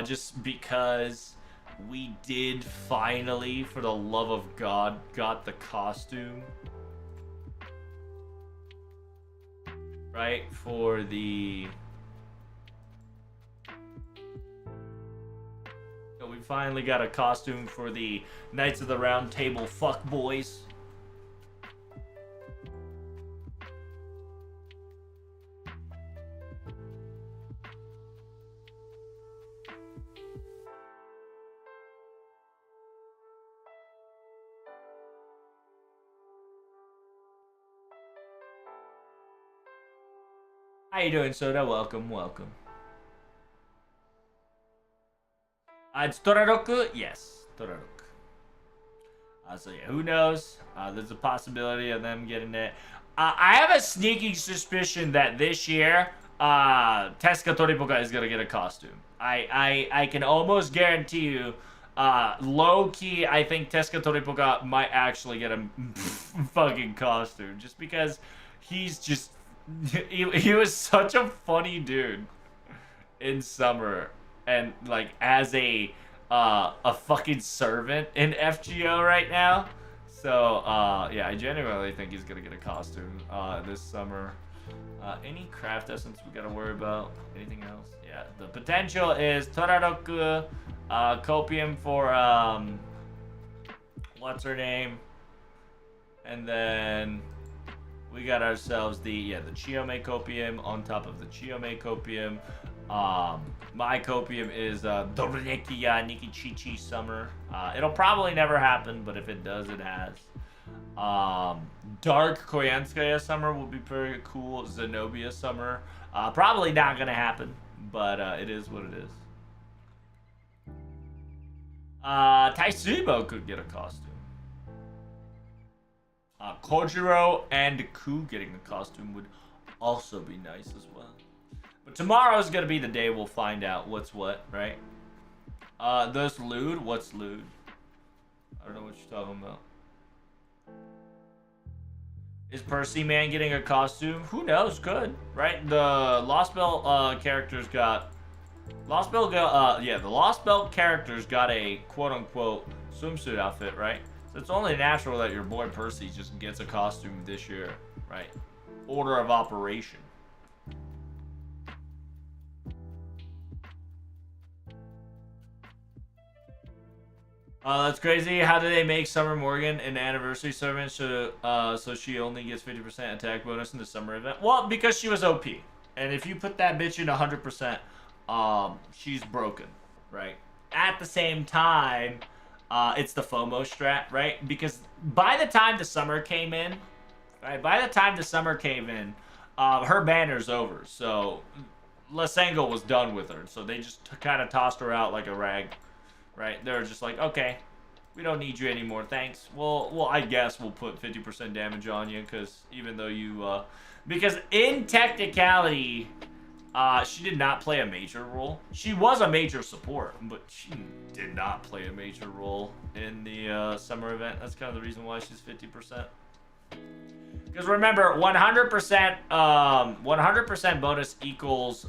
just because we did finally, for the love of God, got the costume, right, for the. We finally got a costume for the Knights of the Round Table fuck boys. How you doing, Soda? Welcome, welcome. It's Toraroku? Yes, Toraroku. So yeah, who knows? There's a possibility of them getting it. I have a sneaking suspicion that this year, Tezuka Toripoka is gonna get a costume. I can almost guarantee you, low key, I think Tezuka Toripoka might actually get a fucking costume, just because he's just he was such a funny dude in summer. And like as a fucking servant in FGO right now, so yeah, I genuinely think he's gonna get a costume this summer. Any craft essence we gotta worry about? Anything else? Yeah, the potential is Toraroku, copium for what's her name, and then we got ourselves the Chiyome copium on top of the Chiyome copium. My copium is Dorekiya Nikichichi Summer. It'll probably never happen, but if it does, it has. Dark Koyanskaya Summer will be pretty cool. Zenobia Summer. Probably not gonna happen, but it is what it is. Taisubo could get a costume. Kojiro and Ku getting a costume would also be nice as well. But tomorrow's gonna be the day we'll find out what's what, right? Those lewd? What's lewd? I don't know what you're talking about. Is Percy Man getting a costume? Who knows? Could, right? The Lost Belt characters got... the Lost Belt characters got a quote-unquote swimsuit outfit, right? So it's only natural that your boy Percy just gets a costume this year, right? Order of operation. That's crazy. How do they make Summer Morgan an anniversary servant so she only gets 50% attack bonus in the summer event? Well, because she was OP. And if you put that bitch in 100%, she's broken, right? At the same time, it's the FOMO strat, right? Because by the time the summer came in, right? Her banner's over. So Lysenko was done with her, so they just kind of tossed her out like a rag, right? They were just like, okay, we don't need you anymore, thanks. Well, I guess we'll put 50% damage on you, because even though you, because in technicality, she did not play a major role. She was a major support, but she did not play a major role in the summer event. That's kind of the reason why she's 50%. Because remember, 100% bonus equals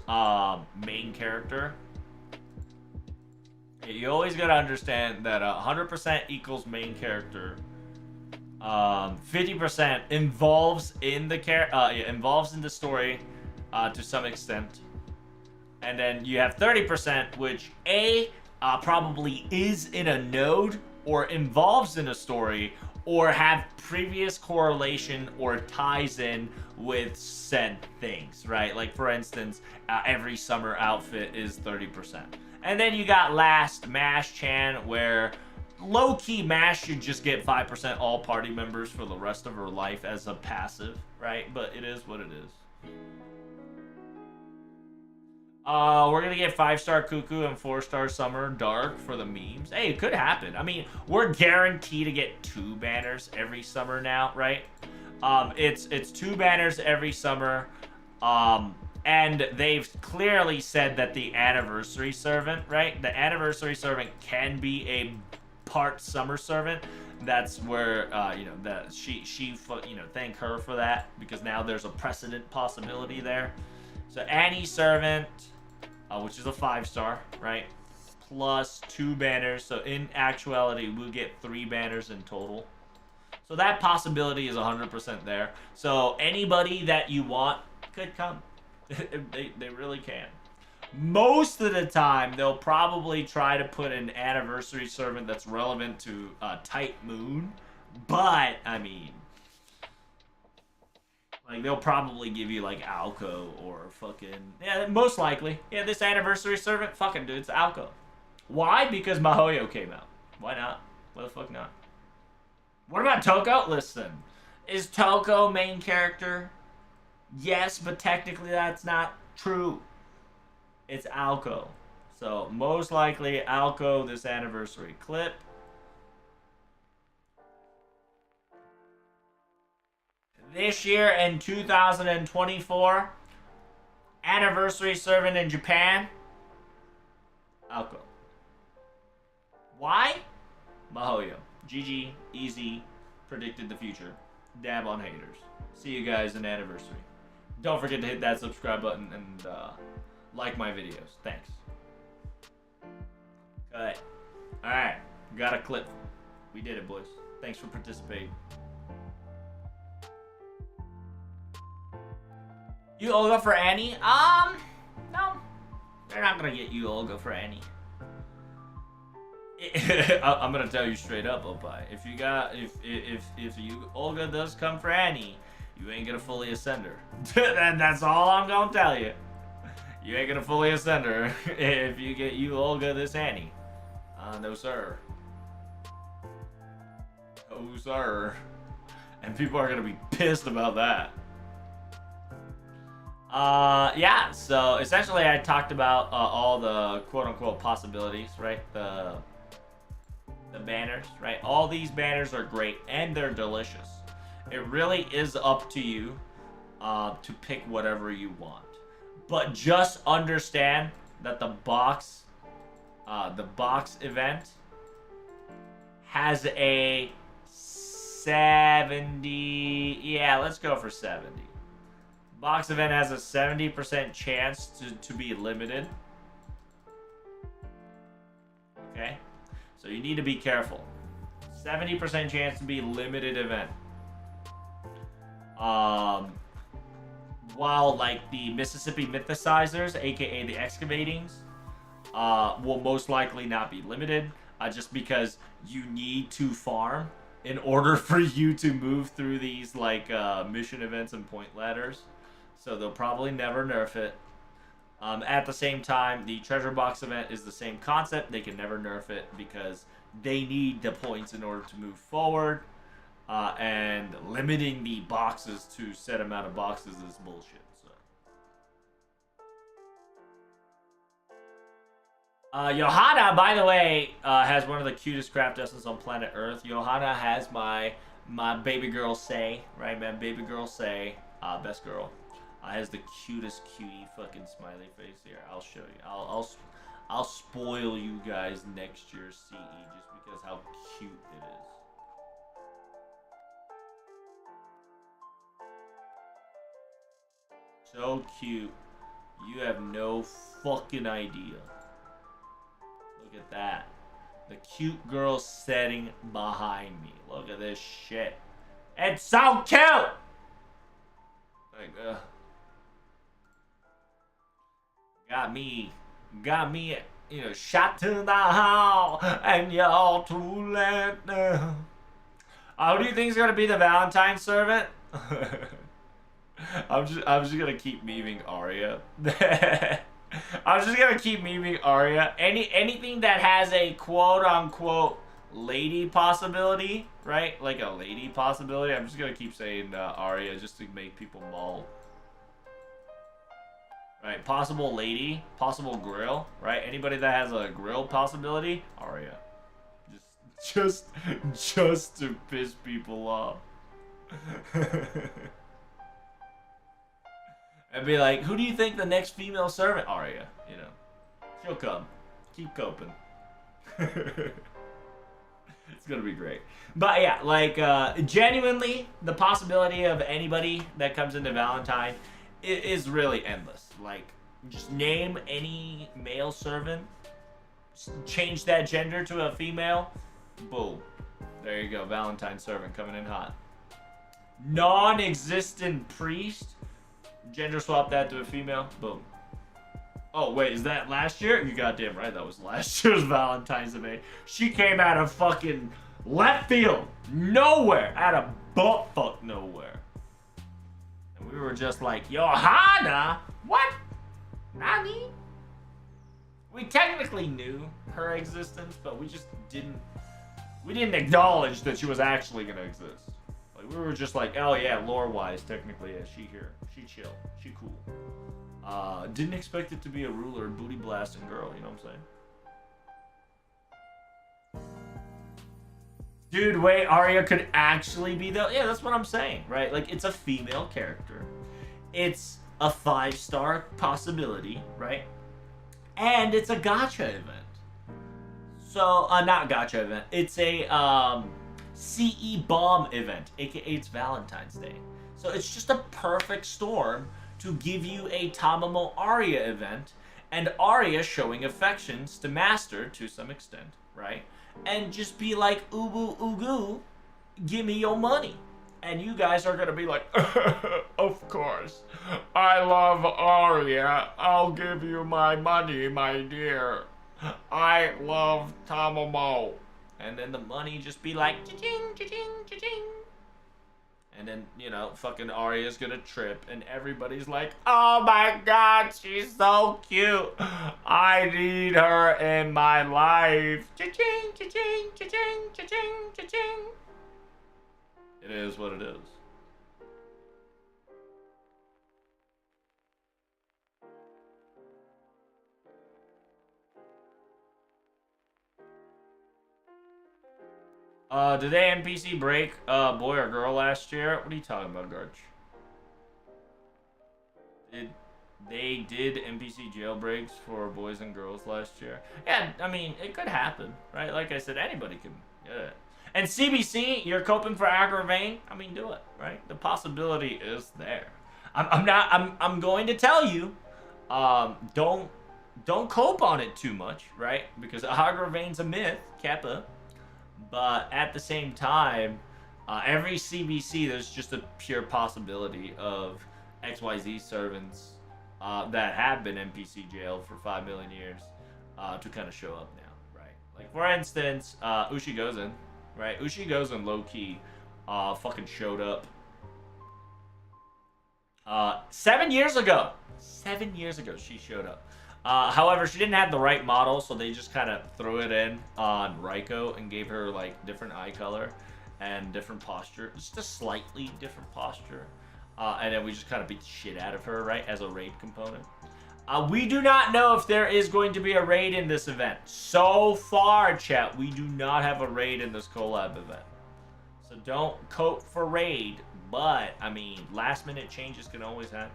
main character. You always gotta understand that 100% equals main character. 50% involves in the involves in the story to some extent, and then you have 30%, which probably is in a node or involves in a story, or have previous correlation or ties in with said things, right? Like, for instance, every summer outfit is 30%. And then you got last, Mash Chan, where low-key Mash should just get 5% all party members for the rest of her life as a passive, right? But it is what it is. We're gonna get 5-star Cuckoo and 4-star Summer Dark for the memes. Hey, it could happen. I mean, we're guaranteed to get 2 banners every summer now, right? It's 2 banners every summer. And they've clearly said that the Anniversary Servant, right? The Anniversary Servant can be a part Summer Servant. That's where, that she thank her for that, because now there's a precedent possibility there. So Annie Servant, which is a 5-star, right? Plus 2 banners. So in actuality, we'll get 3 banners in total. So that possibility is 100% there. So anybody that you want could come. They really can. Most of the time, they'll probably try to put an Anniversary Servant that's relevant to Tight Moon. But, I mean, like, they'll probably give you, like, Alco or fucking... Yeah, most likely. Yeah, this Anniversary Servant, fucking dude, it's Alco. Why? Because Mahoyo came out. Why not? Why the fuck not? What about Toko? Listen, is Toko main character? Yes, but technically that's not true. It's Alco. So, most likely, Alco this anniversary clip. This year in 2024, Anniversary Servant in Japan, Alco. Why? Mahoyo. GG, easy, predicted the future. Dab on haters. See you guys in Anniversary. Don't forget to hit that subscribe button and like my videos. Thanks. Cut. Alright, got a clip. We did it, boys. Thanks for participating. You Olga for Annie? No. They're not gonna get you Olga for Annie. I'm gonna tell you straight up, Opie. If you Olga does come for Annie, you ain't gonna fully ascend her. That's all I'm gonna tell you. You ain't gonna fully ascend her if you get you Olga this Annie. No sir. No sir. And people are gonna be pissed about that. Yeah, so essentially I talked about all the quote-unquote possibilities, right? The banners, right? All these banners are great and they're delicious. It really is up to you to pick whatever you want. But just understand that the box event has a 70, yeah, let's go for 70. Box event has a 70% chance to be limited. Okay? So you need to be careful. 70% chance to be limited event. While like the Mississippi Mythicizers, aka the Excavatings, will most likely not be limited, just because you need to farm in order for you to move through these like mission events and point ladders. So they'll probably never nerf it. At the same time, the treasure box event is the same concept. They can never nerf it because they need the points in order to move forward. And limiting the boxes to set amount of boxes is bullshit. So. Johanna, by the way, has one of the cutest craft dresses on planet Earth. Johanna has my baby girl Say, right, man? Baby girl Say, best girl. Has the cutest cutie fucking smiley face here. I'll show you. I'll spoil you guys next year's CE just because how cute it is. So cute. You have no fucking idea. Look at that. The cute girl sitting behind me. Look at this shit. It's so cute! Like, got me, you know, shot to the hall, and y'all too late now. Who do you think is gonna be the Valentine servant? I'm just gonna keep memeing Arya. I'm just gonna keep memeing Arya. Anything that has a quote unquote lady possibility, right? Like a lady possibility. I'm just gonna keep saying Arya just to make people maul. Right, possible lady, possible grill, right? Anybody that has a grill possibility, Arya. Just to piss people off. And be like, who do you think the next female servant? Arya, you know. She'll come. Keep coping. It's gonna be great. But yeah, like, genuinely, the possibility of anybody that comes into Valentine is really endless. Like, just name any male servant, change that gender to a female, boom. There you go, Valentine servant coming in hot. Non-existent priest, gender swap that to a female, boom. Oh wait, is that last year? You goddamn right, that was last year's Valentine's Day. She came out of fucking left field, nowhere, out of buttfuck nowhere. And we were just like, Johanna? What? Nani? We technically knew her existence, but we just didn't acknowledge that she was actually gonna exist. Like, we were just like, oh yeah, lore-wise, technically, yeah, she here. She chill. She cool. Didn't expect it to be a ruler, booty blasting girl, you know what I'm saying? Dude, wait, Arya could actually be the... Yeah, that's what I'm saying, right? Like, it's a female character. It's a 5-star possibility, right? And it's a gacha event. So, not gacha event. It's a CE bomb event, aka it's Valentine's Day. So it's just a perfect storm to give you a Tamamo Arya event, and Arya showing affections to Master to some extent, right? And just be like, ubu ugu, give me your money. And you guys are gonna be like, of course, I love Arya. I'll give you my money, my dear. I love Tamamo. And then the money just be like, cha-ching, cha-ching, cha-ching. And then, you know, fucking Arya's gonna trip, and everybody's like, oh my god, she's so cute. I need her in my life. Cha-ching, cha-ching, cha-ching, cha-ching, cha-ching. It is what it is. Did they NPC break boy or girl last year? What are you talking about, Garch? They did NPC jailbreaks for boys and girls last year? Yeah, I mean, it could happen, right? Like I said, anybody can get it. And CBC, you're coping for Agravain? I mean, do it, right? The possibility is there. I'm going to tell you, don't cope on it too much, right? Because Agravain's a myth, Kappa. But at the same time, every CBC, there's just a pure possibility of XYZ servants that have been NPC jailed for 5 million years to kind of show up now, right? Like, for instance, Ushigozen, right? Ushigozen low-key fucking showed up 7 years ago. 7 years ago, she showed up. However, she didn't have the right model, so they just kind of threw it in on Raiko and gave her, like, different eye color and different posture. Just a slightly different posture. And then we just kind of beat the shit out of her, right, as a raid component. We do not know if there is going to be a raid in this event. So far, chat, we do not have a raid in this collab event. So don't coat for raid, but, I mean, last minute changes can always happen.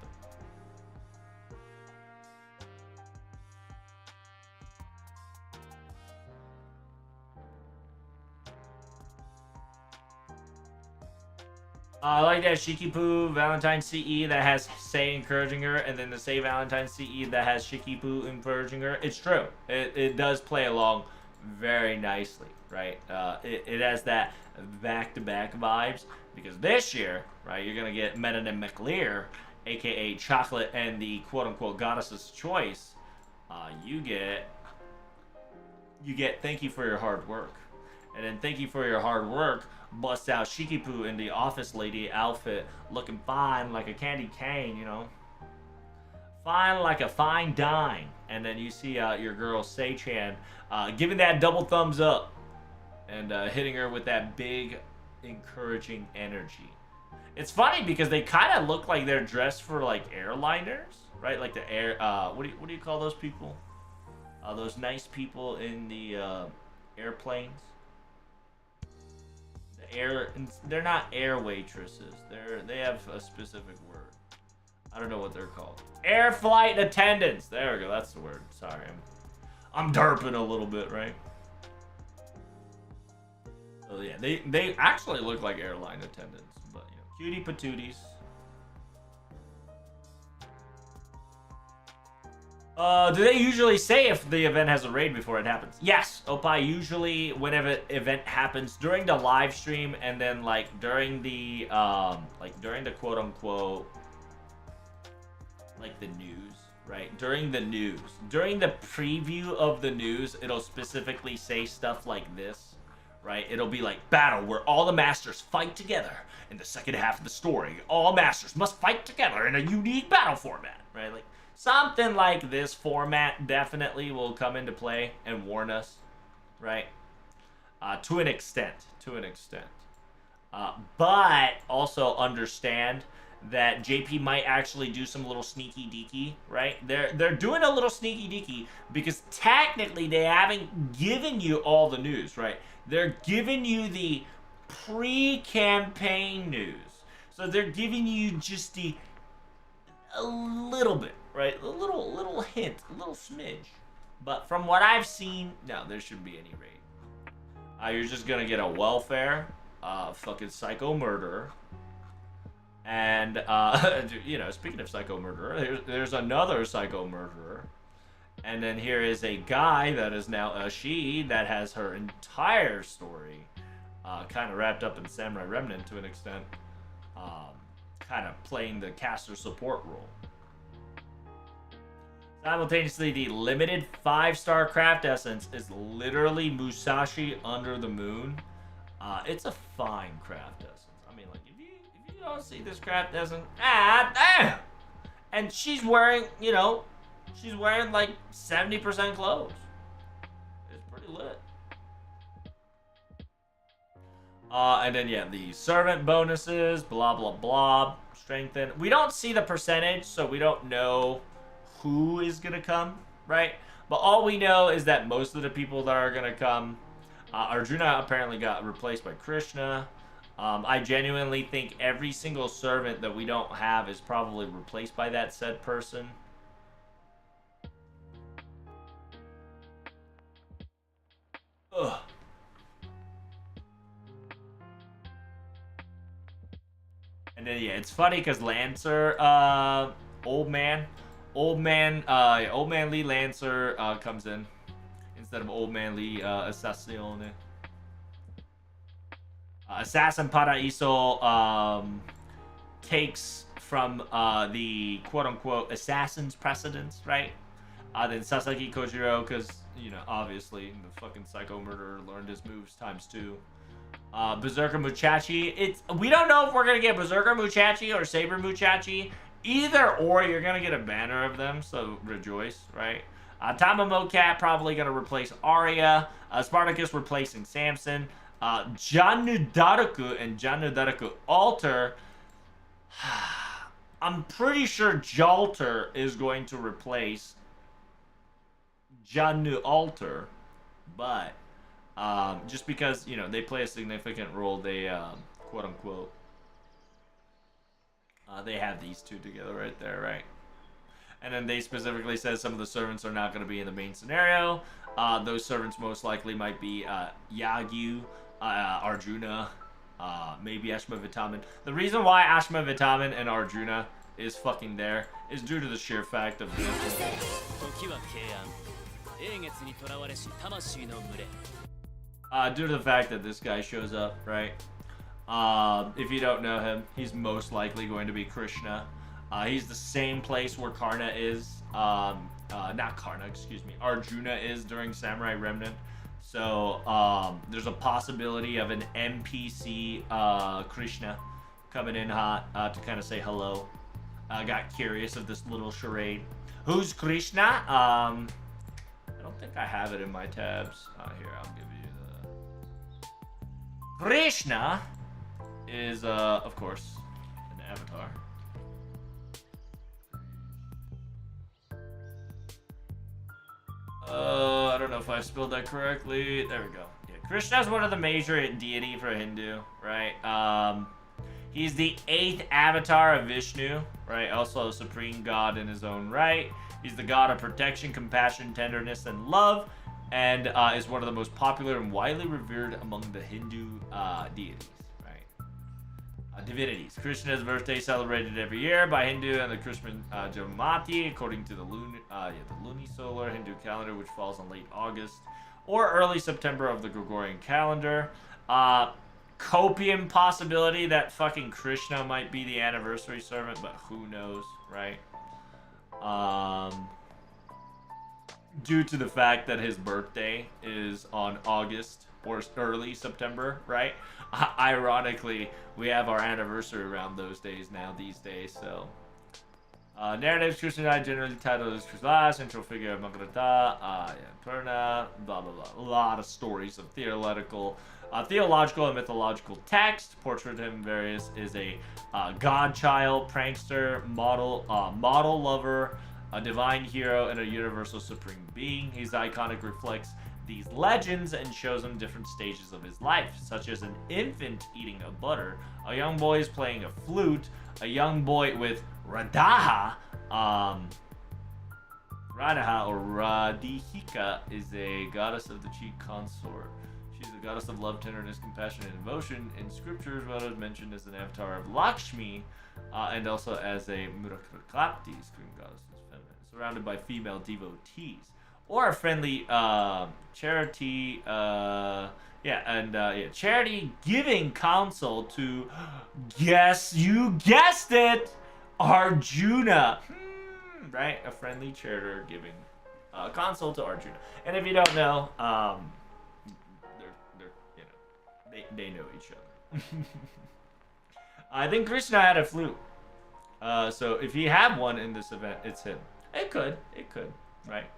I like that Shikipu Valentine CE that has Sei encouraging her, and then the Sei Valentine CE that has Shikipu encouraging her. It's true. It does play along very nicely, right? It has that back-to-back vibes, because this year, right, you're going to get Menon and McLear, aka Chocolate and the quote-unquote Goddess's Choice. You get Thank You for Your Hard Work. And then Thank You for Your Hard Work busts out Shikipu in the office lady outfit, looking fine like a candy cane, you know. Fine like a fine dime. And then you see your girl Sei-chan giving that double thumbs up and hitting her with that big, encouraging energy. It's funny because they kind of look like they're dressed for like airliners, right? Like the air. What do you call those people? Those nice people in the airplanes. They're not air waitresses. They have a specific word. I don't know what they're called. Air flight attendants. There we go. That's the word. Sorry, I'm derping a little bit, right? So yeah, they actually look like airline attendants, but you know, cutie patooties. Do they usually say if the event has a raid before it happens? Yes, Opie, usually whenever event happens during the live stream and then like during the quote unquote like the news, right? During the news. During the preview of the news, it'll specifically say stuff like this, right? It'll be like battle where all the masters fight together in the second half of the story. All masters must fight together in a unique battle format, right? Like something like this format definitely will come into play and warn us, right? To an extent. But also understand that JP might actually do some little sneaky deaky, right? They're doing a little sneaky deaky because technically they haven't given you all the news, right? They're giving you the pre-campaign news. So they're giving you just a little bit. Right, a little hint, a little smidge. But from what I've seen, no, there shouldn't be any raid. You're just gonna get a welfare, fucking psycho murderer. And, you know, speaking of psycho murderer, there's another psycho murderer. And then here is a guy that is now a she that has her entire story kind of wrapped up in Samurai Remnant to an extent. Kind of playing the caster support role. Simultaneously, the limited 5-star craft essence is literally Musashi Under the Moon. It's a fine craft essence. I mean, like, if you don't see this craft essence, damn! And she's wearing, you know, like 70% clothes. It's pretty lit. And then, yeah, the servant bonuses, blah, blah, blah, strengthen. We don't see the percentage, so we don't know who is gonna come, right? But all we know is that most of the people that are gonna come, Arjuna apparently got replaced by Krishna. I genuinely think every single servant that we don't have is probably replaced by that said person. Ugh. And then yeah, it's funny because Lancer, old man Lee Lancer comes in instead of old man Lee Assassione. Assassin Paraiso takes from the quote-unquote assassin's precedence, right? Then Sasaki Kojiro, because, you know, obviously the fucking psycho murderer learned his moves ×2. Berserker Muchachi. We don't know if we're gonna get Berserker Muchachi or Saber Muchachi. Either or, you're gonna get a banner of them, so rejoice, right? Tamamo Cat probably gonna replace Arya. Spartacus replacing Samson. Jannu Daruku and Jannu Daruku Alter. I'm pretty sure Jalter is going to replace Janu Alter, but just because, you know, they play a significant role, they quote unquote they have these two together right there, right? And then they specifically said some of the servants are not going to be in the main scenario. Those servants most likely might be Yagyu, Arjuna, maybe Ashma Vitamin. The reason why Ashma Vitamin and Arjuna is fucking there is due to the sheer fact of due to the fact that this guy shows up, right? If you don't know him, he's most likely going to be Krishna. He's the same place where Karna is. Not Karna, excuse me. Arjuna is during Samurai Remnant. So there's a possibility of an NPC Krishna coming in hot to kind of say hello. I got curious of this little charade. Who's Krishna? I don't think I have it in my tabs. Here, I'll give you the... Krishna is, of course, an avatar. I don't know if I spelled that correctly. There we go. Yeah, Krishna is one of the major deity for Hindu, right? He's the 8th avatar of Vishnu, right? Also a supreme god in his own right. He's the god of protection, compassion, tenderness, and love, and is one of the most popular and widely revered among the Hindu deities, right? Divinities. Krishna's birthday is celebrated every year by Hindu and the Krishna Janmati, according to the lunisolar Hindu calendar, which falls on late August or early September of the Gregorian calendar. Copium possibility that fucking Krishna might be the anniversary servant, but who knows, right? Due to the fact that his birthday is on August or early September, right? Ironically, we have our anniversary around those days now, these days, so. Narratives, Krishna generally titled as Krishna, central figure of Magadata, Purna, blah, blah, blah. A lot of stories of theological and mythological text. Portrait of him various is a godchild, prankster, model lover, a divine hero, and a universal supreme being. His iconic reflects these legends and shows him different stages of his life, such as an infant eating a butter, a young boy is playing a flute, a young boy with Radha, Radha or Radhika is a goddess of the chief consort. She's a goddess of love, tenderness, compassion, and devotion. In scriptures, Radha is mentioned as an avatar of Lakshmi, and also as a Murakrakati, screen goddess is feminine, surrounded by female devotees. Or a friendly charity, charity giving counsel to, guess you guessed it, Arjuna. Right? A friendly charity giving counsel to Arjuna. And if you don't know, they know each other. I think Krishna had a flute. So if he had one in this event, it's him. It could, right?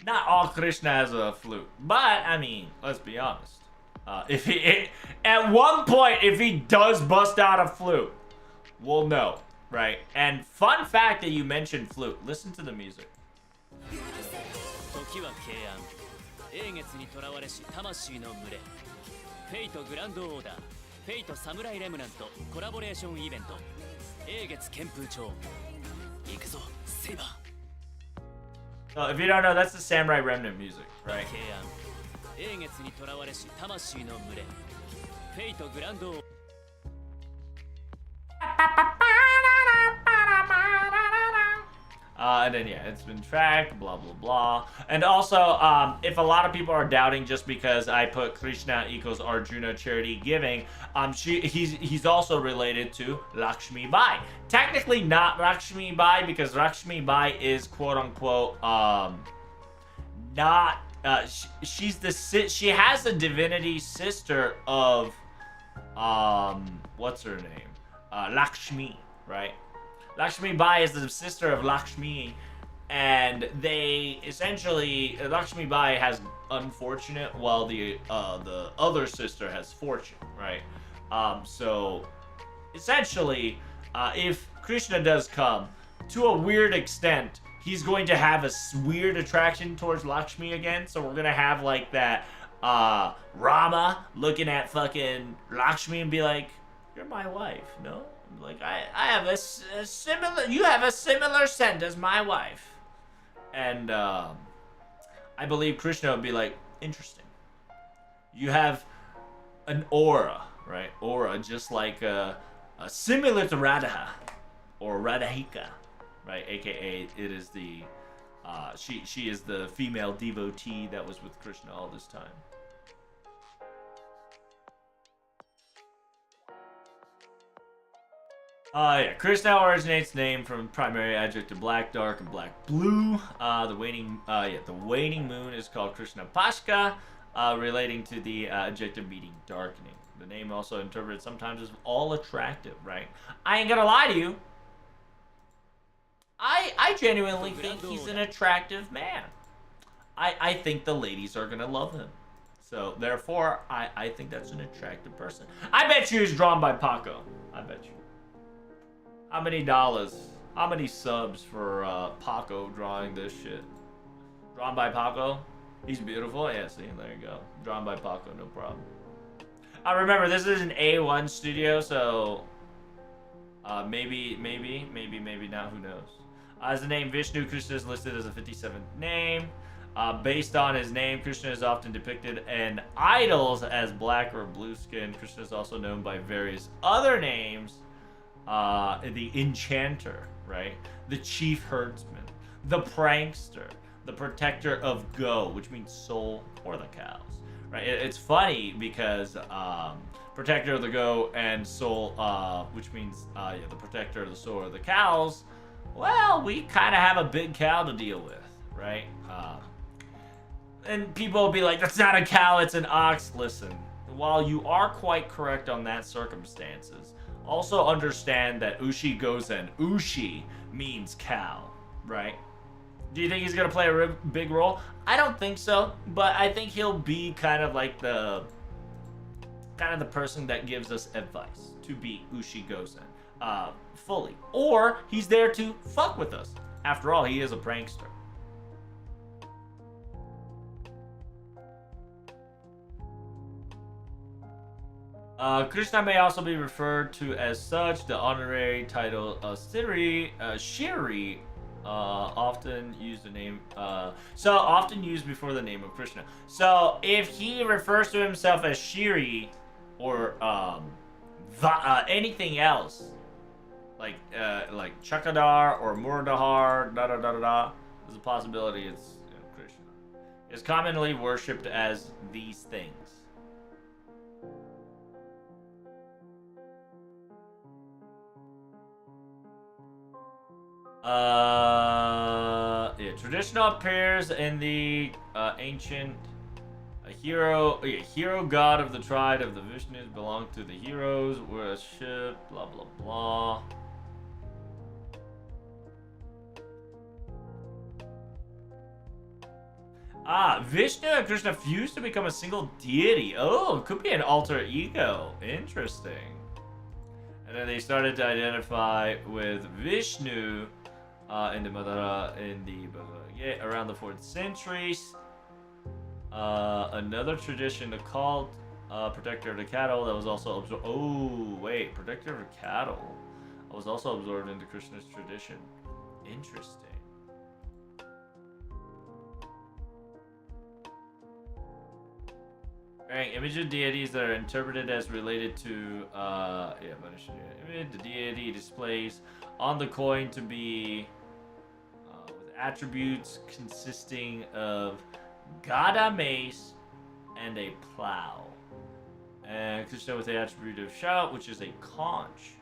Not all Krishna has a flute, but I mean, let's be honest. At one point, if he does bust out a flute, we'll know, right? And fun fact that you mentioned flute. Listen to the music. If you don't know, that's the Samurai Remnant music, right? And then, yeah, it's been tracked, blah, blah, blah. And also, if a lot of people are doubting just because I put Krishna equals Arjuna charity giving, he's also related to Lakshmi Bai. Technically not Lakshmi Bai, because Lakshmi Bai is quote-unquote, not, she has a divinity sister of, what's her name? Lakshmi, right? Lakshmi Bai is the sister of Lakshmi, and they essentially, Lakshmi Bai has unfortunate, while the other sister has fortune, right? So essentially, if Krishna does come, to a weird extent, he's going to have a weird attraction towards Lakshmi again. So we're gonna have like that Rama looking at fucking Lakshmi and be like, "You're my wife, no?" Like I have a similar. You have a similar scent as my wife, and I believe Krishna would be like, "Interesting. You have an aura, right? Aura, just like similar to Radha or Radhika, right? AKA, it is the she is the female devotee that was with Krishna all this time." Yeah, Krishna originates name from primary adjective black, dark, and black blue. The waning moon is called Krishna Pashka, relating to the adjective meaning darkening. The name also interpreted sometimes as all attractive, right? I ain't gonna lie to you. I genuinely think he's an attractive man. I think the ladies are gonna love him. So therefore, I think that's an attractive person. I bet you he's drawn by Paco. I bet you. How many dollars? How many subs for Paco drawing this shit? Drawn by Paco? He's beautiful. Yeah, see, there you go. Drawn by Paco, no problem. Remember, this is an A1 studio, so maybe not. Who knows? As the name Vishnu, Krishna is listed as a 57th name. Based on his name, Krishna is often depicted in idols as black or blue skin. Krishna is also known by various other names. The enchanter, right? The chief herdsman, the prankster, the protector of go, which means soul or the cows, right? It's funny because protector of the go and soul, which means the protector of the soul or the cows. Well, we kind of have a big cow to deal with, right? And people will be like, "That's not a cow, it's an ox." Listen, while you are quite correct on that circumstances, also understand that Ushi Gozen, Ushi means cow, right? Do you think he's gonna play a big role? I don't think so, but I think he'll be kind of like the person that gives us advice to be Ushi Gozen, fully. Or he's there to fuck with us. After all, he is a prankster. Krishna may also be referred to as such. The honorary title Shiri, often used often used before the name of Krishna. So if he refers to himself as Shiri or anything else, like Chakadar or Murdahar, there's a possibility it's Krishna. Is commonly worshipped as these things. Traditional appears in the ancient hero god of the tribe of the Vishnus belonged to the heroes worship, blah blah blah. Vishnu and Krishna fused to become a single deity. Oh, it could be an alter ego. Interesting. And then they started to identify with Vishnu in the around the 4th century. Another tradition, the cult protector of the cattle, that was also absorbed. Oh wait, protector of the cattle was also absorbed into Krishna's tradition. Interesting. Image of deities that are interpreted as related to the deity displays on the coin to be with attributes consisting of Gada mace and a plow. And Krishna with the attribute of shout, which is a conch,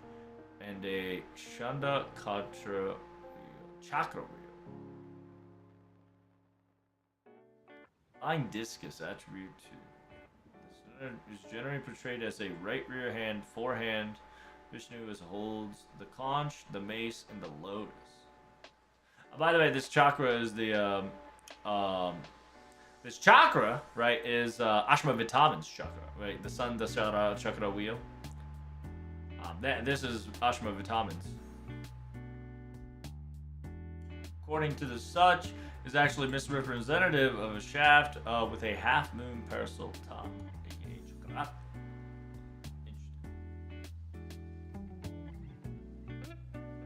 and a Shanda chakra wheel. Flying discus attribute to is generally portrayed as a right rear hand, forehand. Vishnu holds the conch, the mace, and the lotus. By the way, this chakra is the this chakra, right, is Ashma Vitamin's chakra, right? The Sun Dasara chakra wheel. This is Ashma Vitamins. According to the such, is actually misrepresentative of a shaft with a half moon parasol top. Interesting.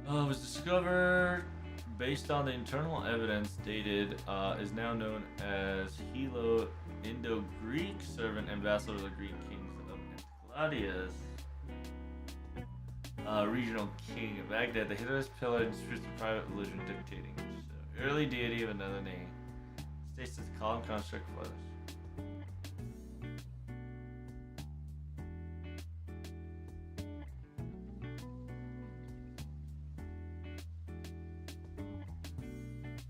It was discovered based on the internal evidence dated, is now known as Helo-Indo-Greek servant and vassal of the Greek kings of Claudius. Regional king of Baghdad, the Hitler's pillar disputes the private religion dictating. So, early deity of another name. States that the column construct of others.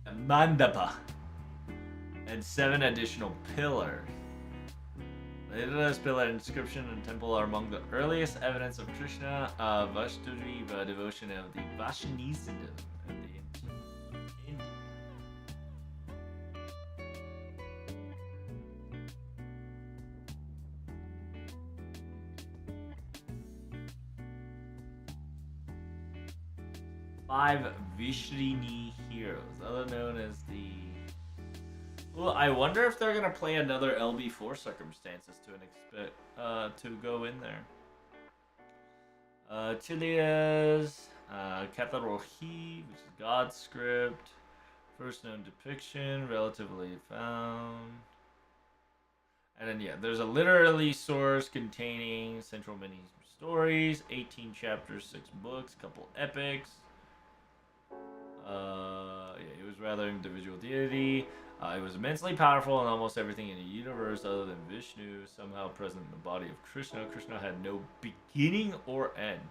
A mandapa. And 7 additional pillars. The Hitler's pillar inscription and temple are among the earliest evidence of Krishna Vasudev devotion of the Vaishnavism of the India. 5 Vishrini heroes, other known as the... Well, I wonder if they're gonna play another LB4 circumstances to go in there. Chileas, Catharohi, which is God's script, first known depiction, relatively found. And then there's a literary source containing central mini stories, 18 chapters, 6 books, couple epics. It was rather individual deity. It was immensely powerful in almost everything in the universe other than Vishnu, somehow present in the body of Krishna. Krishna had no beginning or end.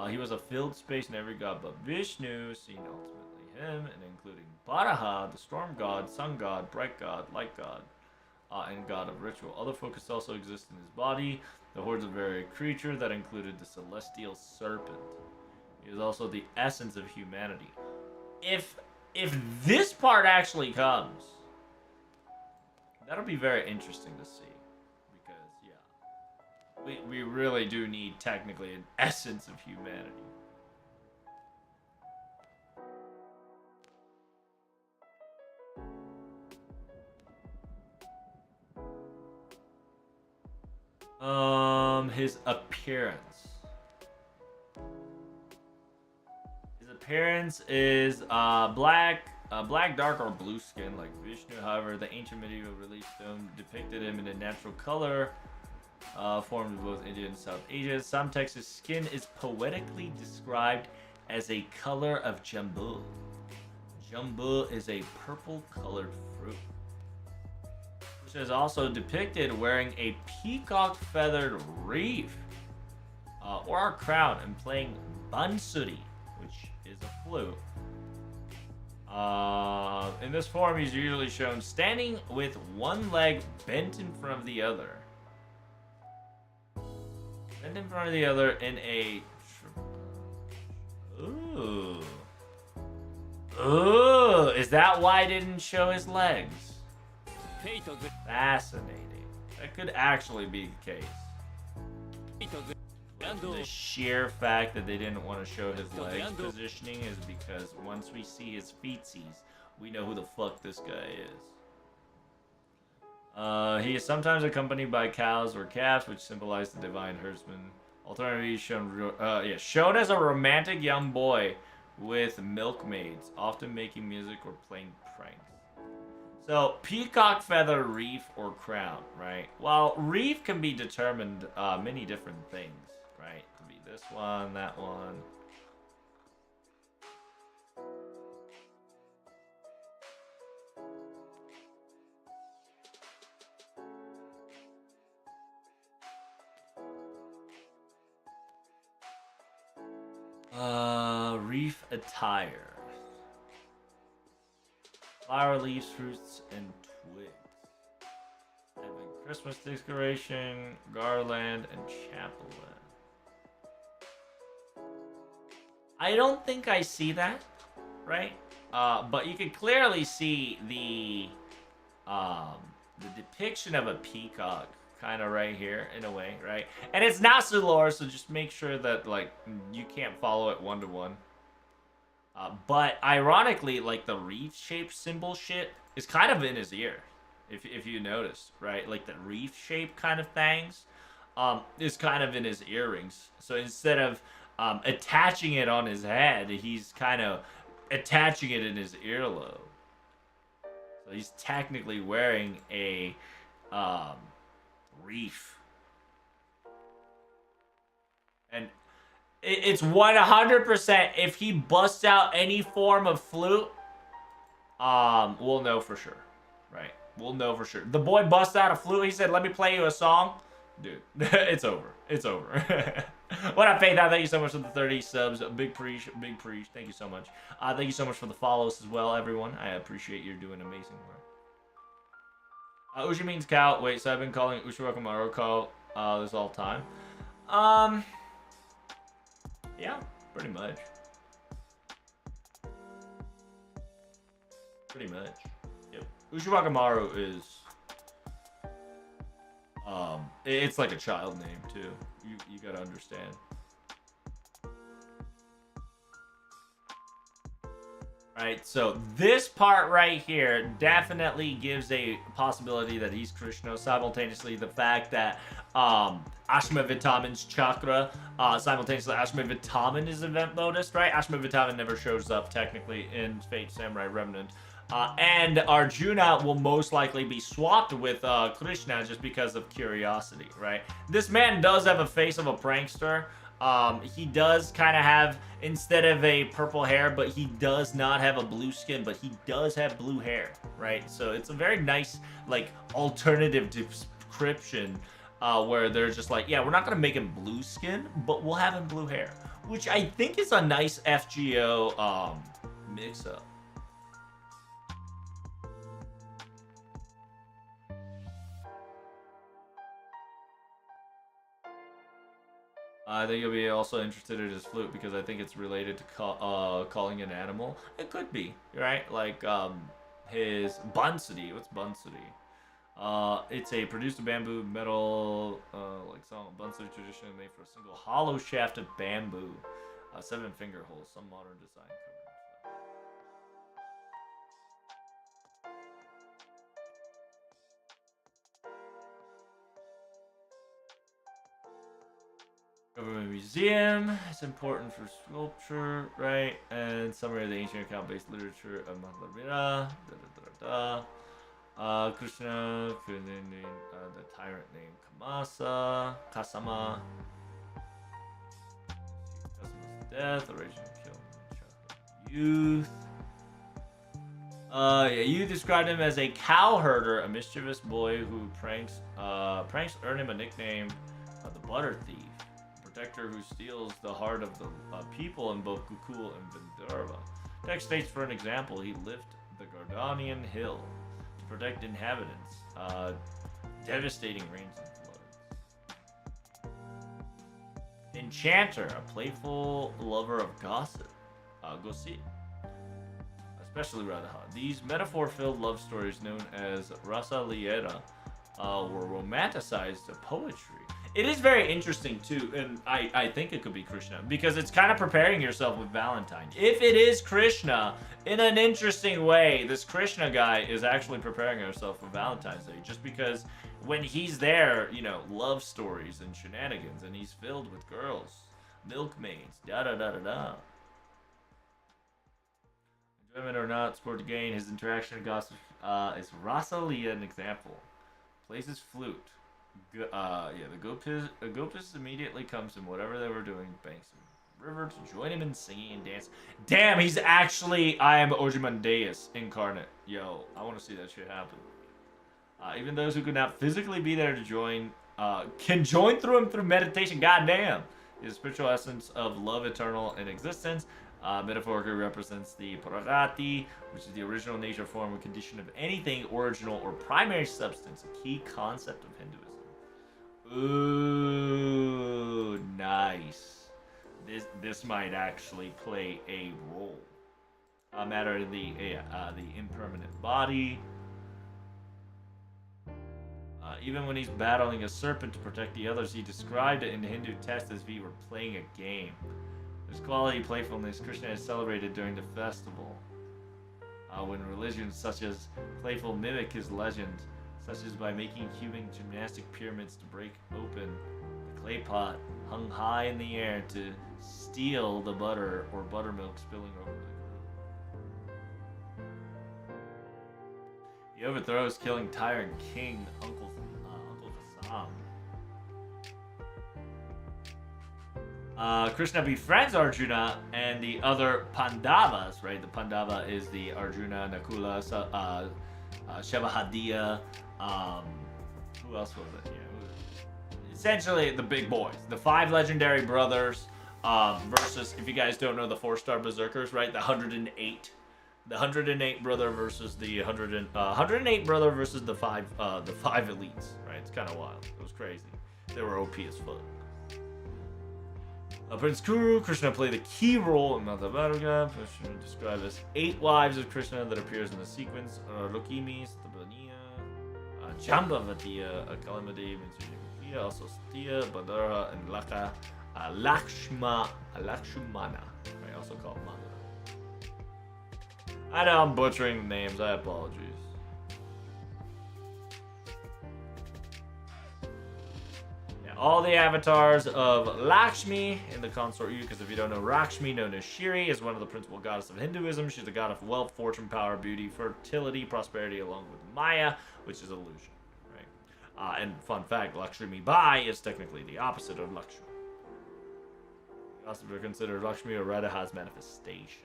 He was a filled space in every god but Vishnu, seen ultimately him, and including Varaha, the storm god, sun god, bright god, light god, and god of ritual. Other focus also exist in his body, the hordes of varied creature that included the celestial serpent. He is also the essence of humanity. If this part actually comes, that'll be very interesting to see, because we really do need technically an essence of humanity. His appearance. His appearance is black, dark, or blue skin like Vishnu. However, the ancient medieval relief stone depicted him in a natural color, formed in both India and South Asia. Some texts, his skin is poetically described as a color of jambu. Jambu is a purple-colored fruit, which is also depicted wearing a peacock-feathered wreath or a crown and playing bansuri, which is a flute. In this form, he's usually shown standing with one leg bent in front of the other. Bent in front of the other in a... Ooh. Ooh, is that why I didn't show his legs? Fascinating. That could actually be the case. The sheer fact that they didn't want to show his legs positioning is because once we see his feetsies, we know who the fuck this guy is. He is sometimes accompanied by cows or calves, which symbolize the divine herdsman. Alternatively, he's shown as a romantic young boy with milkmaids, often making music or playing pranks. So, peacock feather, wreath, or crown, right? Well, wreath can be determined many different things, right? It could be this one, that one. Wreath attire. Flower leaves, fruits, and twigs. Having Christmas decoration, garland, and chapel. I don't think I see that, right? But you can clearly see the depiction of a peacock kind of right here in a way, right? And it's Nasu lore, so just make sure that like you can't follow it one to one. But ironically, like the reef-shaped symbol shit is kind of in his ear, if you notice, right? Like the reef-shaped kind of things, is kind of in his earrings. So instead of attaching it on his head, he's kind of attaching it in his earlobe. So he's technically wearing a reef. And it's 100% if he busts out any form of flute, we'll know for sure. Right? We'll know for sure. The boy busts out a flute, he said, let me play you a song. Dude, it's over. It's over. What up, Faith? Thank you so much for the 30 subs. Big preach. Thank you so much. Thank you so much for the follows as well, everyone. I appreciate you doing amazing work. Ushi means cow. Wait, so I've been calling Ushiwaka Maroko this all time. Yeah, pretty much. Pretty much. Yep. Ushiwaka is it's like a child name too. You gotta understand. Right, so this part right here definitely gives a possibility that he's Krishna. Simultaneously, the fact that Ashma Vitamin's chakra, simultaneously Ashma Vitamin is event modus, right? Ashma Vitamin never shows up technically in Fate Samurai Remnant. And Arjuna will most likely be swapped with Krishna just because of curiosity, right? This man does have a face of a prankster. He does kind of have, instead of a purple hair, but he does not have a blue skin, but he does have blue hair, right? So it's a very nice, like, alternative description where they're just like, yeah, we're not going to make him blue skin, but we'll have him blue hair, which I think is a nice FGO mix-up. I think you'll be also interested in his flute because I think it's related to calling an animal. It could be, right? Like his bansuri. What's bansuri? It's a produced bamboo metal, like some bansuri traditionally made for a single hollow shaft of bamboo, 7 finger holes. Some modern design covering. Government museum. It's important for sculpture, right? And summary of the ancient account-based literature of Mahabharata. Krishna, the tyrant named Kasama. Kasama's death, original kill youth. Yeah, you described him as a cow herder, a mischievous boy who pranks earn him a nickname, the Butter Thief. Protector who steals the heart of the people in both Gokul and Gandharva. Text states, for an example, he lifted the Gardanian hill to protect inhabitants, devastating rains and floods. Enchanter, a playful lover of gossip, especially Radha. These metaphor-filled love stories known as Rasa Liera were romanticized to poetry. It is very interesting too, and I think it could be Krishna, because it's kind of preparing yourself with Valentine. If it is Krishna, in an interesting way, this Krishna guy is actually preparing himself for Valentine's Day, just because when he's there, you know, love stories and shenanigans, and he's filled with girls, milkmaids, da-da-da-da-da. Enjoyment or not, sport to gain, his interaction with gossip is Rasa Liya, an example. Plays his flute. The Gopis immediately comes in whatever they were doing, banks of river to join him in singing and dance. Damn, he's actually I am Ozymandias incarnate. Yo, I want to see that shit happen. Even those who could not physically be there to join can join through him through meditation. God damn. His spiritual essence of love eternal in existence metaphorically represents the Pragati, which is the original nature, form, and condition of anything original or primary substance, a key concept of Hinduism. Ooh, nice. This might actually play a role. Matter of the impermanent body. Even when he's battling a serpent to protect the others, he described it in Hindu text as if he were playing a game. This quality playfulness Krishna is celebrated during the festival. When religions such as playful mimic his legend, such as by making human gymnastic pyramids to break open the clay pot hung high in the air to steal the butter or buttermilk spilling over the group. He overthrows, killing tyrant king Uncle Vasam. Krishna befriends Arjuna and the other Pandavas, right? The Pandava is the Arjuna, Nakula, Shevahadiya, who else was it? Yeah, essentially the big boys, the 5 legendary brothers, versus, if you guys don't know, the 4-star berserkers, right? The 108. The 108 brother versus the 108 brother versus the 5 elites, right? It's kind of wild. It was crazy. They were OP as fuck. Prince Kuru, Krishna played a key role in Mahabharata. Described as 8 wives of Krishna that appears in the sequence: Lokimi, Satabaniya, Jambavatiya, Kalimadi, Mitsuya, also Satya, Badara, and Lakshmana, right? Also called Manga. I know I'm butchering names. I apologize. All the avatars of Lakshmi in the consort Yu, because if you don't know, Lakshmi, known as Shri, is one of the principal goddesses of Hinduism. She's the god of wealth, fortune, power, beauty, fertility, prosperity, along with Maya, which is illusion, right? And fun fact, Lakshmi Bai is technically the opposite of Lakshmi. Also considered Lakshmi or Radha's manifestation.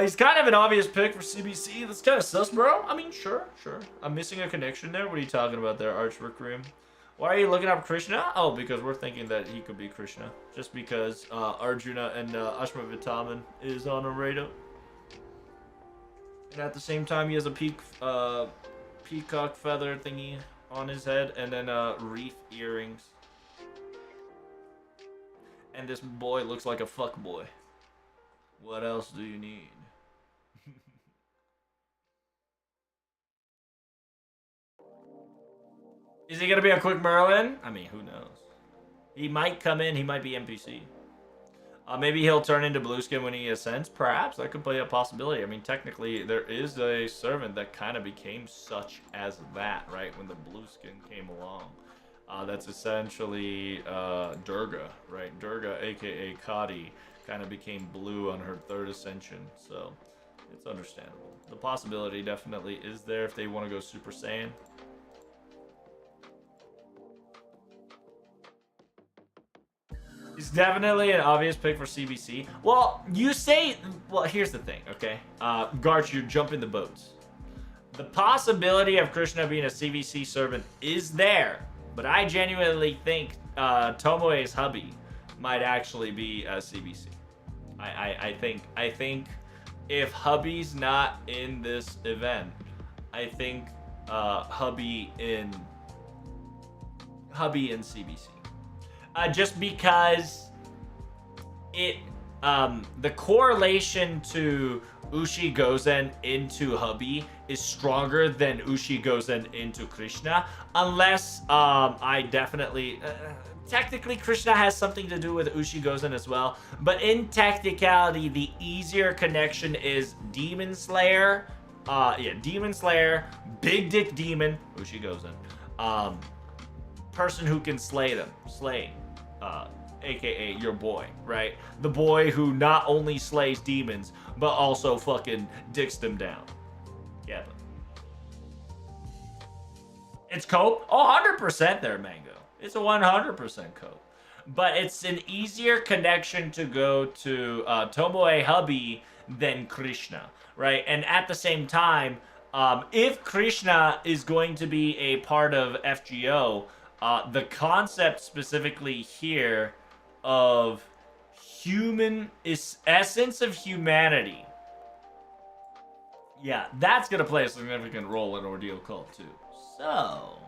He's kind of an obvious pick for CBC. That's kind of sus, bro. I mean, sure. I'm missing a connection there. What are you talking about there, Archvikram? Why are you looking up Krishna? Oh, because we're thinking that he could be Krishna. Just because Arjuna and Ashwavitaman is on a radar. And at the same time, he has a peacock feather thingy on his head. And then reef earrings. And this boy looks like a fuck boy. What else do you need? Is he gonna be a quick Merlin? I mean, who knows? He might come in, he might be NPC. Maybe he'll turn into Blueskin when he ascends. Perhaps, that could be a possibility. I mean, technically, there is a servant that kind of became such as that, right? When the Blueskin came along. That's essentially Durga, right? Durga, aka Kadi, kind of became blue on her 3rd ascension, so it's understandable. The possibility definitely is there if they want to go Super Saiyan. He's definitely an obvious pick for CBC. Well, you say... Well, here's the thing, okay? Garch, you're jumping the boats. The possibility of Krishna being a CBC servant is there, but I genuinely think Tomoe's hubby might actually be a CBC. I think if hubby's not in this event, I think hubby in CBC. Just because it the correlation to Ushi Gozen into hubby is stronger than Ushi Gozen into Krishna, unless I definitely technically Krishna has something to do with Ushi Gozen as well, but in technicality the easier connection is Demon Slayer, Demon Slayer, Big Dick Demon, Ushi Gozen, person who can slay, aka your boy, right? The boy who not only slays demons, but also fucking dicks them down. Yeah. It's cope? Oh, 100% there, Mango. It's a 100% cope. But it's an easier connection to go to Tomoe hubby than Krishna, right? And at the same time, if Krishna is going to be a part of FGO, the concept specifically here of essence of humanity, yeah, that's gonna play a significant role in Ordeal Cult too. So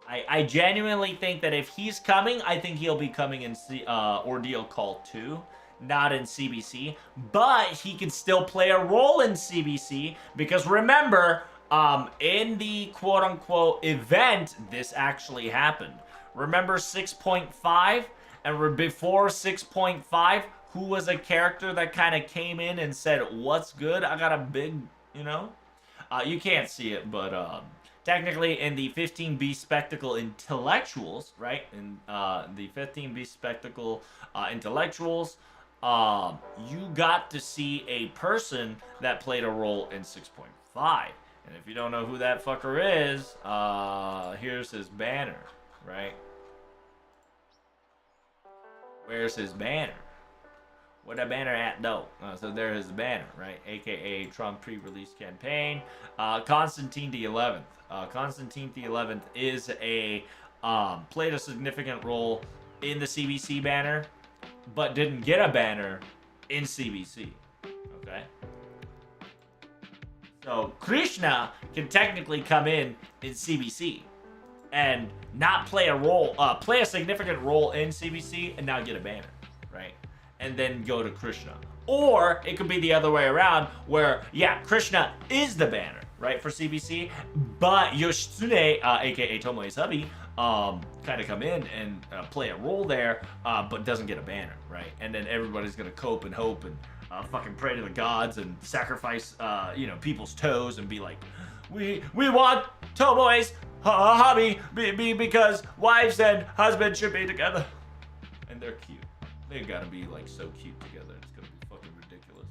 I genuinely think that if he's coming, I think he'll be coming in Ordeal Cult 2. not in CBC, but he can still play a role in CBC because remember, in the quote-unquote event, this actually happened. Remember 6.5? And before 6.5, who was a character that kind of came in and said, what's good? I got a big, you know? You can't see it, but technically in the 15B Spectacle Intellectuals, right? In the 15B Spectacle Intellectuals, you got to see a person that played a role in 6.5. And if you don't know who that fucker is, here's his banner, right? Where's his banner? Where that banner at, though? So there's his banner, right? AKA Trump pre-release campaign. Constantine the 11th. Constantine the 11th is a played a significant role in the CBC banner, but didn't get a banner in CBC. Okay. So Krishna can technically come in CBC and not play a role, play a significant role in CBC and now get a banner, right? And then go to Krishna. Or it could be the other way around where, yeah, Krishna is the banner, right, for CBC, but Yoshitsune, aka Tomoe's hubby, kind of come in and play a role there, but doesn't get a banner, right? And then everybody's gonna cope and hope and fucking pray to the gods and sacrifice, you know, people's toes and be like, we want Tomoe's hubby because wives and husbands should be together. And they're cute. They gotta be like so cute together. It's gonna be fucking ridiculous.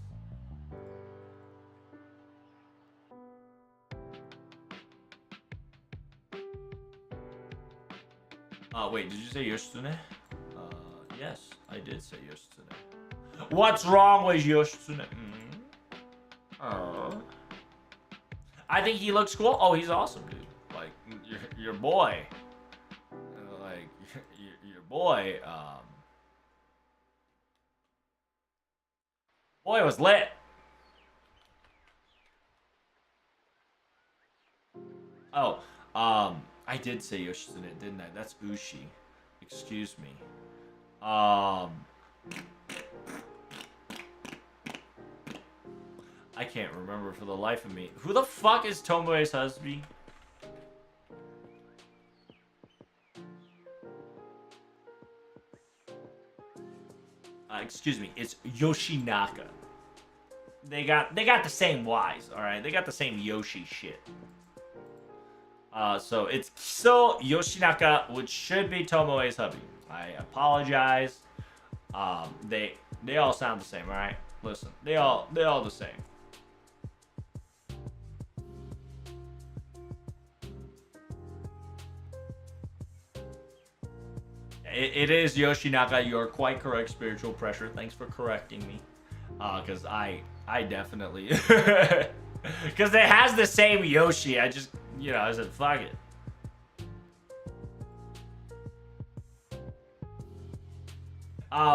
Wait, did you say Yoshitsune? Yes, I did say Yoshitsune. What's wrong with Yoshitsune? I think he looks cool. Oh, he's awesome, dude. Like your boy, like your boy. Boy was lit. Oh, I did say Yoshitsune, didn't I? That's Ushi. Excuse me. I can't remember for the life of me. Who the fuck is Tomoe's husband? Excuse me, it's Yoshinaka. They got the same Y's, all right? They got the same Yoshi shit. So it's Kiso Yoshinaka, which should be Tomoe's hubby. I apologize. They all sound the same, all right? Listen, they all the same. It is Yoshinaka. You're quite correct. Spiritual pressure. Thanks for correcting me. Because I definitely... Because it has the same Yoshi. I just, you know, I said, fuck it.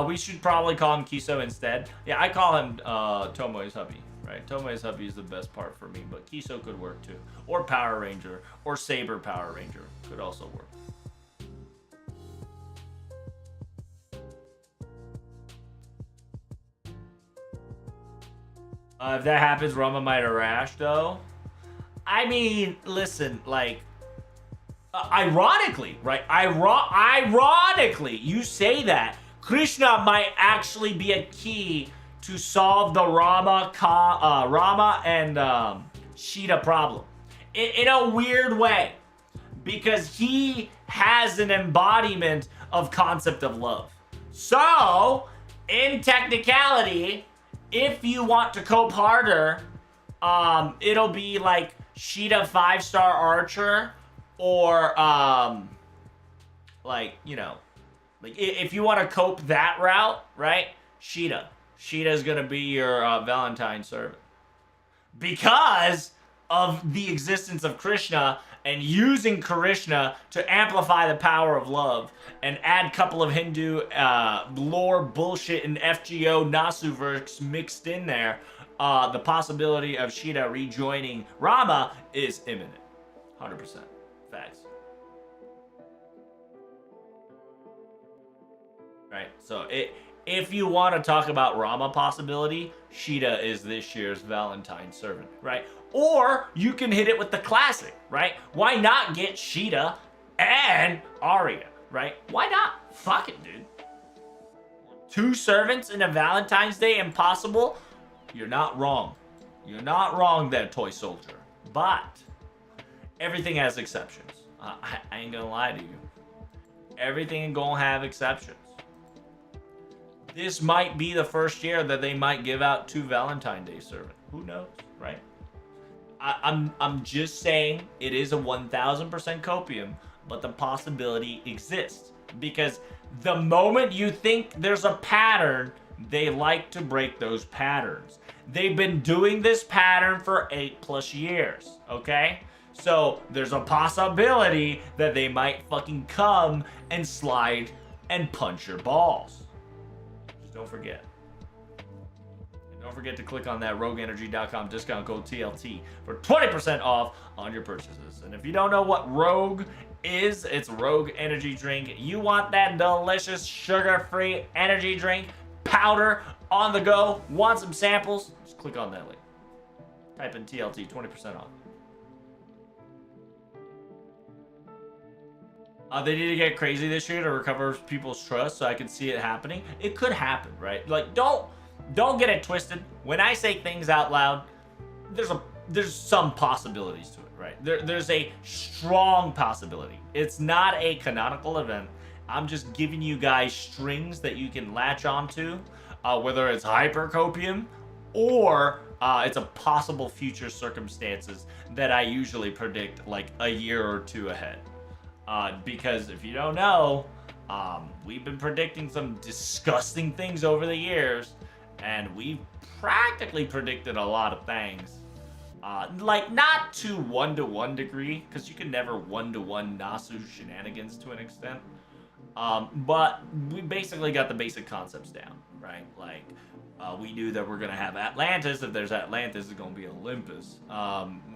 We should probably call him Kiso instead. Yeah, I call him Tomoe's hubby. Right? Tomoe's hubby is the best part for me. But Kiso could work too. Or Power Ranger. Or Saber Power Ranger. Could also work. If that happens, Rama might rash, though. I mean, listen, like, ironically, right? Ironically, you say that. Krishna might actually be a key to solve the Rama and Shida problem. In a weird way. Because he has an embodiment of concept of love. So, in technicality... if you want to cope harder, it'll be like Shida 5-star Archer or, like, you know, like if you want to cope that route, right? Shida. Shida's gonna be your Valentine servant. Because of the existence of Krishna and using Krishna to amplify the power of love and add a couple of Hindu lore bullshit and FGO Nasuverse mixed in there, the possibility of Shida rejoining Rama is imminent. 100%. Facts. Right? So If you want to talk about Rama possibility, Sheeta is this year's Valentine servant, right? Or you can hit it with the classic, right? Why not get Sheeta and Arya, right? Why not? Fuck it, dude. 2 servants in a Valentine's Day impossible? You're not wrong. You're not wrong there, Toy Soldier. But everything has exceptions. I ain't gonna lie to you. Everything ain't gonna have exceptions. This might be the first year that they might give out 2 Valentine's Day servants. Who knows, right? I'm just saying it is a 1000% copium, but the possibility exists. Because the moment you think there's a pattern, they like to break those patterns. They've been doing this pattern for 8+ years, okay? So there's a possibility that they might fucking come and slide and punch your balls. Just don't forget. And don't forget to click on that rogueenergy.com discount code TLT for 20% off on your purchases. And if you don't know what Rogue is, it's Rogue Energy Drink. You want that delicious sugar-free energy drink, powder, on the go, want some samples? Just click on that link. Type in TLT, 20% off. They need to get crazy this year to recover people's trust, so I can see it happening. It could happen, right? Like, don't get it twisted. When I say things out loud, there's some possibilities to it, right? There's a strong possibility. It's not a canonical event. I'm just giving you guys strings that you can latch onto, whether it's hypercopium or it's a possible future circumstances that I usually predict like a year or 2 ahead. Because if you don't know, we've been predicting some disgusting things over the years, and we've practically predicted a lot of things. Like, not to 1-to-1 degree, because you can never 1-to-1 Nasu shenanigans to an extent. But we basically got the basic concepts down, right? Like, we knew that we're going to have Atlantis. If there's Atlantis, it's going to be Olympus.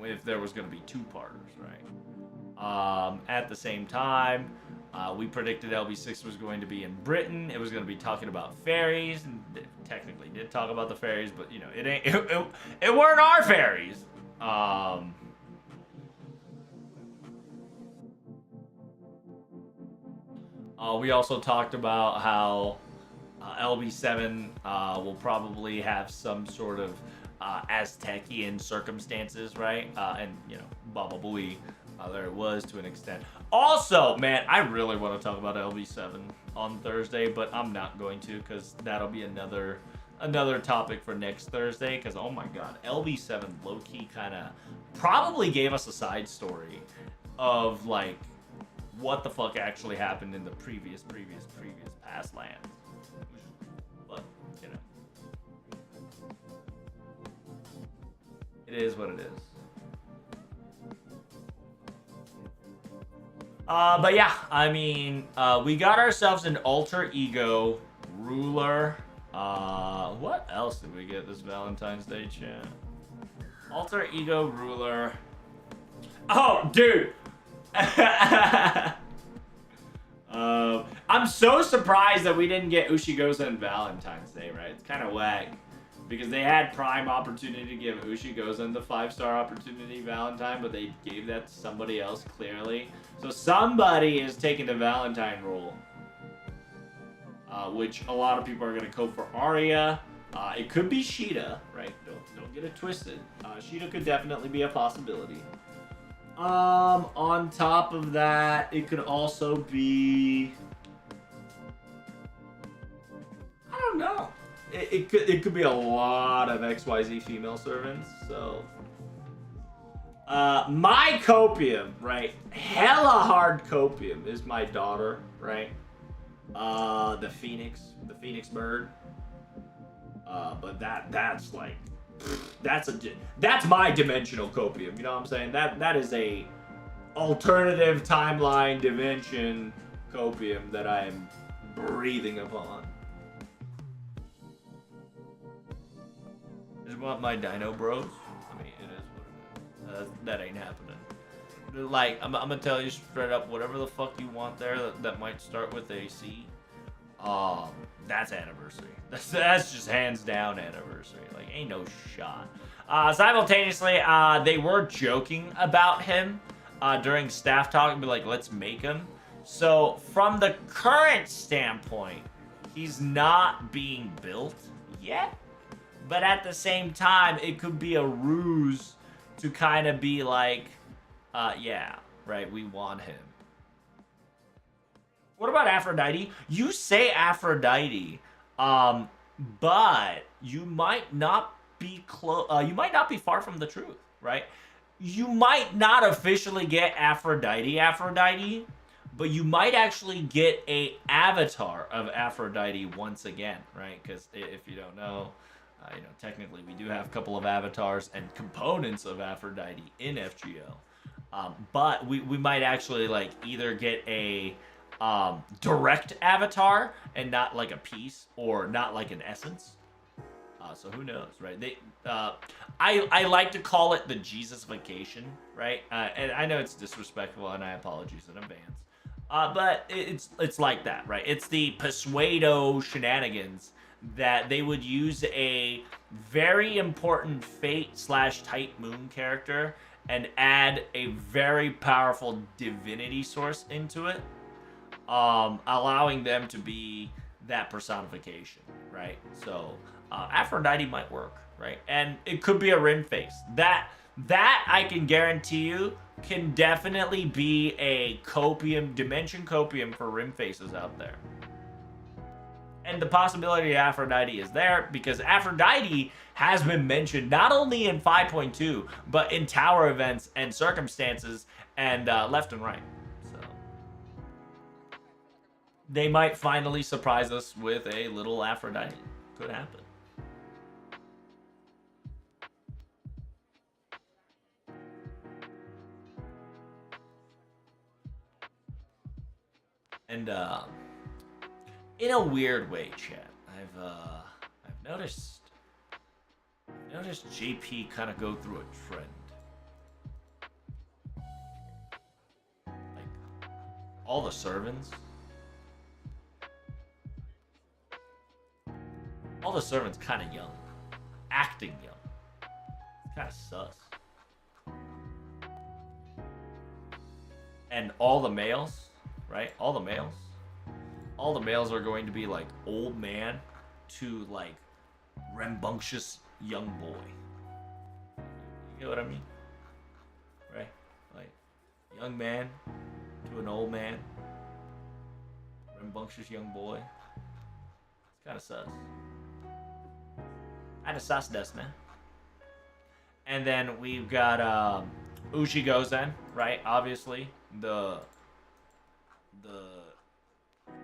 If there was going to be 2-parters, right? At the same time, we predicted LB6 was going to be in Britain. It was going to be talking about fairies, and it technically did talk about the fairies, but you know, it weren't our fairies. We also talked about how LB7 will probably have some sort of Aztecian circumstances, right? And you know, Baba Booey. There it was to an extent. Also, man, I really want to talk about LB7 on Thursday, but I'm not going to because that'll be another topic for next Thursday. Because oh my god, LB7 low-key kind of probably gave us a side story of like what the fuck actually happened in the previous past lands. But you know, it is what it is. But yeah, I mean, we got ourselves an alter ego ruler. What else did we get this Valentine's Day, chat? Alter ego ruler. Oh, dude. I'm so surprised that we didn't get Ushigoza and Valentine's Day, right? It's kind of whack. Because they had prime opportunity to give Ushigoza the 5-star opportunity Valentine, but they gave that to somebody else clearly. So somebody is taking the Valentine role, which a lot of people are going to cope for Arya. It could be Sheeta, right? Don't get it twisted. Sheeta could definitely be a possibility. On top of that, it could also be, I don't know. It could be a lot of XYZ female servants, so my copium, right? Hella hard copium is my daughter, right? The phoenix bird. But that's like, that's my dimensional copium. You know what I'm saying? That is a alternative timeline dimension copium that I am breathing upon. Just want my dino bros. I mean, it is what it is. That ain't happening. Like, I'm gonna tell you straight up, whatever the fuck you want there that might start with a C, That's anniversary. That's just hands down anniversary. Like, ain't no shot. Simultaneously, they were joking about him during staff talk and be like, let's make him. So, from the current standpoint, he's not being built yet. But at the same time, it could be a ruse to kind of be like, yeah, right, we want him. What about Aphrodite? You say Aphrodite, but you might not be close. You might not be far from the truth, right? You might not officially get Aphrodite, but you might actually get a avatar of Aphrodite once again, right? Because if you don't know, technically we do have a couple of avatars and components of Aphrodite in FGO, but we might actually like either get a direct avatar and not like a piece or not like an essence. So who knows, right? I like to call it the Jesusification, right? And I know it's disrespectful, and I apologize in advance. But it's like that, right? It's the Persuado shenanigans that they would use a very important Fate/Type Moon character and add a very powerful divinity source into it, allowing them to be that personification, right? So Aphrodite might work, right? And it could be a rim face. That I can guarantee you can definitely be a dimension copium for rim faces out there. And the possibility of Aphrodite is there because Aphrodite has been mentioned not only in 5.2, but in tower events and circumstances and left and right. So they might finally surprise us with a little Aphrodite. Could happen. And in a weird way, chat, I've noticed JP kind of go through a trend. Like all the servants kind of young, acting young. It's kind of sus. And all the males, right? All the males are going to be like old man to like rambunctious young boy. You get what I mean? Right? Like young man to an old man, rambunctious young boy. It's kind of sus. Kind of sus, doesn't it? And then we've got Uchi Gozen, right? Obviously, the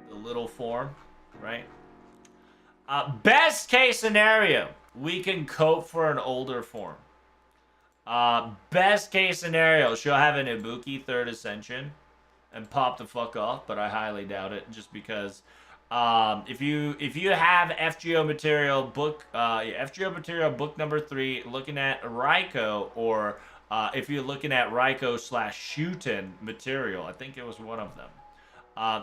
little form, right? Best case scenario, we can cope for an older form. Best case scenario, she'll have an Ibuki 3rd Ascension and pop the fuck off, but I highly doubt it, just because if you have FGO material book number 3, looking at Raiko, or if you're looking at Raiko/Shuten material, I think it was one of them.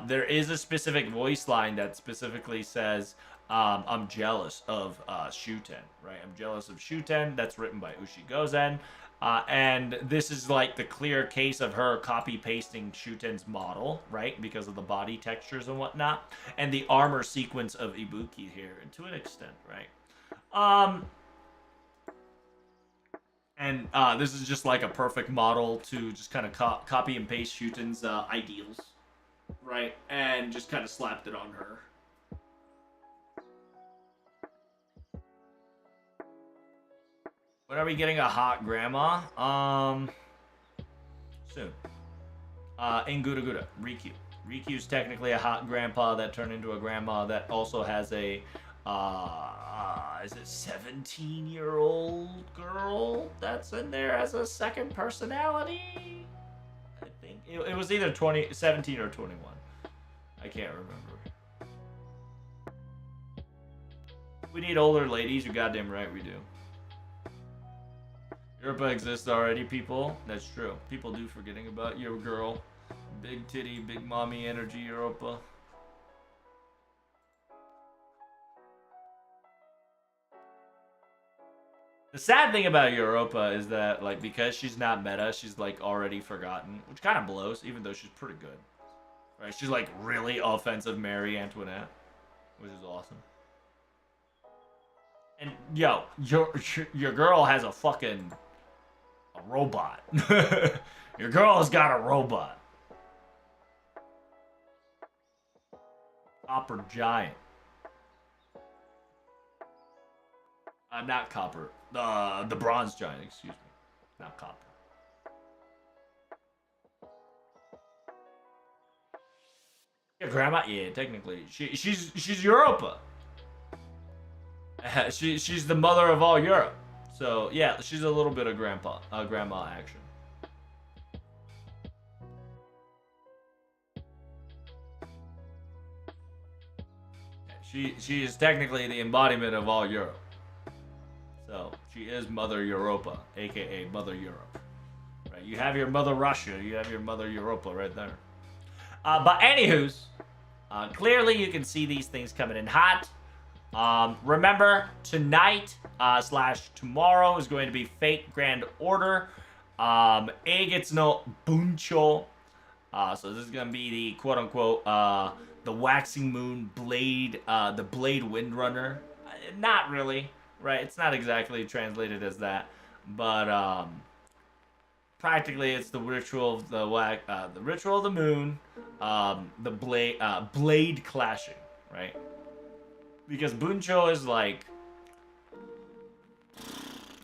There is a specific voice line that specifically says, I'm jealous of Shuten, right? I'm jealous of Shuten. That's written by Uchi Gozen. And this is like the clear case of her copy-pasting Shuten's model, right? Because of the body textures and whatnot. And the armor sequence of Ibuki here, to an extent, right? And this is just like a perfect model to just kind of copy and paste Shuten's ideals, right? And just kind of slapped it on her. When are we getting a hot grandma? Soon. In Gura Gura, Riku. Riku's technically a hot grandpa that turned into a grandma that also has a, is it 17-year-old girl that's in there as a second personality? I think it was either 17 or 21. I can't remember. We need older ladies. You're goddamn right we do. Europa exists already, people. That's true. People do forgetting about your girl. Big titty, big mommy energy, Europa. The sad thing about Europa is that, like, because she's not meta, she's, like, already forgotten, which kind of blows, even though she's pretty good. Right? She's, like, really offensive Mary Antoinette, which is awesome. And, yo, your girl has a fucking... a robot. Your girl has got a robot. Copper Giant. Not Copper. The Bronze Giant, excuse me. Not Copper. Yeah, Grandma? Yeah, technically. She's Europa. She's the mother of all Europe. So, yeah, she's a little bit of grandma action. She is technically the embodiment of all Europe. So, she is Mother Europa, aka Mother Europe. Right? You have your Mother Russia, you have your Mother Europa right there. But anywho's, clearly you can see these things coming in hot. Remember, tonight / tomorrow is going to be Fate Grand Order. Gets no Buncho. So this is going to be the quote-unquote, the Waxing Moon Blade, the Blade Windrunner. Not really, right? It's not exactly translated as that, but practically it's the ritual of the ritual of the moon, the blade clashing, right? Because Buncho is like,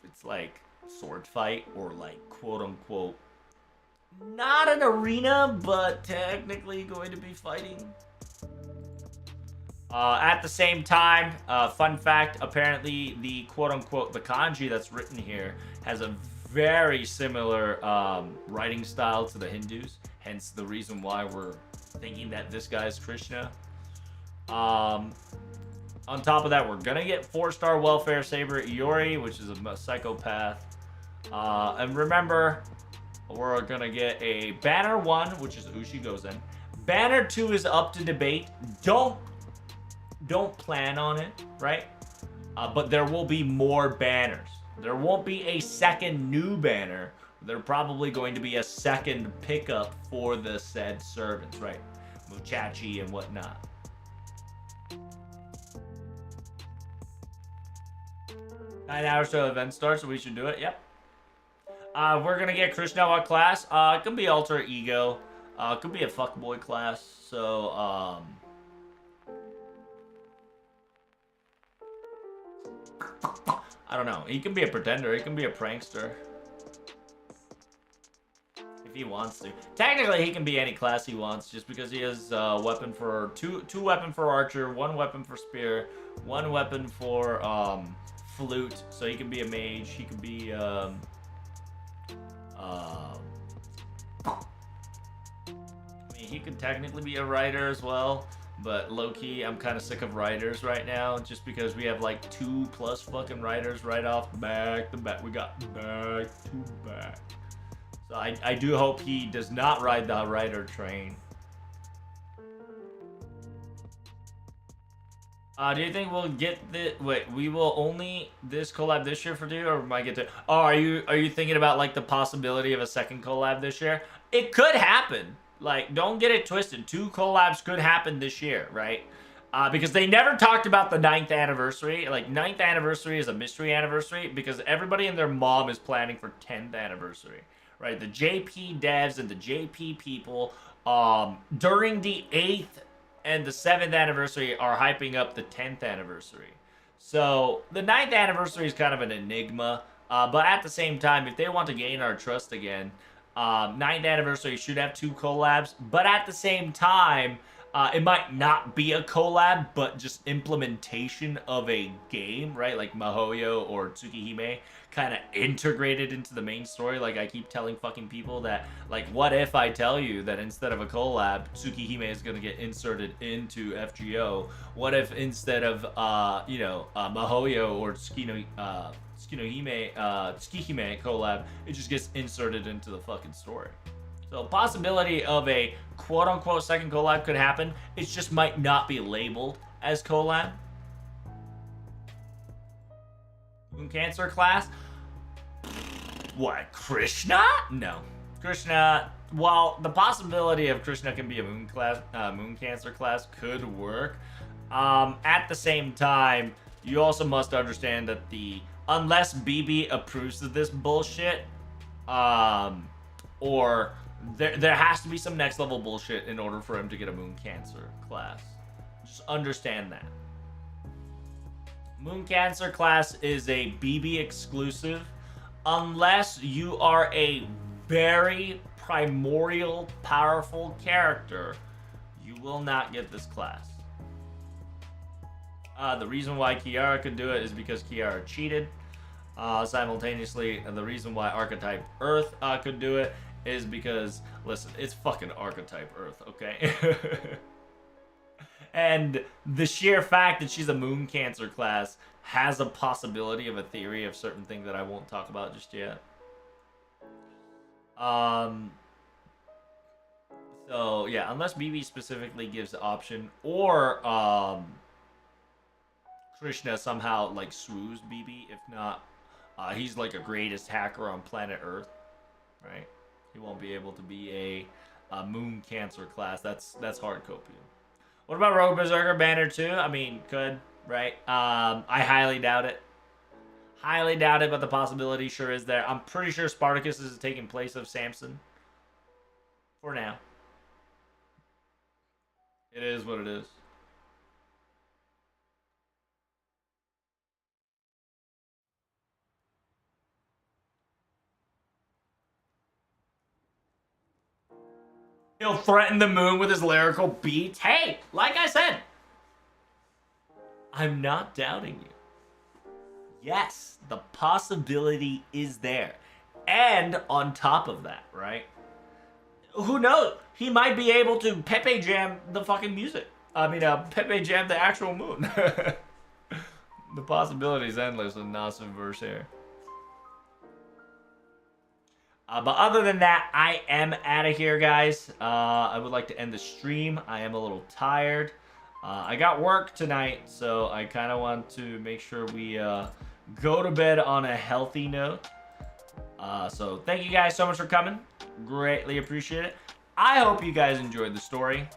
it's like sword fight or like quote unquote, not an arena, but technically going to be fighting. At the same time, fun fact, apparently the quote unquote, the kanji that's written here has a very similar writing style to the Hindus. Hence the reason why we're thinking that this guy's Krishna. On top of that, we're going to get 4-star Welfare Saber Iori, which is a psychopath. And remember, we're going to get a Banner 1, which is Ushi-Gozen. Banner 2 is up to debate. Don't plan on it, right? But there will be more banners. There won't be a second new banner. There's probably going to be a second pickup for the said servants, right? Muchachi and whatnot. Nine hours till event starts, so we should do it. Yep. We're gonna get Krishna what class? It could be alter ego. It could be a fuckboy class. So I don't know. He can be a pretender. He can be a prankster. If he wants to. Technically, he can be any class he wants, just because he has weapon for two weapon for archer, 1 weapon for spear, 1 weapon for flute. So he can be a mage. He can be I mean, he could technically be a writer as well. But low-key, I'm kind of sick of writers right now, just because we have like 2+ fucking writers right off back to back. We got back to back. So I do hope he does not ride the writer train. Do you think we'll get the... Wait, we will only this collab this year for you, or might get to... Oh, are you thinking about like the possibility of a second collab this year? It could happen. Like, don't get it twisted. 2 collabs could happen this year, right? Because they never talked about the 9th anniversary. Like, 9th anniversary is a mystery anniversary because everybody and their mom is planning for 10th anniversary, right? The JP devs and the JP people, during the 8th and the 7th anniversary are hyping up the 10th anniversary. So, the 9th anniversary is kind of an enigma. But at the same time, if they want to gain our trust again... 9th anniversary should have 2 collabs, but at the same time, it might not be a collab, but just implementation of a game, right? Like Mihoyo or Tsukihime kind of integrated into the main story. Like I keep telling fucking people that, like, what if I tell you that instead of a collab, Tsukihime is going to get inserted into FGO? What if instead of, Mihoyo or Tsukihime collab, it just gets inserted into the fucking story? So possibility of a quote-unquote second collab could happen. It just might not be labeled as collab. Moon Cancer class. What, Krishna? No. Krishna, while the possibility of Krishna can be a moon cancer class could work, at the same time, you also must understand that unless BB approves of this bullshit, or there has to be some next level bullshit in order for him to get a moon cancer class. Just understand that. Moon cancer class is a BB exclusive unless you are a very primordial, powerful character. You will not get this class. The reason why Kiara could do it is because Kiara cheated. Simultaneously, the reason why Archetype Earth could do it is because, listen, it's fucking Archetype Earth, okay? And the sheer fact that she's a moon cancer class has a possibility of a theory of certain things that I won't talk about just yet. So yeah, unless BB specifically gives the option, or Krishna somehow like swoos BB. If not, he's like a greatest hacker on planet Earth, right? He won't be able to be a moon cancer class. That's hard copium. What about Rogue Berserker Banner 2? I mean, could, right? I highly doubt it. Highly doubt it, but the possibility sure is there. I'm pretty sure Spartacus is taking place of Samson. For now. It is what it is. He'll threaten the moon with his lyrical beats. Hey, like I said, I'm not doubting you. Yes, the possibility is there. And on top of that, right? Who knows? He might be able to Pepe Jam the fucking music. I mean, Pepe Jam the actual moon. The possibility is endless with Nasim verse here. But other than that, I am out of here, guys. I would like to end the stream. I am a little tired. I got work tonight, so I kind of want to make sure we go to bed on a healthy note. So thank you guys so much for coming. Greatly appreciate it. I hope you guys enjoyed the story.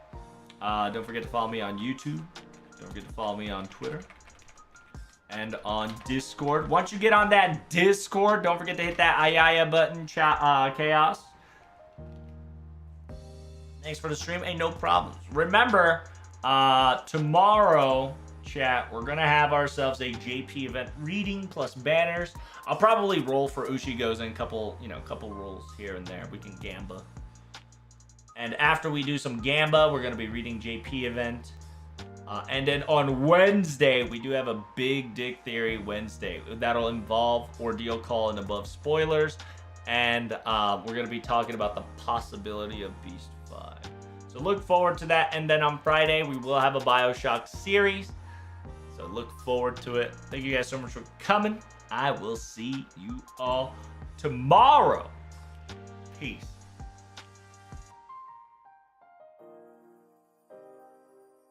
Don't forget to follow me on YouTube. Don't forget to follow me on Twitter. And on Discord. Once you get on that Discord, don't forget to hit that Ayaya button, Chaos. Thanks for the stream. Ain't no problems. Remember, tomorrow, chat, we're going to have ourselves a JP event reading plus banners. I'll probably roll for Ushigo's in couple rolls here and there. We can gamba. And after we do some gamba, we're going to be reading JP event. And then on Wednesday, we do have a Big Dick Theory Wednesday. That'll involve Ordeal Call and above spoilers. And we're going to be talking about the possibility of Beast 5. So look forward to that. And then on Friday, we will have a Bioshock series. So look forward to it. Thank you guys so much for coming. I will see you all tomorrow. Peace.